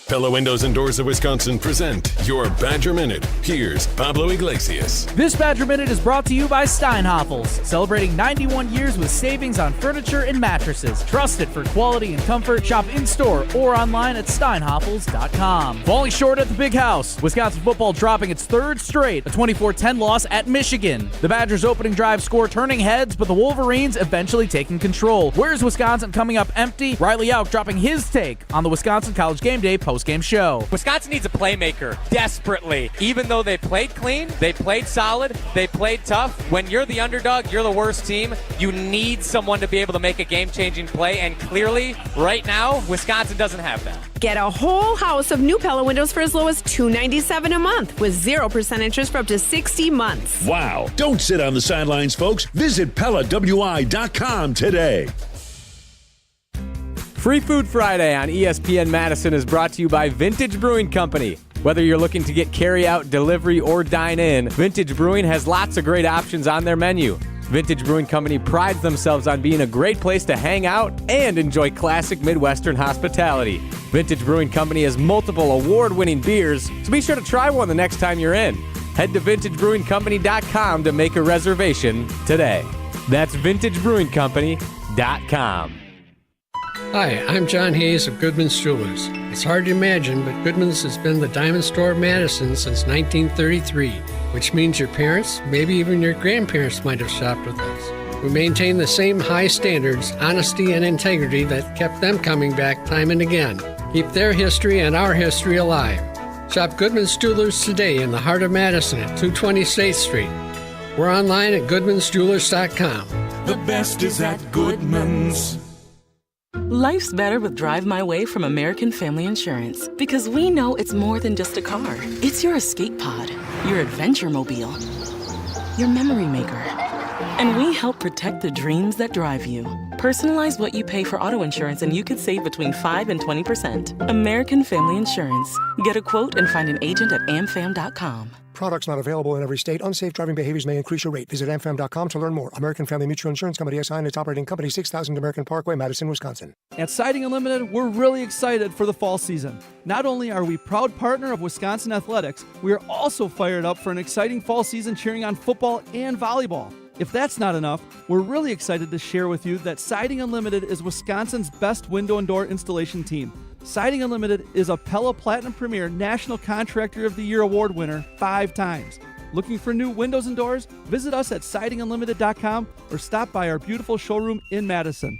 Pella Windows and Doors of Wisconsin present your Badger Minute. Here's Pablo Iglesias. This Badger Minute is brought to you by Steinhoffels, celebrating 91 years with savings on furniture and mattresses. Trusted for quality and comfort. Shop in-store or online at steinhoffels.com. Falling short at the Big House. Wisconsin football dropping its third straight, a 24-10 loss at Michigan. The Badgers' opening drive score turning heads, but the Wolverines eventually taking control. Where's Wisconsin coming up empty? Riley Auk dropped dropping his take on the Wisconsin College Game Day postgame show. Wisconsin needs a playmaker desperately. Even though they played clean, they played solid, they played tough. When you're the underdog, you're the worst team. You need someone to be able to make a game-changing play, and clearly, right now, Wisconsin doesn't have that. Get a whole house of new Pella windows for as low as $297 a month with 0% interest for up to 60 months. Wow. Don't sit on the sidelines, folks. Visit PellaWI.com today. Free Food Friday on ESPN Madison is brought to you by Vintage Brewing Company. Whether you're looking to get carry-out, delivery, or dine-in, Vintage Brewing has lots of great options on their menu. Vintage Brewing Company prides themselves on being a great place to hang out and enjoy classic Midwestern hospitality. Vintage Brewing Company has multiple award-winning beers, so be sure to try one the next time you're in. Head to VintageBrewingCompany.com to make a reservation today. That's VintageBrewingCompany.com. Hi, I'm John Hayes of Goodman's Jewelers. It's hard to imagine, but Goodman's has been the diamond store of Madison since 1933, which means your parents, maybe even your grandparents might have shopped with us. We maintain the same high standards, honesty, and integrity that kept them coming back time and again. Keep their history and our history alive. Shop Goodman's Jewelers today in the heart of Madison at 220 State Street. We're online at goodmansjewelers.com. The best is at Goodman's. Life's better with Drive My Way from American Family Insurance, because we know it's more than just a car. It's your escape pod, your adventure mobile, your memory maker. And we help protect the dreams that drive you. Personalize what you pay for auto insurance and you could save between 5 and 20%. American Family Insurance. Get a quote and find an agent at amfam.com. Products not available in every state. Unsafe driving behaviors may increase your rate. Visit amfam.com to learn more. American Family Mutual Insurance Company SI and its operating company, 6000 American Parkway, Madison, Wisconsin. At Siding Unlimited, we're really excited for the fall season. Not only are we proud partner of Wisconsin Athletics, we are also fired up for an exciting fall season cheering on football and volleyball. If that's not enough, we're really excited to share with you that Siding Unlimited is Wisconsin's best window and door installation team. Siding Unlimited is a Pella Platinum Premier National Contractor of the Year award winner 5 times. Looking for new windows and doors? Visit us at sidingunlimited.com or stop by our beautiful showroom in Madison.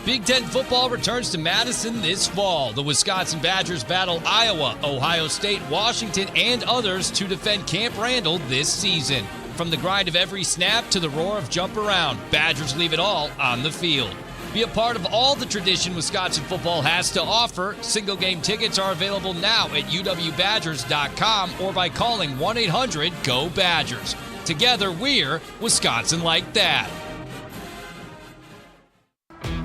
Big Ten football returns to Madison this fall. The Wisconsin Badgers battle Iowa, Ohio State, Washington, and others to defend Camp Randall this season. From the grind of every snap to the roar of jump around, Badgers leave it all on the field. Be a part of all the tradition Wisconsin football has to offer. Single game tickets are available now at uwbadgers.com or by calling 1-800-GO-BADGERS. Together, we're Wisconsin like that.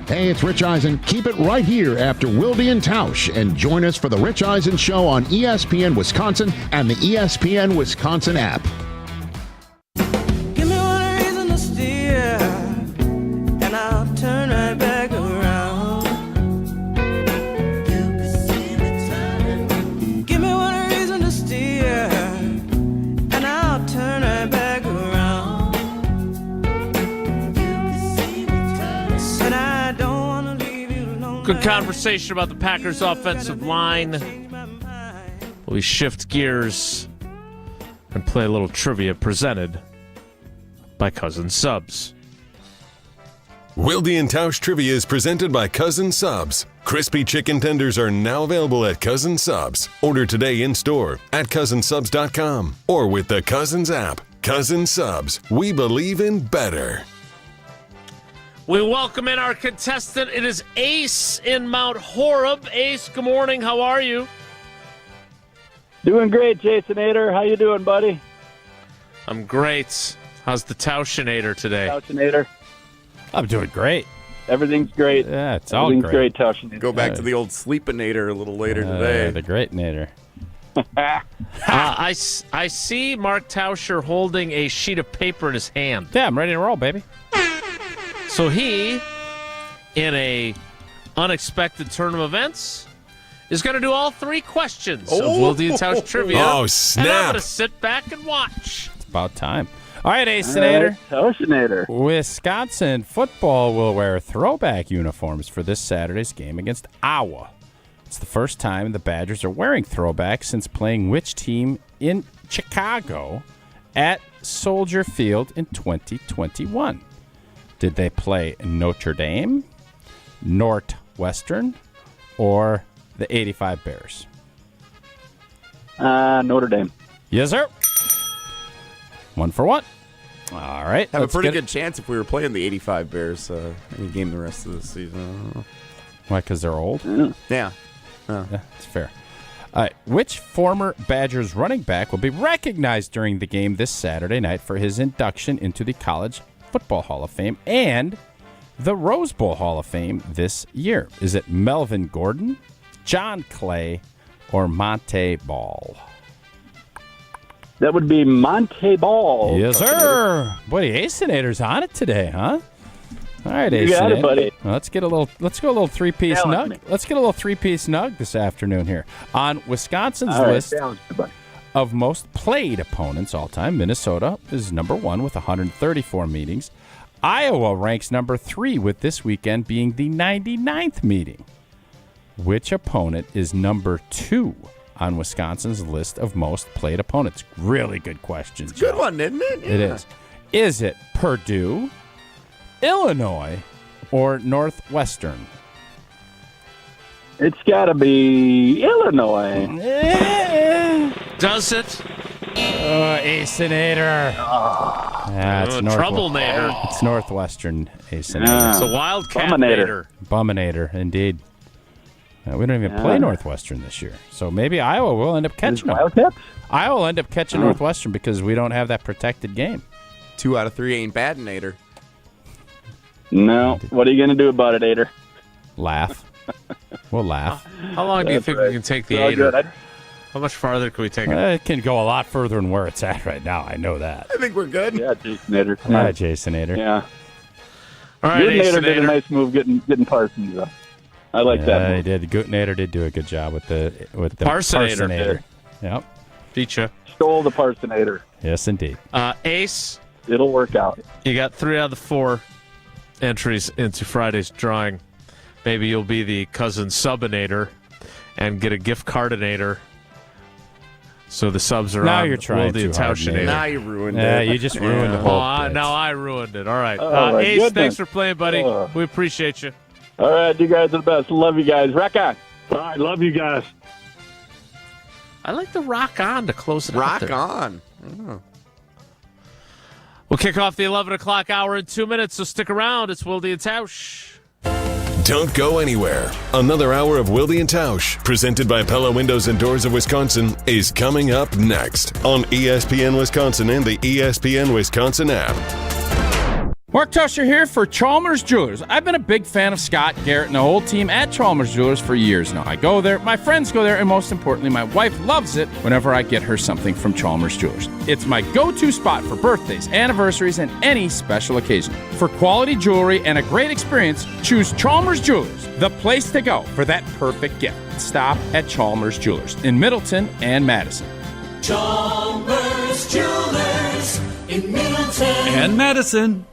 Hey, it's Rich Eisen. Keep it right here after Wilde and Tausch and join us for the Rich Eisen Show on ESPN Wisconsin and the ESPN Wisconsin app. Give me one reason to steer, and I'll turn right back around. You can see me turning. Give me one reason to steer, and I'll turn right back around. You can see me turning. Said I don't want to leave you alone. Good conversation about the Packers' offensive line. We shift gears and play a little trivia presented by Cousin Subs. Wilde and Tausch Trivia is presented by Cousin Subs. Crispy chicken tenders are now available at Cousin Subs. Order today in store at cousinsubs.com or with the Cousins app. Cousin Subs, we believe in better. We welcome in our contestant. It is Ace in Mount Horeb. Ace, good morning. How are you? Doing great, Jasonator. How you doing, buddy? I'm great. How's the Tauschinator today? Tauschinator. I'm doing great. Everything's great. Yeah, it's all Everything's great. Tauschinator. Go back to the old Sleepinator a little later today. The Great Nader. I see Mark Tauscher holding a sheet of paper in his hand. Yeah, I'm ready to roll, baby. So he, in a unexpected turn of events, is going to do all 3 questions of Wilde and Tausch Trivia. Oh, snap. And I'm going to sit back and watch. It's about time. All right, Ace-inator. Tauschinator. Wisconsin football will wear throwback uniforms for this Saturday's game against Iowa. It's the first time the Badgers are wearing throwbacks since playing which team in Chicago at Soldier Field in 2021? Did they play Notre Dame, Northwestern, or the 85 Bears? Notre Dame. Yes, sir. 1 for 1. All right. Have a pretty good chance if we were playing the 85 Bears any game the rest of the season. Why, because they're old? Yeah. Yeah, that's fair. All right. Which former Badgers running back will be recognized during the game this Saturday night for his induction into the College Football Hall of Fame and the Rose Bowl Hall of Fame this year? Is it Melvin Gordon, John Clay, or Monte Ball? That would be Monte Ball. Yes, sir. Boy, the Acenator's on it today, huh? All right, You got it, buddy. Well, let's go a little three-piece Challenge nug. me. Let's get a little three-piece nug this afternoon here on Wisconsin's All right, list challenge me, buddy. of most played opponents all time. Minnesota is number 1 with 134 meetings. Iowa ranks number 3 with this weekend being the 99th meeting. Which opponent is number 2 on Wisconsin's list of most played opponents? Really good question. It's a good one, isn't it? It Yeah. is. Is it Purdue, Illinois, or Northwestern? It's got to be Illinois. Does it? Acenator. It's Troublemaker. It's Northwestern Acenator. It's a Wildcat-nator. Buminator, indeed. We don't even play Northwestern this year, so maybe Iowa will end up catching them. Iowa will end up catching Northwestern because we don't have that protected game. 2 out of 3 ain't bad, Nader. No. What are you going to do about it, Ader? Laugh. We'll laugh. How long do you think we can take the Ader? How much farther can we take it? It can go a lot further than where it's at right now. I know that. I think we're good. Yeah, Jason Ader. Come Yeah, on. Jason Ader. Yeah. All right, Nader did a Acenator. nice move getting Parsons, though. I like that He move. did. Nader did do a good job with the Parsonator. Parsonator. Yep. Feature. Stole the Parsonator. Yes, indeed. Ace, It'll work out. you got 3 out of the 4 entries into Friday's drawing. Maybe you'll be the cousin Subinator and get a gift cardinator. So the subs are Now on. you're trying Wilde and too hard, Tausch. Nader. Now you ruined Yeah, it. you just ruined the whole bit. Now I ruined it. All right. Oh, my Ace, goodness. thanks for playing, buddy. We appreciate you. All right, you guys are the best. Love you guys. Rock on. All right, love you guys. I like the rock on to close it out Rock there. on. Oh. We'll kick off the 11 o'clock hour in 2 minutes, so stick around. It's Wilde and Tausch. Don't go anywhere. Another hour of Wilde and Tausch, presented by Pella Windows and Doors of Wisconsin, is coming up next on ESPN Wisconsin and the ESPN Wisconsin app. Mark Tusher here for Chalmers Jewelers. I've been a big fan of Scott Garrett and the whole team at Chalmers Jewelers for years now. I go there, my friends go there, and most importantly, my wife loves it whenever I get her something from Chalmers Jewelers. It's my go-to spot for birthdays, anniversaries, and any special occasion. For quality jewelry and a great experience, choose Chalmers Jewelers, the place to go for that perfect gift. Stop at Chalmers Jewelers in Middleton and Madison. Chalmers Jewelers in Middleton And Madison.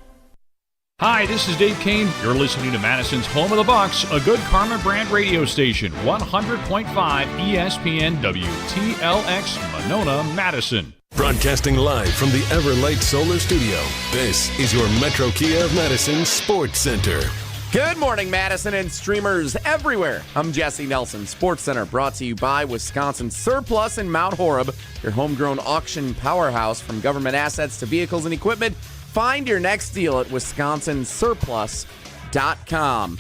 Hi, this is Dave Kane. You're listening to Madison's Home of the Bucks, a good Karma brand radio station, 100.5 ESPN WTLX, Monona, Madison. Broadcasting live from the Everlight Solar Studio, this is your Metro Kia of Madison Sports Center. Good morning, Madison and streamers everywhere. I'm Jesse Nelson, Sports Center, brought to you by Wisconsin Surplus in Mount Horeb, your homegrown auction powerhouse. From government assets to vehicles and equipment, find your next deal at wisconsinsurplus.com.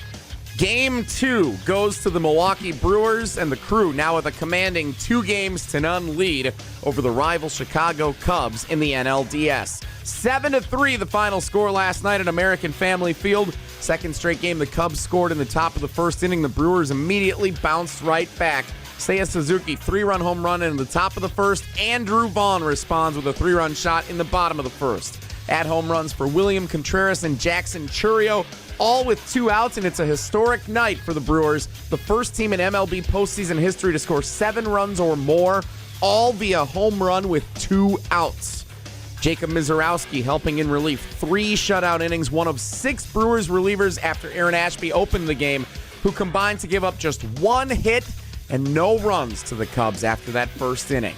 Game 2 goes to the Milwaukee Brewers, and the Crew now with a commanding 2-0 lead over the rival Chicago Cubs in the NLDS. 7-3 the final score last night at American Family Field. Second straight game the Cubs scored in the top of the first inning. The Brewers immediately bounced right back. Seiya Suzuki, 3-run home run in the top of the first. Andrew Vaughn responds with a 3-run shot in the bottom of the first. At home runs for William Contreras and Jackson Churio, all with 2 outs, and it's a historic night for the Brewers. The first team in MLB postseason history to score 7 runs or more, all via home run with 2 outs. Jacob Mizorowski helping in relief. 3 shutout innings, one of 6 Brewers relievers after Aaron Ashby opened the game, who combined to give up just 1 hit and no runs to the Cubs after that first inning.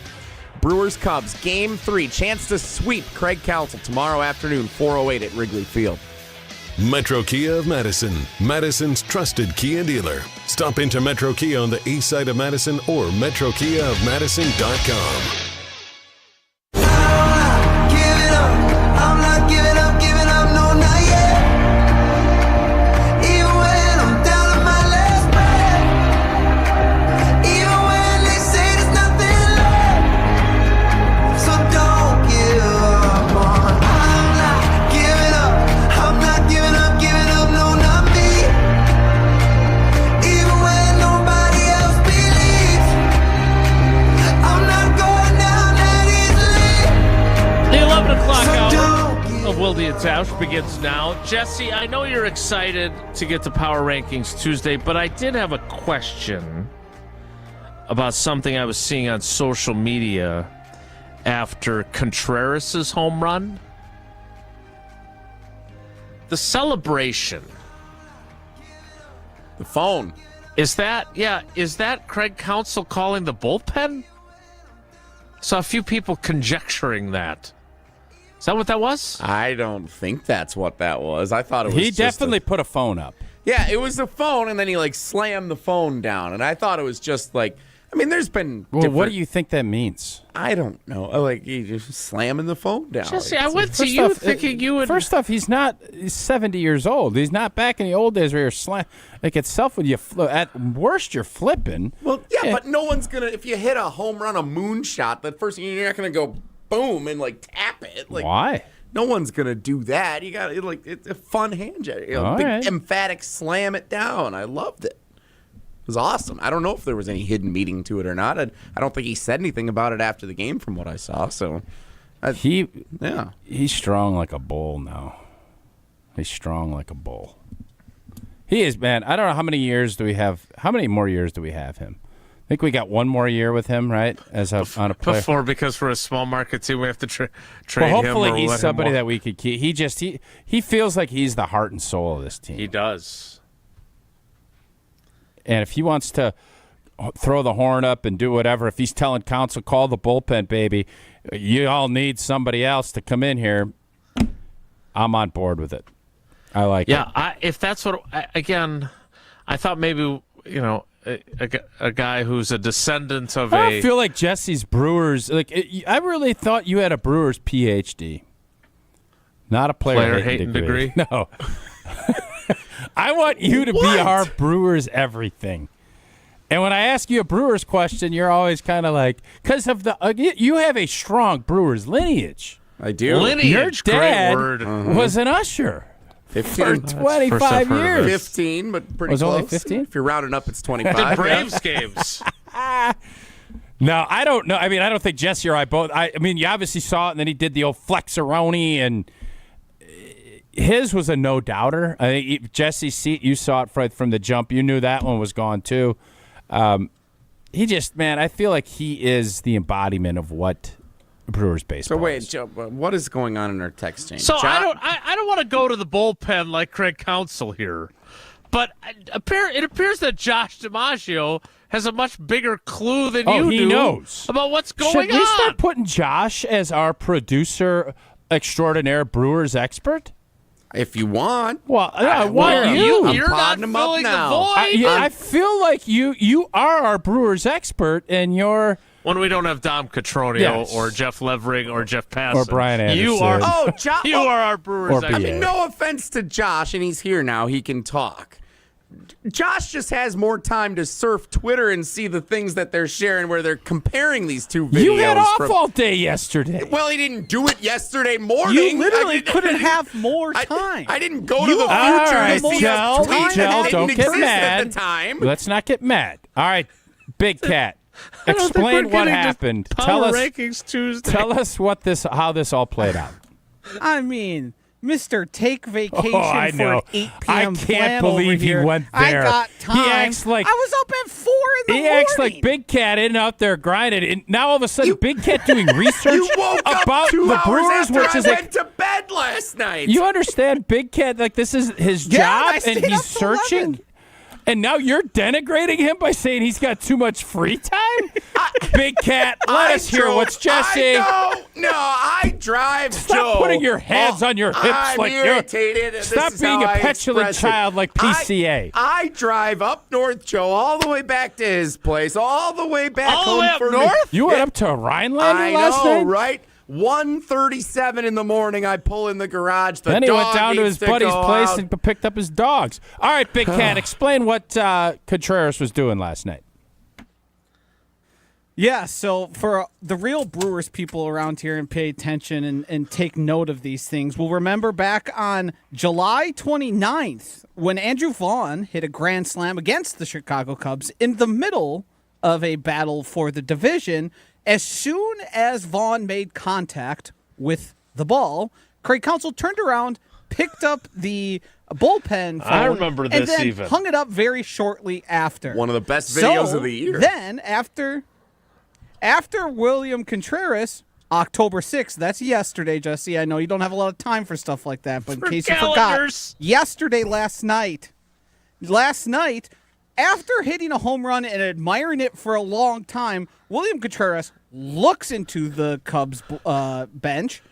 Brewers-Cubs, Game 3. Chance to sweep Craig Counsell tomorrow afternoon, 4:08 at Wrigley Field. Metro Kia of Madison, Madison's trusted Kia dealer. Stop into Metro Kia on the east side of Madison or metrokiaofmadison.com. I'm not giving up, no, not yet. Even when I'm down on my last breath. Even when they say there's nothing left. So don't give up on. I'm not giving up, no, not me. Even when nobody else believes. I'm not going down that easily. The 11 o'clock hour of Wilde and Tausch begins now. Jesse, I know you're excited to get to Power Rankings Tuesday, but I did have a question about something I was seeing on social media after Contreras' home run. The celebration. The phone. Is that Craig Counsell calling the bullpen? Saw a few people conjecturing that. Is that what that was? I don't think that's what that was. I thought it was He definitely put a phone up. Yeah, it was the phone, and then he, slammed the phone down. And I thought it was just, there's been Well, what do you think that means? I don't know. He just slamming the phone down. Jesse, I went to you thinking you would... First off, he's 70 years old. He's not back in the old days where you're itself when you at worst you're flipping. Well, yeah, but no one's going to... If you hit a home run, a moonshot, the first thing you're not going to go boom and, tap it. Why? No one's going to do that. You got it's a fun hand jet. Big right. emphatic slam it down. I loved it. It was awesome. I don't know if there was any hidden meaning to it or not. I don't think he said anything about it after the game from what I saw. So he's strong like a bull now. He's strong like a bull. He is, man. I don't know how many years do we have. How many more years do we have him? I think we got one more year with him, right? On a player. Before, because we're a small market team, we have to trade well, him. Hopefully, he's somebody that we could keep. He feels like he's the heart and soul of this team. He does. And if he wants to throw the horn up and do whatever, if he's telling Counsell, call the bullpen, baby, you all need somebody else to come in here, I'm on board with it. I like it. Yeah, if that's what... Again, I thought maybe, a guy who's a descendant of I feel like Jesse's Brewers... I really thought you had a Brewers PhD. Not a player hating degree. No. I want you to be our Brewers everything. And when I ask you a Brewers question, you're always kind of because of the you have a strong Brewers lineage. I do. Lineage, your dad great word. was an usher 15 for 25 years. 15, but pretty was close. Only 15? If you're rounding up, it's 25. The Braves games. No, I don't know. I mean, I don't think Jesse or I both. I mean, you obviously saw it, and then he did the old flexeroni, and his was a no-doubter. I think Jesse's seat, you saw it from the jump. You knew that one was gone, too. He just, man, I feel like he is the embodiment of what Brewers baseball So wait, is. Joe, what is going on in our text chain? So I don't want to go to the bullpen like Craig Counsell here, but it appears that Josh DiMaggio has a much bigger clue than you he do knows about what's going Should we on. start putting Josh as our producer extraordinaire Brewers expert? If you want. Well, I want you. You're not filling the void. I feel like you are our Brewers expert, and you're... When we don't have Dom Catronio or Jeff Levering or Jeff Passan. Or Brian Anderson. You are, you are our Brewers expert. I mean, no offense to Josh, and he's here now. He can talk. Josh just has more time to surf Twitter and see the things that they're sharing where they're comparing these two videos. You had off all day yesterday. Well, he didn't do it yesterday morning. You literally couldn't have more time. I didn't go to the future to see us tweet that don't didn't get exist mad. at the time. Let's not get mad. All right, Big Cat, explain what happened. Power Rankings Tuesday. Tell us how this all played out. I mean, Mr. Take Vacation I for know. an 8 p.m. I can't plan believe over here. he went there. I got time. He acts like I was up at 4 in the morning. He acts like Big Cat isn't out there grinding. And now all of a sudden, Big Cat doing research You woke about up 2 the hours Brewers, after which I is went to bed last night. You understand, Big Cat? This is his Yeah, job, I stayed and he's up till 11. searching. And now you're denigrating him by saying he's got too much free time? Big Cat, let us hear what's Jesse. I know. No, I drive Stop Joe. putting your hands on your hips I'm like irritated. you're. Stop being a petulant child like PCA. I drive up north, Joe, all the way back to his place, all the way back All the home way up for north? me. You went up to Rhinelander I last know, night? right? 1:37 in the morning, I pull in the garage. Then he went down to his buddy's place out. and picked up his dogs. All right, Big Cat, explain what Contreras was doing last night. Yeah, so for the real Brewers people around here and pay attention and take note of these things, we'll remember back on July 29th when Andrew Vaughn hit a grand slam against the Chicago Cubs in the middle of a battle for the division. As soon as Vaughn made contact with the ball, Craig Counsell turned around, picked up the bullpen phone, I remember and this then even. hung it up very shortly after. One of the best videos So of the year. Then, after William Contreras, October 6th, that's yesterday, Jesse. I know you don't have a lot of time for stuff like that, but in case you calendars. forgot, yesterday, last night, after hitting a home run and admiring it for a long time, William Contreras looks into the Cubs bench,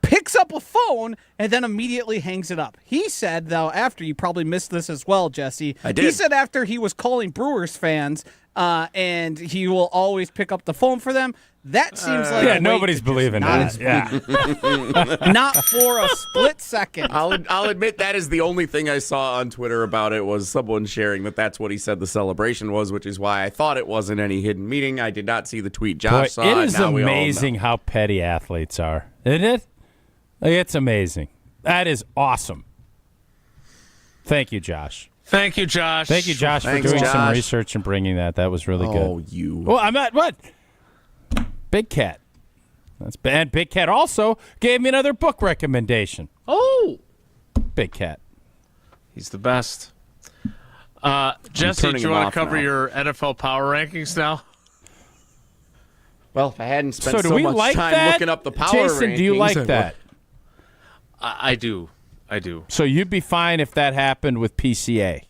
picks up a phone, and then immediately hangs it up. He said, though, after, you probably missed this as well, Jesse. I did. He said after he was calling Brewers fans, and he will always pick up the phone for them. That seems like Yeah, nobody's believing that. Yeah. not for a split second. I'll admit that is the only thing I saw on Twitter about it was someone sharing that that's what he said the celebration was, which is why I thought it wasn't any hidden meeting. I did not see the tweet Josh Boy, saw. it is now we all know. amazing how petty athletes are, isn't it? Like, it's amazing. That is awesome. Thank you, Josh. Thank you, Josh. Thank you, Josh, Thanks, for doing some Josh. research and bringing that. That was really good. Oh, you. Well, I'm not. What? Big Cat. That's bad. Big Cat also gave me another book recommendation. Oh, Big Cat. he's the best. Jesse, turning do you him want off to cover now. your NFL power rankings now? Well, if I hadn't spent do so we much like time that? looking up the power Jason, rankings, do you like I would- that? I do. So you'd be fine if that happened with PCA.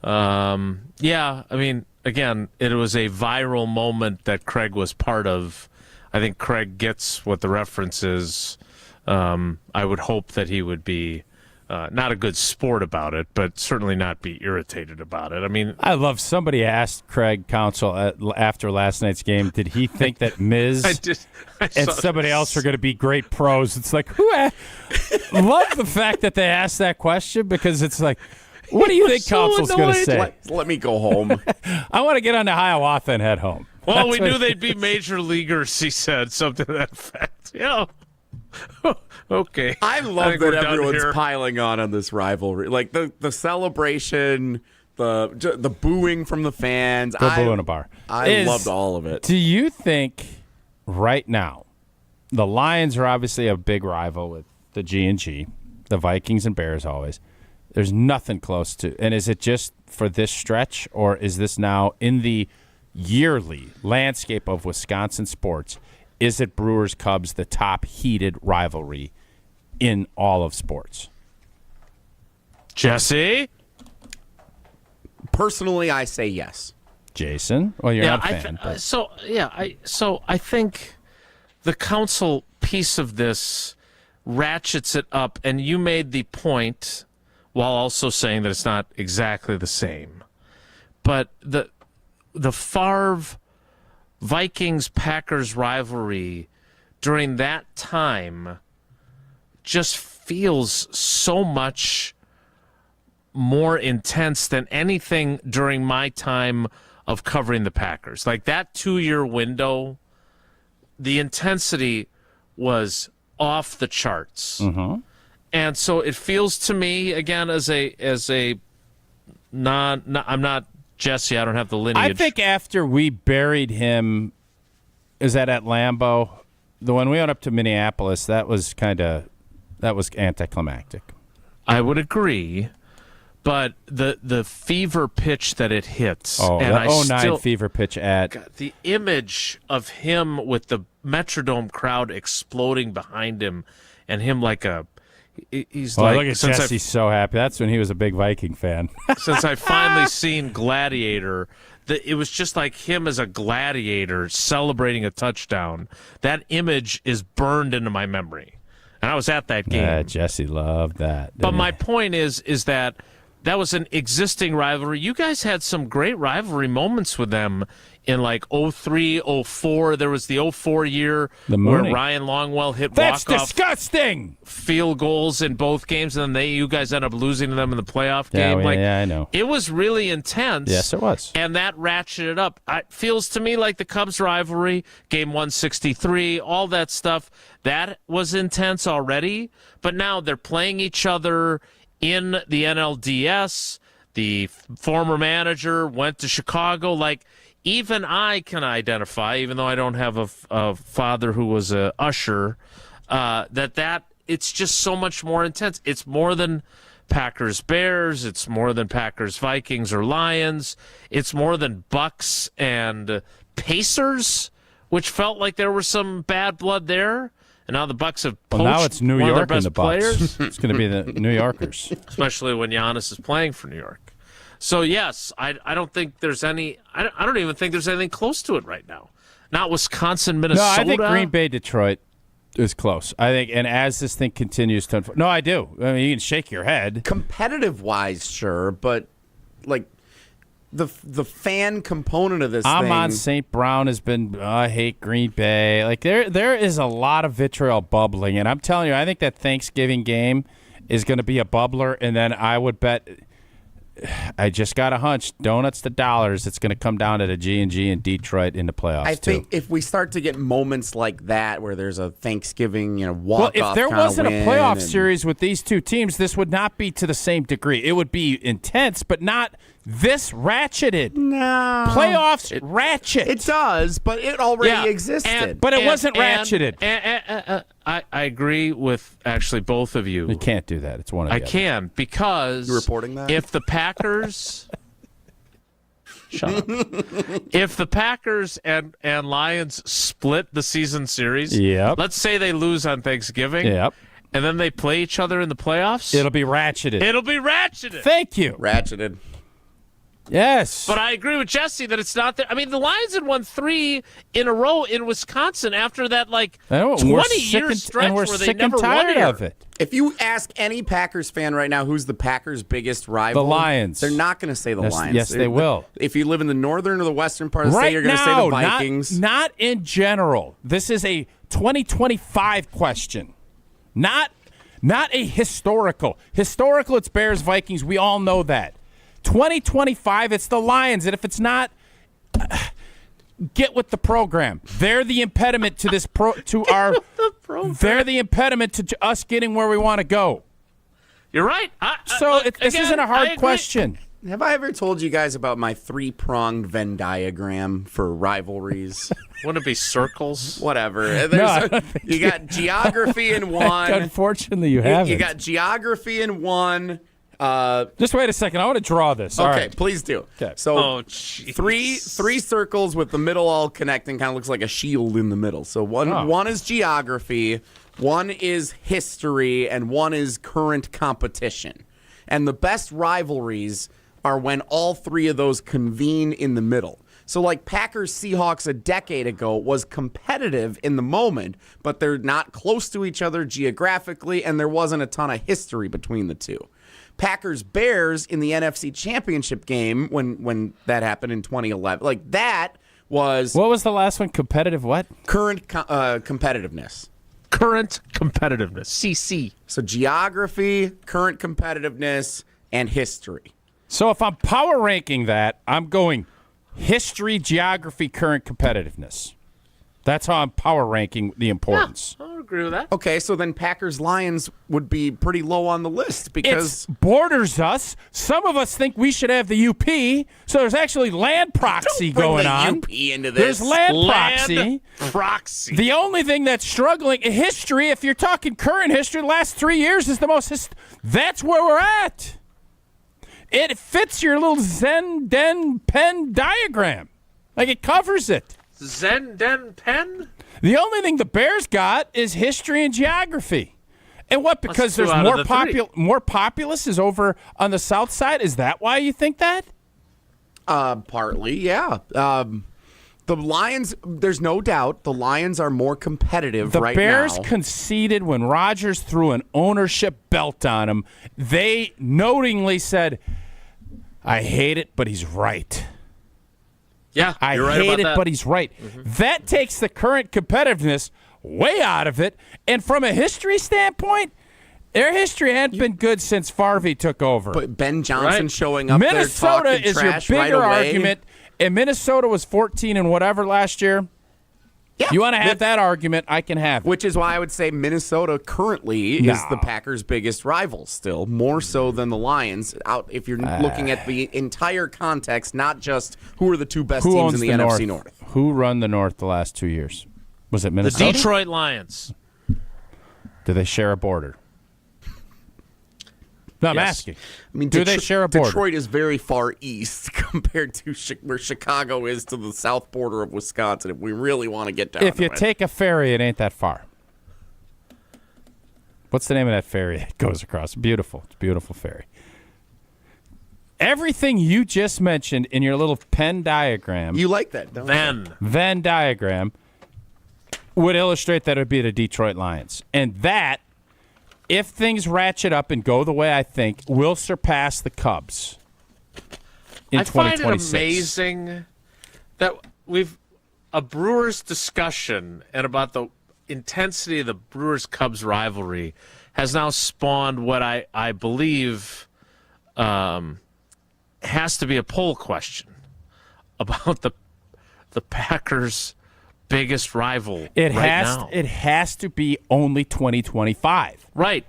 Yeah, I mean, again, it was a viral moment that Craig was part of. I think Craig gets what the reference is. I would hope that he would be not a good sport about it, but certainly not be irritated about it. I mean, I love somebody asked Craig Counsell after last night's game, did he think that Miz I and saw somebody this. else are going to be great pros? It's like, love the fact that they asked that question because it's like, what do you think Counsell's going to say? Let me go home. I want to get on to Hiawatha and head home. Well, That's we what- knew they'd be major leaguers, he said, something to that effect. Yeah. Okay. I love think we're that done everyone's here. piling on this rivalry. Like the celebration, the booing from the fans. Go boo in a bar. I loved all of it. Do you think right now the Lions are obviously a big rival with the G&G, the Vikings and Bears always. There's nothing close to. And is it just for this stretch, or is this now in the yearly landscape of Wisconsin sports? Is it Brewers Cubs the top heated rivalry in all of sports? Jesse? Personally, I say yes. Jason? Well, you're not a fan. I think the council piece of this ratchets it up, and you made the point while also saying that it's not exactly the same. But the Favre Vikings-Packers rivalry during that time just feels so much more intense than anything during my time of covering the Packers. Like that 2-year window, the intensity was off the charts. Mm-hmm. And so it feels to me, again, as a I'm not Jesse, I don't have the lineage. I think after we buried him, is that at Lambeau? When we went up to Minneapolis, that was anticlimactic. I would agree, but the fever pitch that it hits. Oh, and that 09 fever pitch at the image of him with the Metrodome crowd exploding behind him, and him like he's well, like. Look at Jesse's so happy. That's when he was a big Viking fan. Since I finally seen Gladiator, it was just like him as a gladiator celebrating a touchdown. That image is burned into my memory. And I was at that game. Jesse loved that. But my point is that was an existing rivalry. You guys had some great rivalry moments with them in like 03, 04. There was the 04 year where Ryan Longwell hit That's walk-off disgusting. field goals in both games, and then you guys end up losing to them in the playoff game. Yeah, I know. It was really intense. Yes, it was. And that ratcheted up. It feels to me like the Cubs rivalry, game 163, all that stuff, that was intense already. But now they're playing each other in the NLDS. The former manager went to Chicago. Like, even I can identify, even though I don't have a father who was a usher, that it's just so much more intense. It's more than Packers-Bears. It's more than Packers-Vikings or Lions. It's more than Bucks and Pacers, which felt like there was some bad blood there. And now the Bucks have poached now it's New one York of their best and the Bucks. players. It's going to be the New Yorkers. Especially when Giannis is playing for New York. So, yes, I don't think there's any – I don't even think there's anything close to it right now. Not Wisconsin, Minnesota. No, I think Green Bay, Detroit is close. I think, and as this thing continues to unfold – no, I do. I mean, you can shake your head. Competitive-wise, sure, but, like – the fan component of this thing. Amon St. Brown has been, I hate Green Bay. Like, there is a lot of vitriol bubbling, and I'm telling you, I think that Thanksgiving game is going to be a bubbler, and then I would bet, I just got a hunch, donuts to dollars, it's going to come down to the G&G in Detroit in the playoffs, I think if we start to get moments like that where there's a Thanksgiving, walk-off well, if there kinda wasn't a win playoff series with these two teams, this would not be to the same degree. It would be intense, but not this ratcheted. No. Playoffs ratchet. It does, but it already existed. But it wasn't ratcheted. I agree with actually both of you. You can't do that. It's one of the I other. can, because you reporting that? If the Packers shut up. If the Packers and Lions split the season series, let's say they lose on Thanksgiving, and then they play each other in the playoffs, it'll be ratcheted. It'll be ratcheted. Thank you. Ratcheted. Yes. But I agree with Jesse that it's not there. I mean, the Lions had won 3 in a row in Wisconsin after that, 20-year stretch where they never won here. of it. If you ask any Packers fan right now who's the Packers' biggest rival, the Lions. They're not going to say the Lions. Yes, they will. If you live in the northern or the western part of the state, you're going to say the Vikings. Not in general. This is a 2025 question. Not a historical. Historical, it's Bears, Vikings. We all know that. 2025, it's the Lions. And if it's not, get with the program. They're the impediment to this they're the impediment to us getting where we want to go. You're right. This isn't a hard question. Have I ever told you guys about my 3-pronged Venn diagram for rivalries? Wouldn't it be circles? Whatever. You got geography in one. Unfortunately, you haven't. You got geography in one. Just wait a second. I want to draw this. Okay, all right. Please do. Okay. So three circles with the middle all connecting, kind of looks like a shield in the middle. So one is geography, one is history, and one is current competition. And the best rivalries are when all 3 of those convene in the middle. So like Packers-Seahawks a decade ago was competitive in the moment, but they're not close to each other geographically, and there wasn't a ton of history between the two. Packers-Bears in the NFC Championship game when that happened in 2011. Like, that was... What was the last one? Competitive what? Current competitiveness. Current competitiveness. CC. So geography, current competitiveness, and history. So if I'm power ranking that, I'm going history, geography, current competitiveness. That's how I'm power ranking the importance. Yeah, I'll agree with that. Okay, so then Packers-Lions would be pretty low on the list because... It borders us. Some of us think we should have the UP, so there's actually land proxy going on. UP into this. There's land proxy. The only thing that's struggling, history, if you're talking current history, the last 3 years is the most... That's where we're at. It fits your little Zen, Den, Pen diagram. Like, it covers it. Zen, Den, Pen? The only thing the Bears got is history and geography. And what, because there's more populace is over on the south side? Is that why you think that? Partly, yeah. The Lions, there's no doubt, the Lions are more competitive right now. The Bears conceded when Rodgers threw an ownership belt on him. They notingly said, I hate it, but he's right. Yeah, you're right hate about it, that. but he's right. That takes the current competitiveness way out of it. And from a history standpoint, their history hadn't been good since Favre took over. But Ben Johnson Right. showing up Minnesota there talking is your trash bigger right away. argument. And Minnesota was 14 and whatever last year. Yeah. You want to have that argument, I can have it. Which is why I would say Minnesota currently is the Packers' biggest rival still, more so than the Lions. If you're looking at the entire context, not just who are the two best teams in the NFC North. Who run the North the last 2 years? Was it Minnesota? The Detroit Lions. Do they share a border? No, I'm Yes. asking. I mean, do they share a border? Detroit is very far east compared to where Chicago is to the south border of Wisconsin. If we really want to get down If to you it. take a ferry, it ain't that far. What's the name of that ferry that goes across? Beautiful. It's a beautiful ferry. Everything you just mentioned in your little Venn diagram. You like that, don't you? Venn diagram would illustrate that it would be the Detroit Lions. And that, if things ratchet up and go the way I think, will surpass the Cubs in I find it 2026. amazing that we've a Brewers discussion and about the intensity of the Brewers-Cubs rivalry has now spawned what I believe has to be a poll question about the Packers' biggest rival It right has now. it has to be only 2025 Right.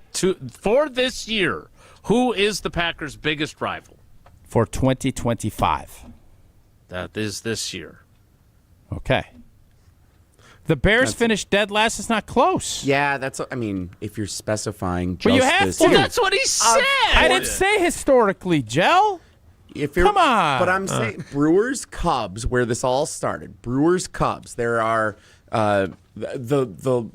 For this year, who is the Packers' biggest rival? for 2025. That is this year. Okay. The Bears finished dead last. It's not close. Yeah, that's. I mean, if you're specifying just But you have this to. year. Well, that's what he said. I didn't say historically, Gel. If you're, Come on. But I'm saying Brewers Cubs, where this all started. Brewers Cubs. There are the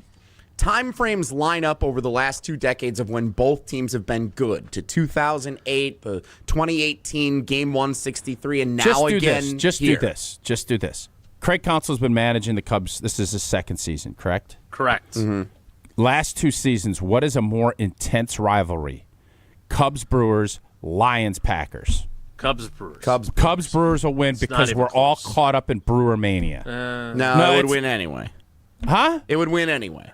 time frames line up over the last 2 decades of when both teams have been good. To 2008, the 2018 Game 163, and now Just do again. this. Just here. do this. Just do this. Craig Counsell's been managing the Cubs. This is his second season, correct? Correct. Mm-hmm. Last 2 seasons, what is a more intense rivalry? Cubs Brewers, Lions Packers. Cubs Brewers. Cubs Brewers will win not because even we're all caught up in Brewer mania. No, it would it's- win anyway. Huh? It would win anyway.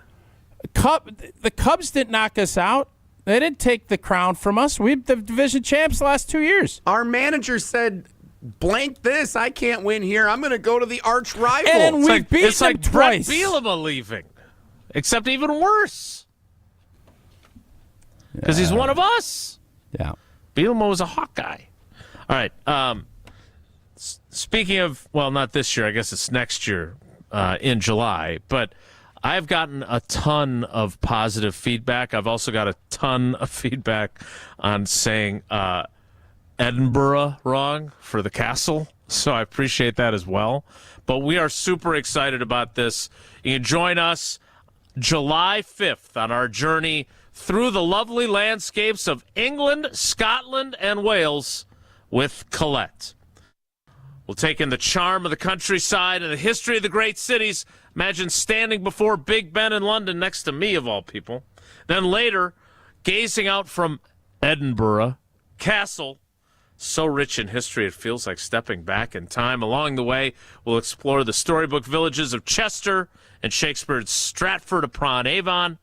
The Cubs didn't knock us out. They didn't take the crown from us. We're the division champs the last 2 years. Our manager said, blank this. I can't win here. I'm going to go to the arch rival. And then we beat It's them like twice. Brett Bielema leaving, except even worse. Because he's one of us. Yeah. Bielema was a Hawkeye. All right. Speaking of, well, not this year. I guess it's next year in July. But I've gotten a ton of positive feedback. I've also got a ton of feedback on saying Edinburgh wrong for the castle. So I appreciate that as well. But we are super excited about this. You can join us July 5th on our journey through the lovely landscapes of England, Scotland, and Wales with Colette. We'll take in the charm of the countryside and the history of the great cities. Imagine standing before Big Ben in London next to me, of all people. Then later, gazing out from Edinburgh Castle, so rich in history it feels like stepping back in time. Along the way, we'll explore the storybook villages of Chester and Shakespeare's Stratford-upon-Avon,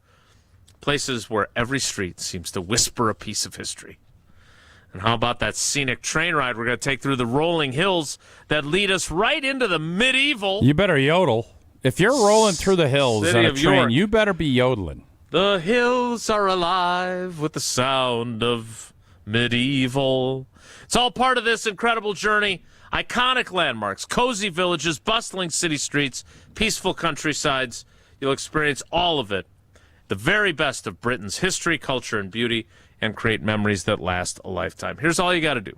places where every street seems to whisper a piece of history. And how about that scenic train ride we're going to take through the rolling hills that lead us right into the medieval... You better yodel. If you're rolling through the hills City on a of train, York. you better be yodeling. The hills are alive with the sound of medieval. It's all part of this incredible journey. Iconic landmarks, cozy villages, bustling city streets, peaceful countrysides. You'll experience all of it. The very best of Britain's history, culture, and beauty, and create memories that last a lifetime. Here's all you got to do.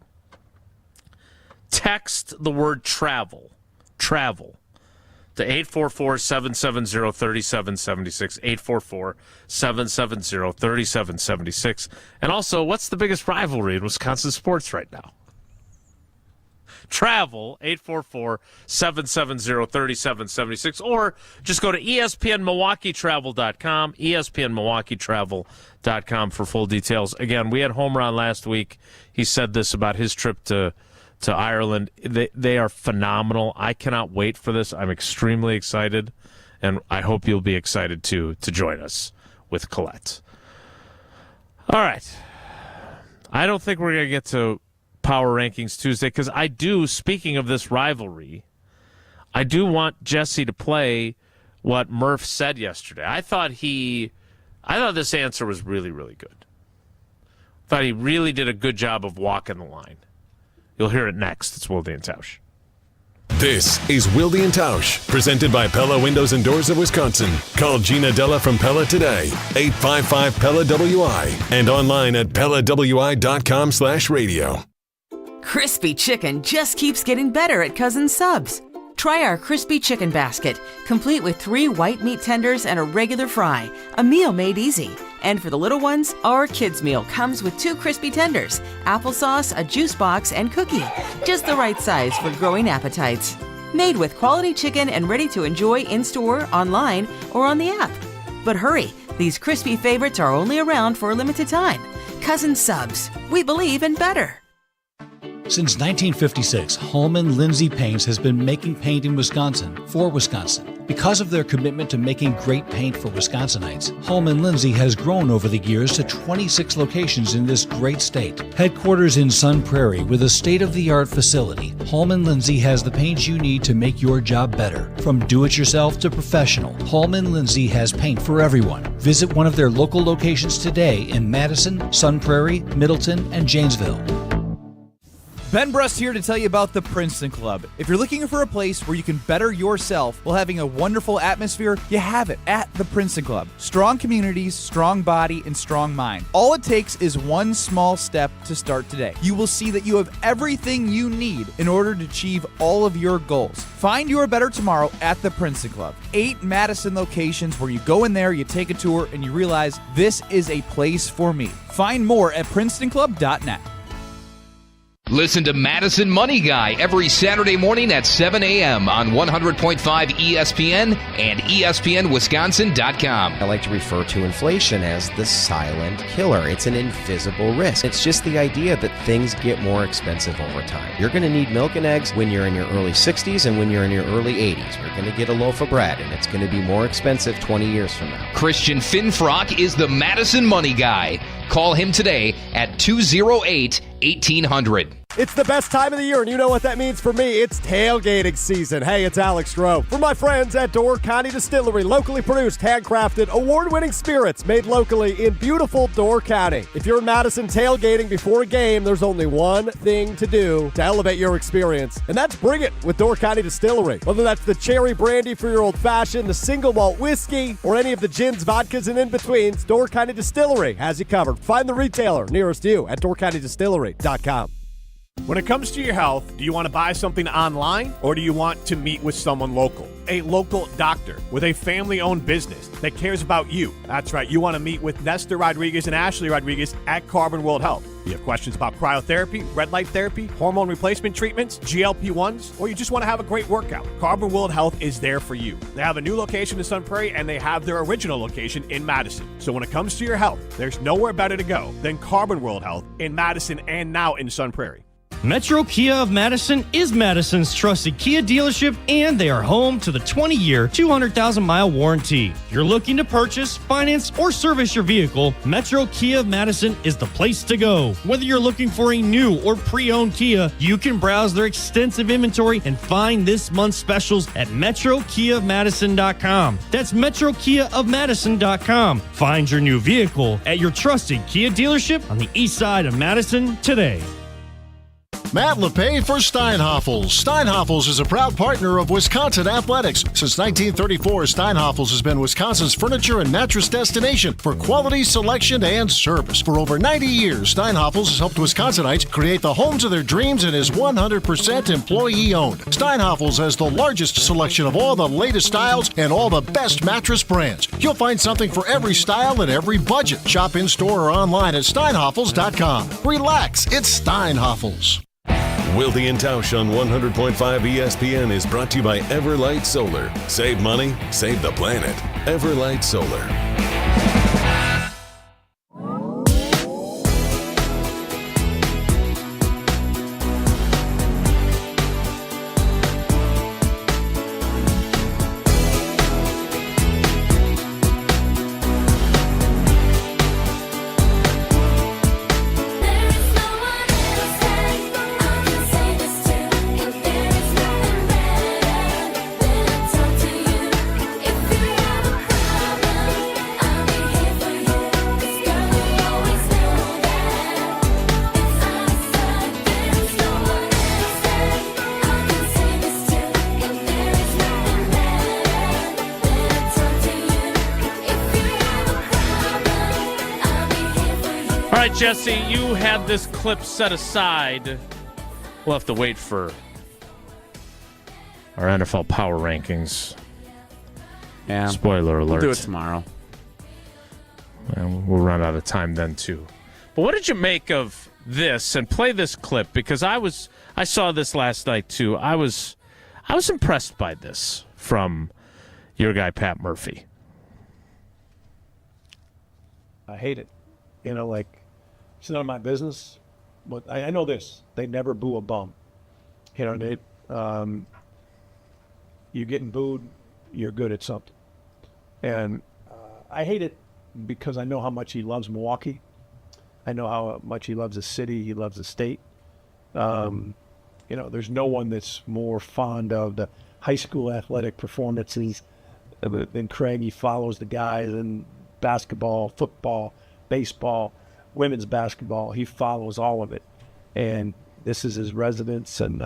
Text the word travel to 844-770-3776, 844-770-3776. And also, what's the biggest rivalry in Wisconsin sports right now? Travel, 844-770-3776, or just go to ESPNMilwaukeeTravel.com, ESPNMilwaukeeTravel.com for full details. Again, we had Home Run last week. He said this about his trip to Ireland. They are phenomenal. I cannot wait for this. I'm extremely excited, and I hope you'll be excited too to join us with Colette. All right. I don't think we're going to get to Power Rankings Tuesday because I do, speaking of this rivalry, I do want Jesse to play what Murph said yesterday. I thought this answer was really, really good. I thought he really did a good job of walking the line. You'll hear it next. It's Wilde and Tausch. This is Wilde and Tausch, presented by Pella Windows and Doors of Wisconsin. Call Gina Della from Pella today, 855-PELLA-WI, and online at PellaWI.com/radio. Crispy chicken just keeps getting better at Cousin's Subs. Try our crispy chicken basket, complete with 3 white meat tenders and a regular fry, a meal made easy. And for the little ones, our kids meal comes with 2 crispy tenders, applesauce, a juice box, and cookie. Just the right size for growing appetites. Made with quality chicken and ready to enjoy in-store, online, or on the app. But hurry, these crispy favorites are only around for a limited time. Cousin Subs, we believe in better. Since 1956, Holman Lindsay Paints has been making paint in Wisconsin for Wisconsin. Because of their commitment to making great paint for Wisconsinites, Holman Lindsay has grown over the years to 26 locations in this great state. Headquarters in Sun Prairie with a state-of-the-art facility, Holman Lindsay has the paint you need to make your job better. From do-it-yourself to professional, Holman Lindsay has paint for everyone. Visit one of their local locations today in Madison, Sun Prairie, Middleton, and Janesville. Ben Brust here to tell you about the Princeton Club. If you're looking for a place where you can better yourself while having a wonderful atmosphere, you have it at the Princeton Club. Strong communities, strong body, and strong mind. All it takes is one small step to start today. You will see that you have everything you need in order to achieve all of your goals. Find your better tomorrow at the Princeton Club. 8 Madison locations where you go in there, you take a tour, and you realize this is a place for me. Find more at PrincetonClub.net. Listen to Madison Money Guy every Saturday morning at 7 a.m. on 100.5 ESPN and ESPNWisconsin.com. I like to refer to inflation as the silent killer. It's an invisible risk. It's just the idea that things get more expensive over time. You're going to need milk and eggs when you're in your early 60s and when you're in your early 80s. You're going to get a loaf of bread, and it's going to be more expensive 20 years from now. Christian Finfrock is the Madison Money Guy. Call him today at 208-1800. It's the best time of the year, and you know what that means for me. It's tailgating season. Hey, it's Alex Stroh. For my friends at Door County Distillery, locally produced, handcrafted, award-winning spirits made locally in beautiful Door County. If you're in Madison tailgating before a game, there's only one thing to do to elevate your experience, and that's bring it with Door County Distillery. Whether that's the cherry brandy for your old-fashioned, the single malt whiskey, or any of the gins, vodkas, and in-betweens, Door County Distillery has you covered. Find the retailer nearest you at doorcountydistillery.com. When it comes to your health, do you want to buy something online or do you want to meet with someone local? A local doctor with a family-owned business that cares about you. That's right. You want to meet with Nestor Rodriguez and Ashley Rodriguez at Carbon World Health. You have questions about cryotherapy, red light therapy, hormone replacement treatments, GLP-1s, or you just want to have a great workout. Carbon World Health is there for you. They have a new location in Sun Prairie, and they have their original location in Madison. So when it comes to your health, there's nowhere better to go than Carbon World Health in Madison and now in Sun Prairie. Metro Kia of Madison is Madison's trusted Kia dealership, and they are home to the 20-year, 200,000-mile warranty. If you're looking to purchase, finance, or service your vehicle, Metro Kia of Madison is the place to go. Whether you're looking for a new or pre-owned Kia, you can browse their extensive inventory and find this month's specials at MetroKiaofMadison.com. That's MetroKiaofMadison.com. Find your new vehicle at your trusted Kia dealership on the east side of Madison today. Matt LePay for Steinhoffels. Steinhoffels is a proud partner of Wisconsin Athletics. Since 1934, Steinhoffels has been Wisconsin's furniture and mattress destination for quality, selection, and service. For over 90 years, Steinhoffels has helped Wisconsinites create the homes of their dreams and is 100% employee-owned. Steinhoffels has the largest selection of all the latest styles and all the best mattress brands. You'll find something for every style and every budget. Shop in-store or online at steinhoffels.com. Relax, it's Steinhoffels. Wilde and Tausch on 100.5 ESPN is brought to you by Everlight Solar. Save money, save the planet. Everlight Solar. All right, Jesse, you had this clip set aside. We'll have to wait for our NFL power rankings. Yeah. Spoiler alert. We'll do it tomorrow. And we'll run out of time then, too. But what did you make of this? And play this clip, because I saw this last night, too. I was impressed by this from your guy, Pat Murphy. I hate it. You know, like, it's none of my business. But I know this. They never boo a bum. You know, you getting booed, you're good at something. And I hate it because I know how much he loves Milwaukee. I know how much he loves the city. He loves the state. You know, there's no one that's more fond of the high school athletic performances than Craig. He follows the guys in basketball, football, baseball, women's basketball. He follows all of it. And this is his residence, and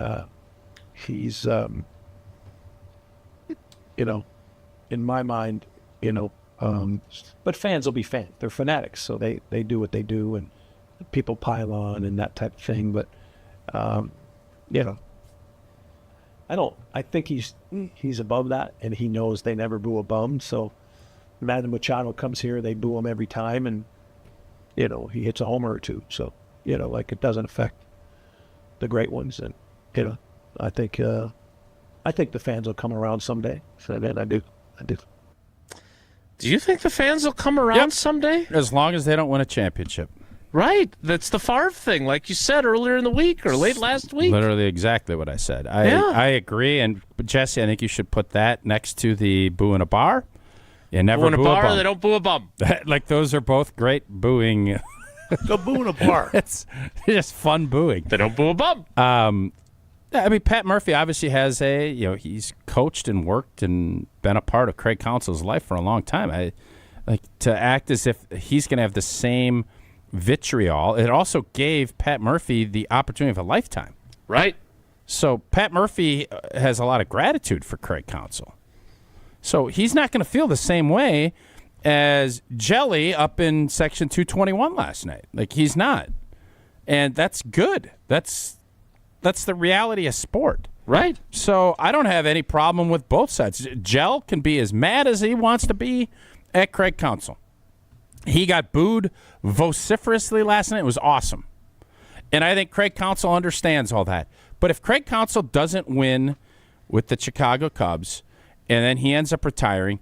he's, you know, in my mind, you know, but fans will be fans. They're fanatics, so they do what they do, and people pile on and that type of thing. But, you know, I think he's above that, and he knows they never boo a bum. So Madden Machado comes here, they boo him every time, and, you know, he hits a homer or two. So, you know, like, it doesn't affect the great ones. And, you know, I think the fans will come around someday. So then I do. Do you think the fans will come around someday? As long as they don't win a championship. Right. That's the Favre thing, like you said earlier in the week or late last week. Literally exactly what I said. I agree. And, Jesse, I think you should put that next to the boo in a bar. You never boo in a bar, bum. they don't boo a bum. Like, those are both great booing. Go boo in a bar. It's just fun booing. They don't boo a bum. I mean, Pat Murphy obviously has he's coached and worked and been a part of Craig Counsell's life for a long time. I like to act as if he's going to have the same vitriol. It also gave Pat Murphy the opportunity of a lifetime. Right. So Pat Murphy has a lot of gratitude for Craig Counsell. So he's not going to feel the same way as Jelly up in Section 221 last night. Like, he's not. And that's good. That's the reality of sport. Right. So I don't have any problem with both sides. Gel can be as mad as he wants to be at Craig Counsell. He got booed vociferously last night. It was awesome. And I think Craig Counsell understands all that. But if Craig Counsell doesn't win with the Chicago Cubs and then he ends up retiring,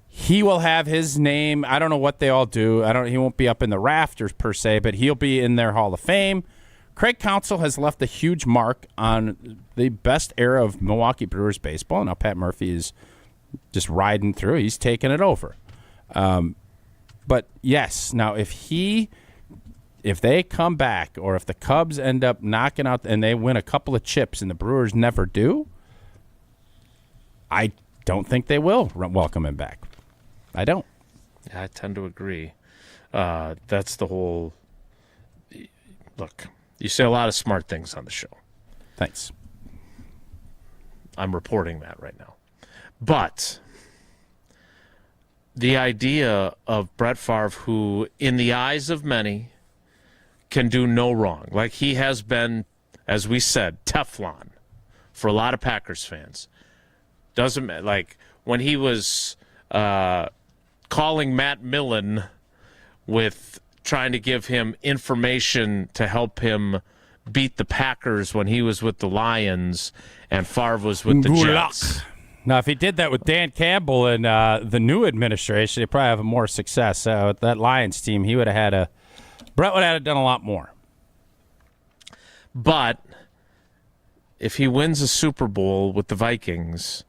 he will have his name. I don't know what they all do. He won't be up in the rafters per se, but he'll be in their Hall of Fame. Craig Counsell has left a huge mark on the best era of Milwaukee Brewers baseball. Now Pat Murphy is just riding through. He's taking it over. But yes, now if they come back, or if the Cubs end up knocking out and they win a couple of chips and the Brewers never do, I don't think they will welcome him back. I don't. Yeah, I tend to agree. That's the whole... Look, you say a lot of smart things on the show. Thanks. I'm reporting that right now. But the idea of Brett Favre, who, in the eyes of many, can do no wrong. Like, he has been, as we said, Teflon for a lot of Packers fans. Doesn't matter. Like, when he was calling Matt Millen with trying to give him information to help him beat the Packers when he was with the Lions and Favre was with the Jets. Now, if he did that with Dan Campbell and the new administration, he'd probably have more success. With that Lions team, he would have had Brett would have done a lot more. But if he wins a Super Bowl with the Vikings,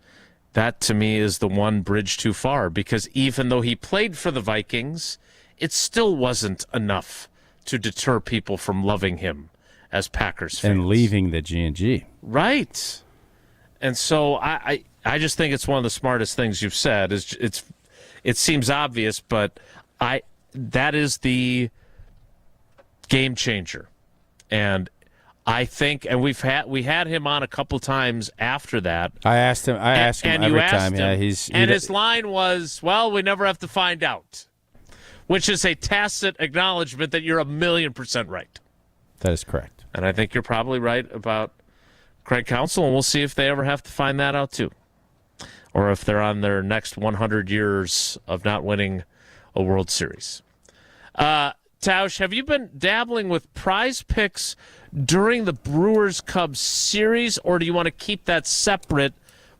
that to me is the one bridge too far, because even though he played for the Vikings, it still wasn't enough to deter people from loving him as Packers fans. And leaving the G&G. Right. And so I just think it's one of the smartest things you've said. It seems obvious, but that is the game changer. And I think, and we had him on a couple times after that. I asked him every time. Yeah, his line was, "Well, we never have to find out," which is a tacit acknowledgement that you're 1,000,000% right. That is correct. And I think you're probably right about Craig Counsell, and we'll see if they ever have to find that out too, or if they're on their next 100 years of not winning a World Series. Tausch, have you been dabbling with Prize Picks during the Brewers-Cubs series, or do you want to keep that separate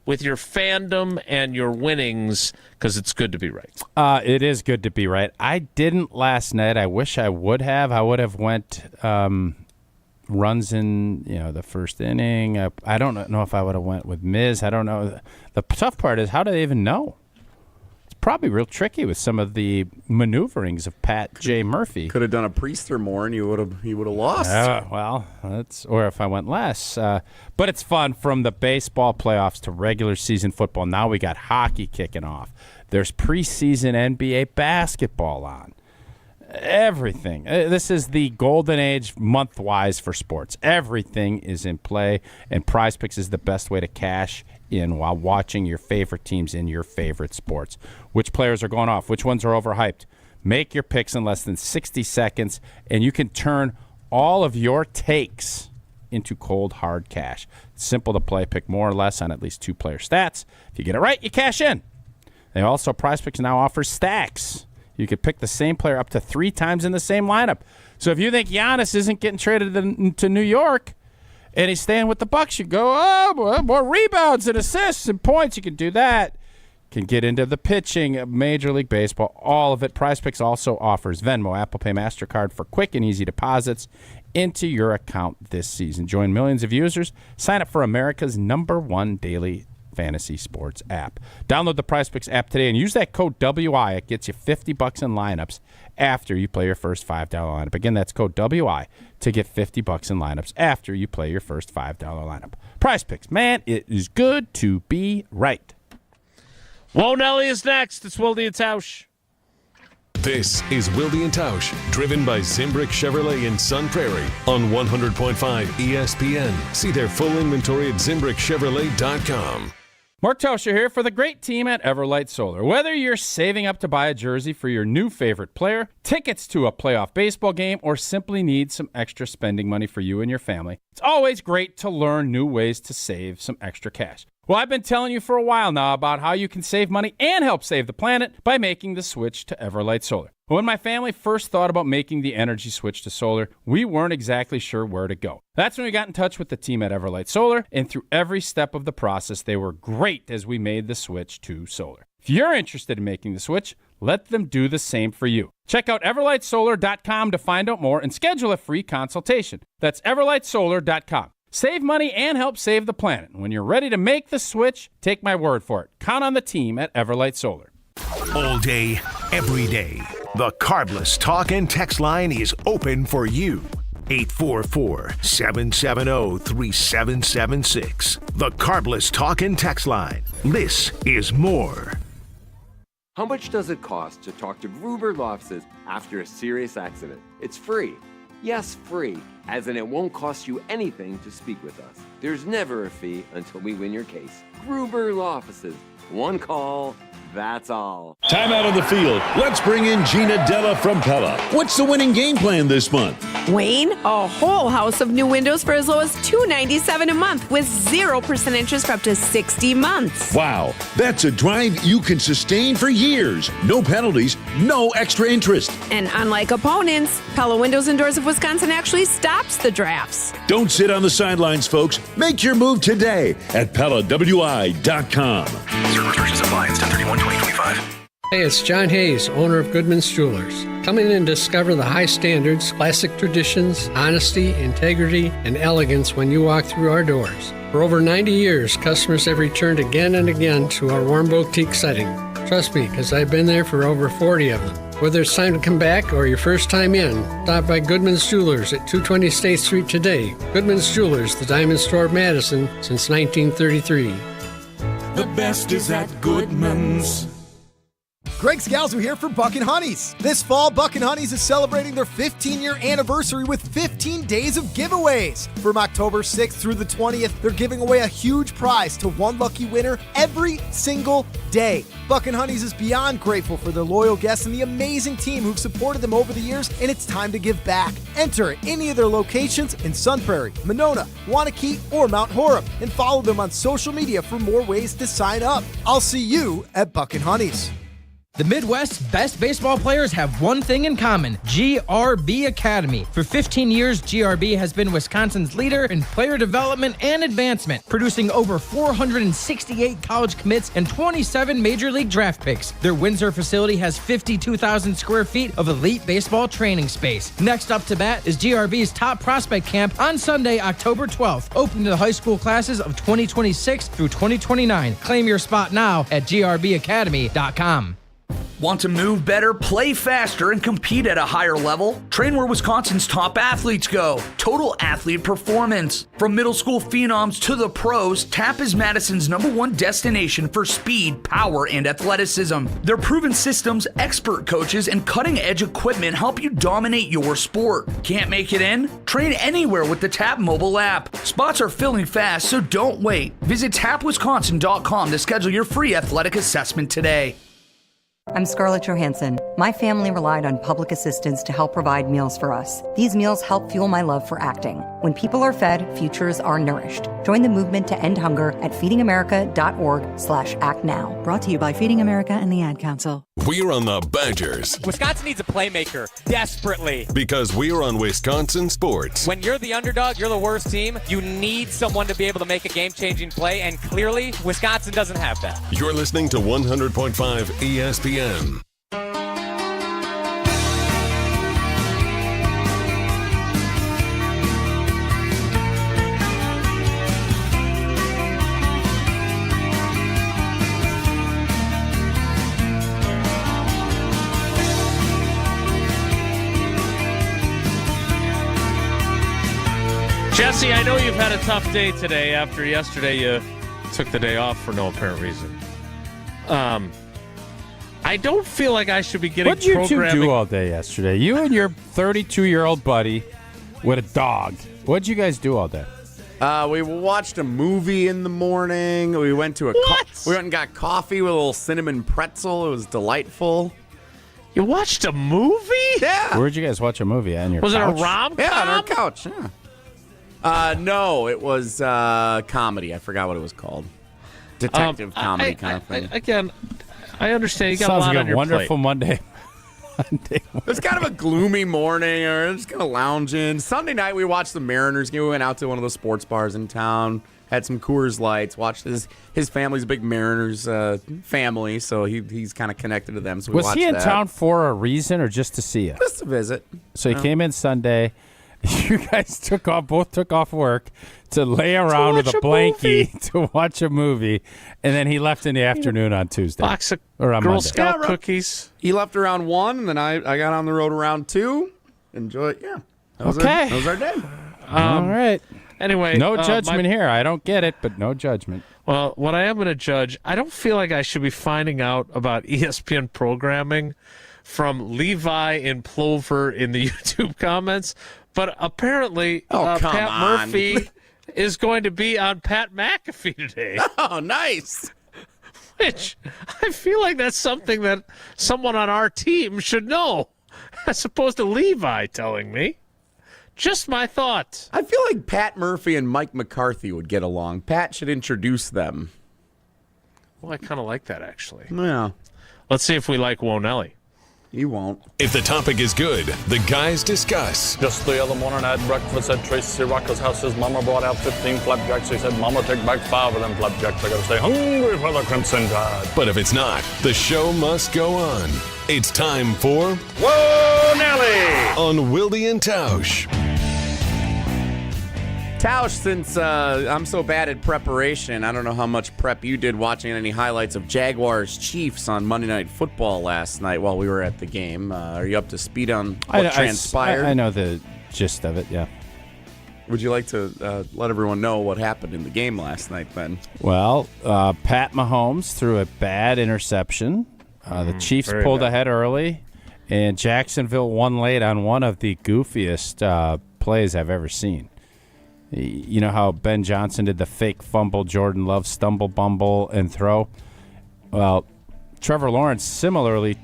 with your fandom and your winnings, because it's good to be right? It is good to be right. I didn't last night. I wish I would have. I would have went runs in the first inning. I don't know if I would have went with Miz. I don't know. The tough part is, how do they even know? Probably real tricky with some of the maneuverings of Pat J. Murphy. Could have done a Priester more, and you would have lost. Well, or if I went less. But it's fun from the baseball playoffs to regular season football. Now we got hockey kicking off. There's preseason NBA basketball on. Everything. This is the golden age month-wise for sports. Everything is in play, and Prize Picks is the best way to cash in while watching your favorite teams in your favorite sports. Which players are going off? Which ones are overhyped? Make your picks in less than 60 seconds, and you can turn all of your takes into cold, hard cash. It's simple to play. Pick more or less on at least 2 player stats. If you get it right, you cash in. They also, Prize Picks now offers stacks. You could pick the same player up to 3 times in the same lineup. So if you think Giannis isn't getting traded to New York and he's staying with the Bucks, you go, more rebounds and assists and points. You can do that. Can get into the pitching, Major League Baseball, all of it. Prize Picks also offers Venmo, Apple Pay, MasterCard for quick and easy deposits into your account this season. Join millions of users. Sign up for America's #1 daily fantasy sports app. Download the Prize Picks app today and use that code WI. It gets you $50 in lineups after you play your first $5 lineup. Again, that's code WI to get $50 in lineups after you play your first $5 lineup. Prize Picks, man, it is good to be right. Whoa, Nelly is next. It's Wilde and Tausch. This is Wilde and Tausch, driven by Zimbrick Chevrolet in Sun Prairie on 100.5 ESPN. See their full inventory at ZimbrickChevrolet.com. Mark Tauscher here for the great team at Everlight Solar. Whether you're saving up to buy a jersey for your new favorite player, tickets to a playoff baseball game, or simply need some extra spending money for you and your family, it's always great to learn new ways to save some extra cash. Well, I've been telling you for a while now about how you can save money and help save the planet by making the switch to Everlight Solar. When my family first thought about making the energy switch to solar, we weren't exactly sure where to go. That's when we got in touch with the team at Everlight Solar, and through every step of the process, they were great as we made the switch to solar. If you're interested in making the switch, let them do the same for you. Check out everlightsolar.com to find out more and schedule a free consultation. That's everlightsolar.com. Save money and help save the planet. When you're ready to make the switch, take my word for it. Count on the team at Everlight Solar. All day, every day, the Carbless Talk and Text line is open for you. 844-770-3776. The Carbless Talk and Text line. This is more. How much does it cost to talk to Gruber Law Offices after a serious accident? It's free. Yes, free, as in it won't cost you anything to speak with us. There's never a fee until we win your case. Gruber Law Offices. One call, That's all. Time out on the field. Let's bring in Gina Della from Pella. What's the winning game plan this month? Wayne, a whole house of new windows for as low as $297 a month with 0% interest for up to 60 months. Wow, that's a drive you can sustain for years. No penalties, no extra interest. And unlike opponents, Pella Windows and Doors of Wisconsin actually stops the drafts. Don't sit on the sidelines, folks. Make your move today at PellaWI.com. Certain restrictions apply. It's 10/31/2025. Hey, it's John Hayes, owner of Goodman's Jewelers. Come in and discover the high standards, classic traditions, honesty, integrity, and elegance when you walk through our doors. For over 90 years, customers have returned again and again to our warm boutique setting. Trust me, because I've been there for over 40 of them. Whether it's time to come back or your first time in, stop by Goodman's Jewelers at 220 State Street today. Goodman's Jewelers, the diamond store of Madison since 1933. The best is at Goodman's. Greg Scalzo here for Buck & Honey's. This fall, Buck & Honey's is celebrating their 15-year anniversary with 15 days of giveaways. From October 6th through the 20th, they're giving away a huge prize to one lucky winner every single day. Buck & Honey's is beyond grateful for their loyal guests and the amazing team who've supported them over the years, and it's time to give back. Enter at any of their locations in Sun Prairie, Monona, Wanakee, or Mount Horeb, and follow them on social media for more ways to sign up. I'll see you at Buck & Honey's. The Midwest's best baseball players have one thing in common: GRB Academy. For 15 years, GRB has been Wisconsin's leader in player development and advancement, producing over 468 college commits and 27 major league draft picks. Their Windsor facility has 52,000 square feet of elite baseball training space. Next up to bat is GRB's top prospect camp on Sunday, October 12th, open to the high school classes of 2026 through 2029. Claim your spot now at grbacademy.com. Want to move better, play faster, and compete at a higher level? Train where Wisconsin's top athletes go. Total Athlete Performance. From middle school phenoms to the pros, TAP is Madison's #1 destination for speed, power, and athleticism. Their proven systems, expert coaches, and cutting-edge equipment help you dominate your sport. Can't make it in? Train anywhere with the TAP mobile app. Spots are filling fast, so don't wait. Visit tapwisconsin.com to schedule your free athletic assessment today. I'm Scarlett Johansson. My family relied on public assistance to help provide meals for us. These meals help fuel my love for acting. When people are fed, futures are nourished. Join the movement to end hunger at feedingamerica.org/actnow. Brought to you by Feeding America and the Ad Council. We're on the Badgers Wisconsin needs a playmaker desperately. because we're on Wisconsin sports. When you're the underdog, you're the worst team, you need someone to be able to make a game-changing play, and clearly, Wisconsin doesn't have that. You're listening to 100.5 ESPN. Jesse, I know you've had a tough day today. After yesterday, you took the day off for no apparent reason. I don't feel like I should be getting What did you two programming. do all day yesterday? You and your 32-year-old buddy with a dog. What did you guys do all day? We watched a movie in the morning. We went to we went and got coffee with a little cinnamon pretzel. It was delightful. You watched a movie? Yeah. Where'd you guys watch a movie? On your Was couch? it a rom-com? Yeah, on our couch. Yeah. No, it was comedy. I forgot what it was called. Detective comedy kind of thing. Again, I understand you got Sounds a lot like on a your wonderful plate. Monday. It was kind of a gloomy morning, or just kind of lounging. Sunday night, we watched the Mariners game. We went out to one of the sports bars in town, had some Coors Lights, watched his family's a big Mariners family, so he's kind of connected to them. So we Was watched he in that. town for a reason or just to see you? Just to visit. So he came in Sunday. You guys both took off work to lay around with a blankie to watch a movie, and then he left in the afternoon on Tuesday. Box of or on Girl Monday. Scout cookies. He left around 1, and then I got on the road around 2. Enjoy. Yeah. That was Okay. That was our day. All right. Anyway, No judgment here. I don't get it, but no judgment. Well, what I am going to judge, I don't feel like I should be finding out about ESPN programming from Levi and Plover in the YouTube comments, but apparently come Pat on. Murphy is going to be on Pat McAfee today. Oh, nice. Which I feel like that's something that someone on our team should know, as opposed to Levi telling me. Just my thoughts. I feel like Pat Murphy and Mike McCarthy would get along. Pat should introduce them. Well, I kind of like that, actually. Yeah. Let's see if we like Wonelli. You won't. If the topic is good, the guys discuss. Just the other morning I had breakfast at Tracy Rocco's house. His mama brought out 15 flapjacks. He said, Mama, take back 5 of them flapjacks. I gotta stay hungry for the Crimson Tide. But if it's not, the show must go on. It's time for Whoa, Nelly! On Wilde and Tausch. Tausch, since I'm so bad at preparation, I don't know how much prep you did watching any highlights of Jaguars-Chiefs on Monday Night Football last night while we were at the game. Are you up to speed on what transpired? I know the gist of it, yeah. Would you like to let everyone know what happened in the game last night, then? Well, Pat Mahomes threw a bad interception. The Chiefs pulled ahead early, and Jacksonville won late on one of the goofiest plays I've ever seen. You know how Ben Johnson did the fake fumble, Jordan Love stumble, bumble, and throw? Well, Trevor Lawrence similarly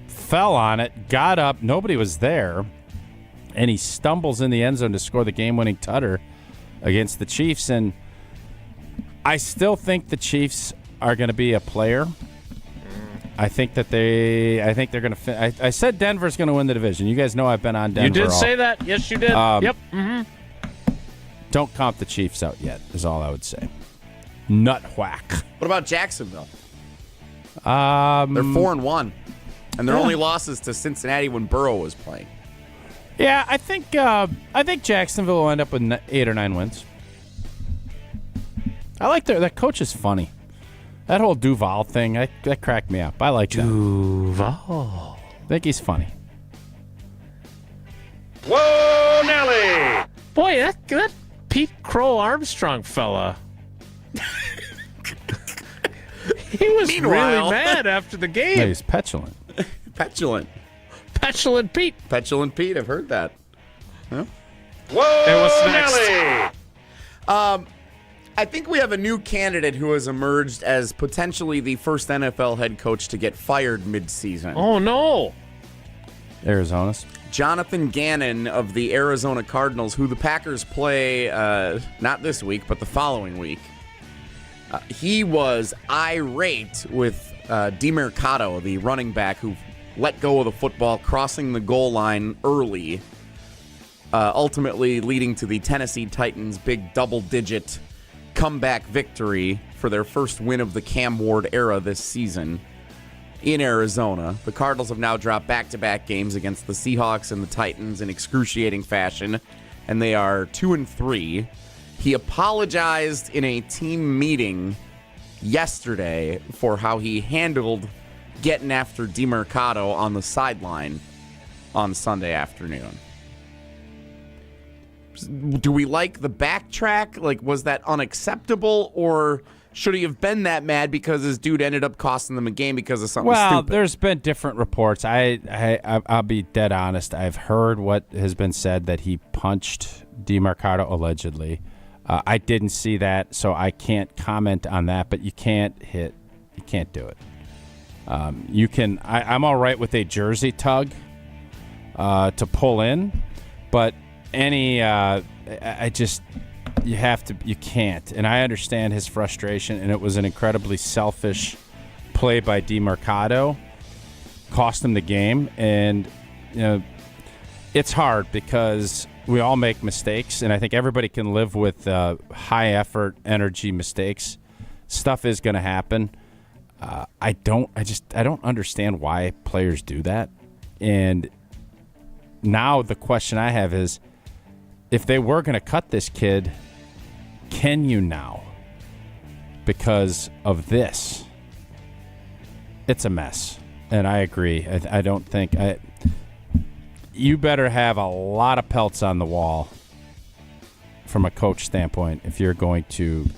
fell on it, got up, nobody was there, and he stumbles in the end zone to score the game-winning tutter against the Chiefs. And I still think the Chiefs are going to be a player. I think they're going to I said Denver's going to win the division. You guys know I've been on Denver. You did say that? Yes, you did. Yep. Mm-hmm. Don't count the Chiefs out yet, is all I would say. Nut whack. What about Jacksonville? They're 4-1, and their only losses to Cincinnati when Burrow was playing. Yeah, I think Jacksonville will end up with 8 or 9 wins. I like that coach is funny. That whole Duval thing, that cracked me up. I like that. Duval. I think he's funny. Whoa, Nelly! Boy, that Pete Crow Armstrong fella. He was really mad after the game. Yeah, he's petulant. Petulant Pete. Petulant Pete, I've heard that. Huh? Whoa, and what's next? Nelly! I think we have a new candidate who has emerged as potentially the first NFL head coach to get fired mid-season. Oh, no. Arizona's. Jonathan Gannon of the Arizona Cardinals, who the Packers play not this week, but the following week. He was irate with DeMercado, the running back who let go of the football, crossing the goal line early, ultimately leading to the Tennessee Titans' big double-digit comeback victory for their first win of the Cam Ward era this season. In Arizona, the Cardinals have now dropped back-to-back games against the Seahawks and the Titans in excruciating fashion, and they are 2-3. He apologized in a team meeting yesterday for how he handled getting after DeMercado on the sideline on Sunday afternoon. Do we like the backtrack? Like, was that unacceptable, or should he have been that mad because his dude ended up costing them a game because of something stupid? Well, there's been different reports. I'll be dead honest. I've heard what has been said, that he punched DeMercado allegedly. I didn't see that, so I can't comment on that. But you can't do it. You can. I'm all right with a jersey tug to pull in, but you can't. And I understand his frustration, and it was an incredibly selfish play by DeMercado. Cost him the game, and it's hard because we all make mistakes, and I think everybody can live with high effort, energy mistakes. Stuff is going to happen. I don't understand why players do that. And now the question I have is, if they were going to cut this kid, can you now? Because of this. It's a mess. And I agree. I don't think... you better have a lot of pelts on the wall from a coach standpoint if you're going to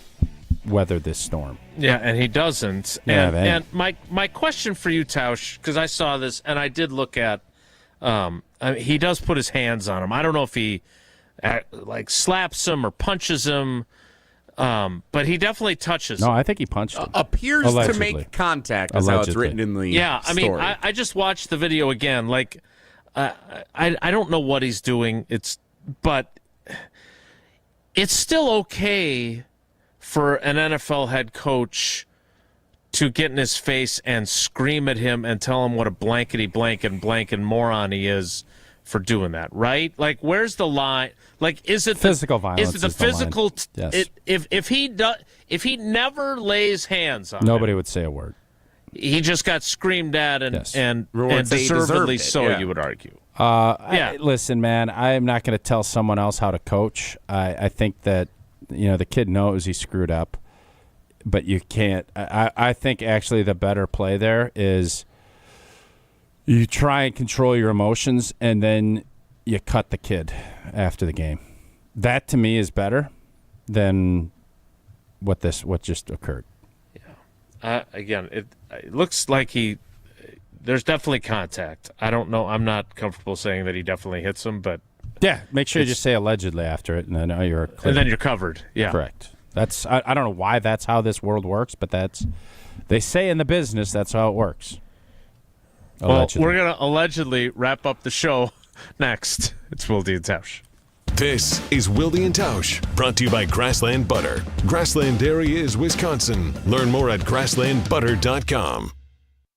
weather this storm. Yeah, and he doesn't. And my question for you, Tausch, because I saw this, and I did look at... he does put his hands on him. I don't know if he... slaps him or punches him. But he definitely touches No, him. I think he punched him. Appears Allegedly. to make contact, is how it's written in the I mean, story. I just watched the video again. Like, I don't know what he's doing. But it's still okay for an NFL head coach to get in his face and scream at him and tell him what a blankety blank and moron he is for doing that, right? Like, where's the line? Like, is it physical violence? Is it the line. physical? Yes. If he never lays hands on Nobody would say a word. he just got screamed at and Everyone say he deserved deservedly it, so, yeah. you would argue. Listen, man, I'm not going to tell someone else how to coach. I think that, the kid knows he screwed up, but you can't. I think actually the better play there is you try and control your emotions and then you cut the kid after the game. That to me is better than what just occurred. Again, it looks like there's definitely contact. I don't know. I'm not comfortable saying that he definitely hits him, but yeah, make sure you just say allegedly after it, and then you're clear. And then you're covered. Yeah, correct. That's I don't know why that's how this world works, but they say in the business that's how it works. Allegedly. Well, we're gonna allegedly wrap up the show next. It's Wilde and Tausch. This is Wilde and Tausch, brought to you by Grassland Butter. Grassland Dairy is Wisconsin. Learn more at grasslandbutter.com.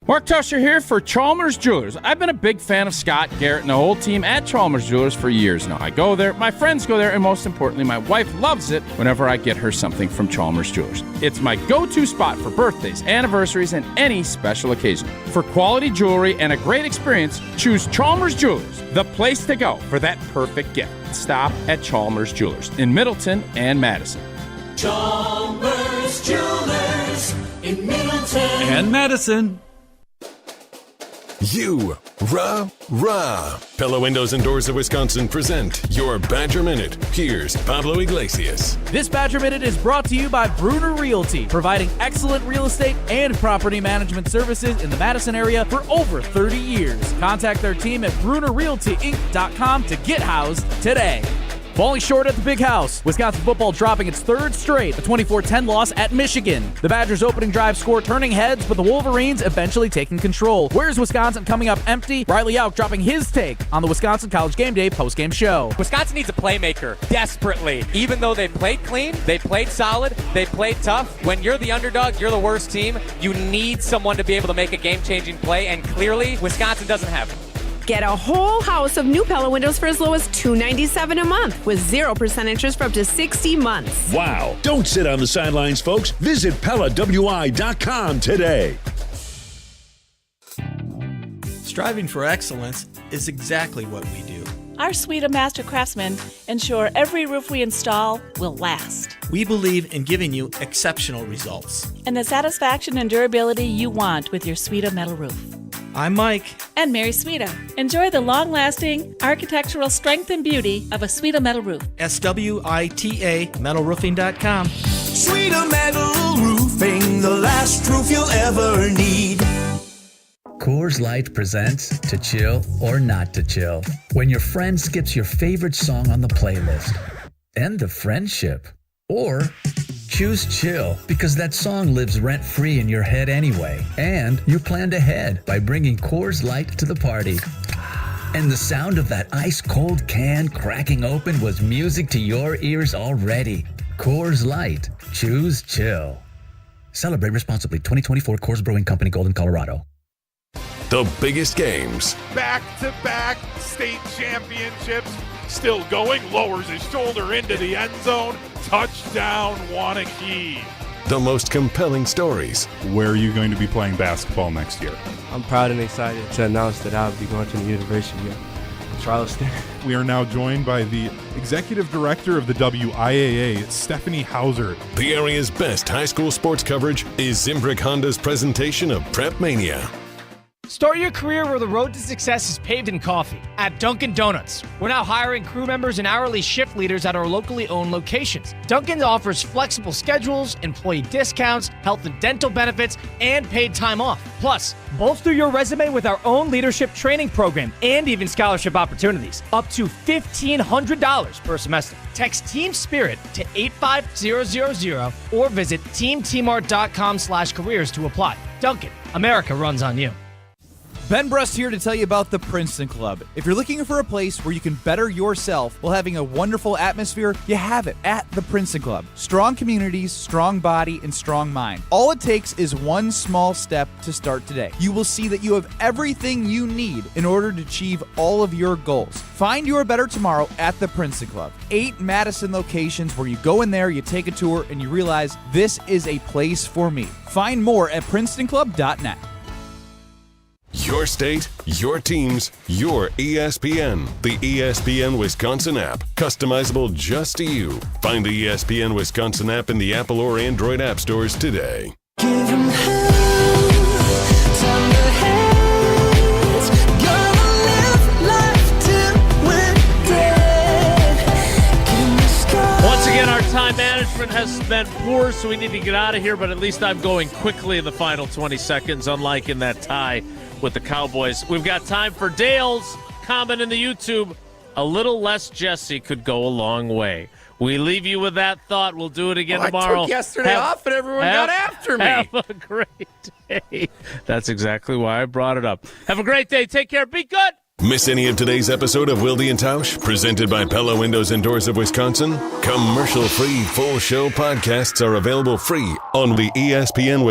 Mark Tusher here for Chalmers Jewelers. I've been a big fan of Scott, Garrett, and the whole team at Chalmers Jewelers for years now. I go there, my friends go there, and most importantly, my wife loves it whenever I get her something from Chalmers Jewelers. It's my go-to spot for birthdays, anniversaries, and any special occasion. For quality jewelry and a great experience, choose Chalmers Jewelers, the place to go for that perfect gift. Stop at Chalmers Jewelers in Middleton and Madison. Chalmers Jewelers in Middleton And Madison. Rah. Pella Windows and Doors of Wisconsin present your Badger Minute. Here's Pablo Iglesias. This Badger Minute is brought to you by Bruner Realty, providing excellent real estate and property management services in the Madison area for over 30 years. Contact their team at BrunerRealtyInc.com to get housed today. Falling short at the big house. Wisconsin football dropping its third straight, a 24-10 loss at Michigan. The Badgers' opening drive score turning heads, but the Wolverines eventually taking control. Where's Wisconsin coming up empty? Riley Yauk dropping his take on the Wisconsin College Game Day postgame show. Wisconsin needs a playmaker desperately. Even though they played clean, they played solid, they played tough. When you're the underdog, you're the worst team, you need someone to be able to make a game-changing play, and clearly Wisconsin doesn't have it. Get a whole house of new Pella windows for as low as $297 a month with 0% interest for up to 60 months. Wow. Don't sit on the sidelines, folks. Visit PellaWI.com today. Striving for excellence is exactly what we do. Our suite of master craftsmen ensure every roof we install will last. We believe in giving you exceptional results. And the satisfaction and durability you want with your suite of metal roof. I'm Mike. And Mary Suita. Enjoy the long-lasting architectural strength and beauty of a Suita metal roof. SWITA metalroofing.com. Suita Metal Roofing, the last roof you'll ever need. Coors Light presents To Chill or Not to Chill. When your friend skips your favorite song on the playlist. End the friendship. Or choose chill because that song lives rent-free in your head anyway. And you planned ahead by bringing Coors Light to the party. And the sound of that ice-cold can cracking open was music to your ears already. Coors Light. Choose chill. Celebrate responsibly. 2024 Coors Brewing Company, Golden, Colorado. The biggest games. Back-to-back state championships. Still going, lowers his shoulder into the end zone. Touchdown, Wanakee. The most compelling stories. Where are you going to be playing basketball next year? I'm proud and excited to announce that I'll be going to the University of Charleston. We are now joined by the Executive Director of the WIAA, Stephanie Hauser. The area's best high school sports coverage is Zimbrick Honda's presentation of Prep Mania. Start your career where the road to success is paved in coffee. At Dunkin' Donuts, we're now hiring crew members and hourly shift leaders at our locally owned locations. Dunkin' offers flexible schedules, employee discounts, health and dental benefits, and paid time off. Plus, bolster your resume with our own leadership training program and even scholarship opportunities. Up to $1,500 per semester. Text Team Spirit to 85000 or visit teamtmart.com/careers to apply. Dunkin', America runs on you. Ben Brust here to tell you about the Princeton Club. If you're looking for a place where you can better yourself while having a wonderful atmosphere, you have it at the Princeton Club. Strong communities, strong body, and strong mind. All it takes is one small step to start today. You will see that you have everything you need in order to achieve all of your goals. Find your better tomorrow at the Princeton Club. 8 Madison locations where you go in there, you take a tour, and you realize this is a place for me. Find more at PrincetonClub.net. Your state, your teams, your ESPN. The ESPN Wisconsin app. Customizable just to you. Find the ESPN Wisconsin app in the Apple or Android app stores today. Once again, our time management has been poor, so we need to get out of here, but at least I'm going quickly in the final 20 seconds, unlike in that tie with the Cowboys. We've got time for Dale's comment in the YouTube. A little less Jesse could go a long way. We leave you with that thought. We'll do it again tomorrow. I took yesterday off and everyone got after me. Have a great day. That's exactly why I brought it up. Have a great day. Take care. Be good. Miss any of today's episode of Wilde and Tausch, presented by Pella Windows and Doors of Wisconsin? Commercial-free full show podcasts are available free on the ESPN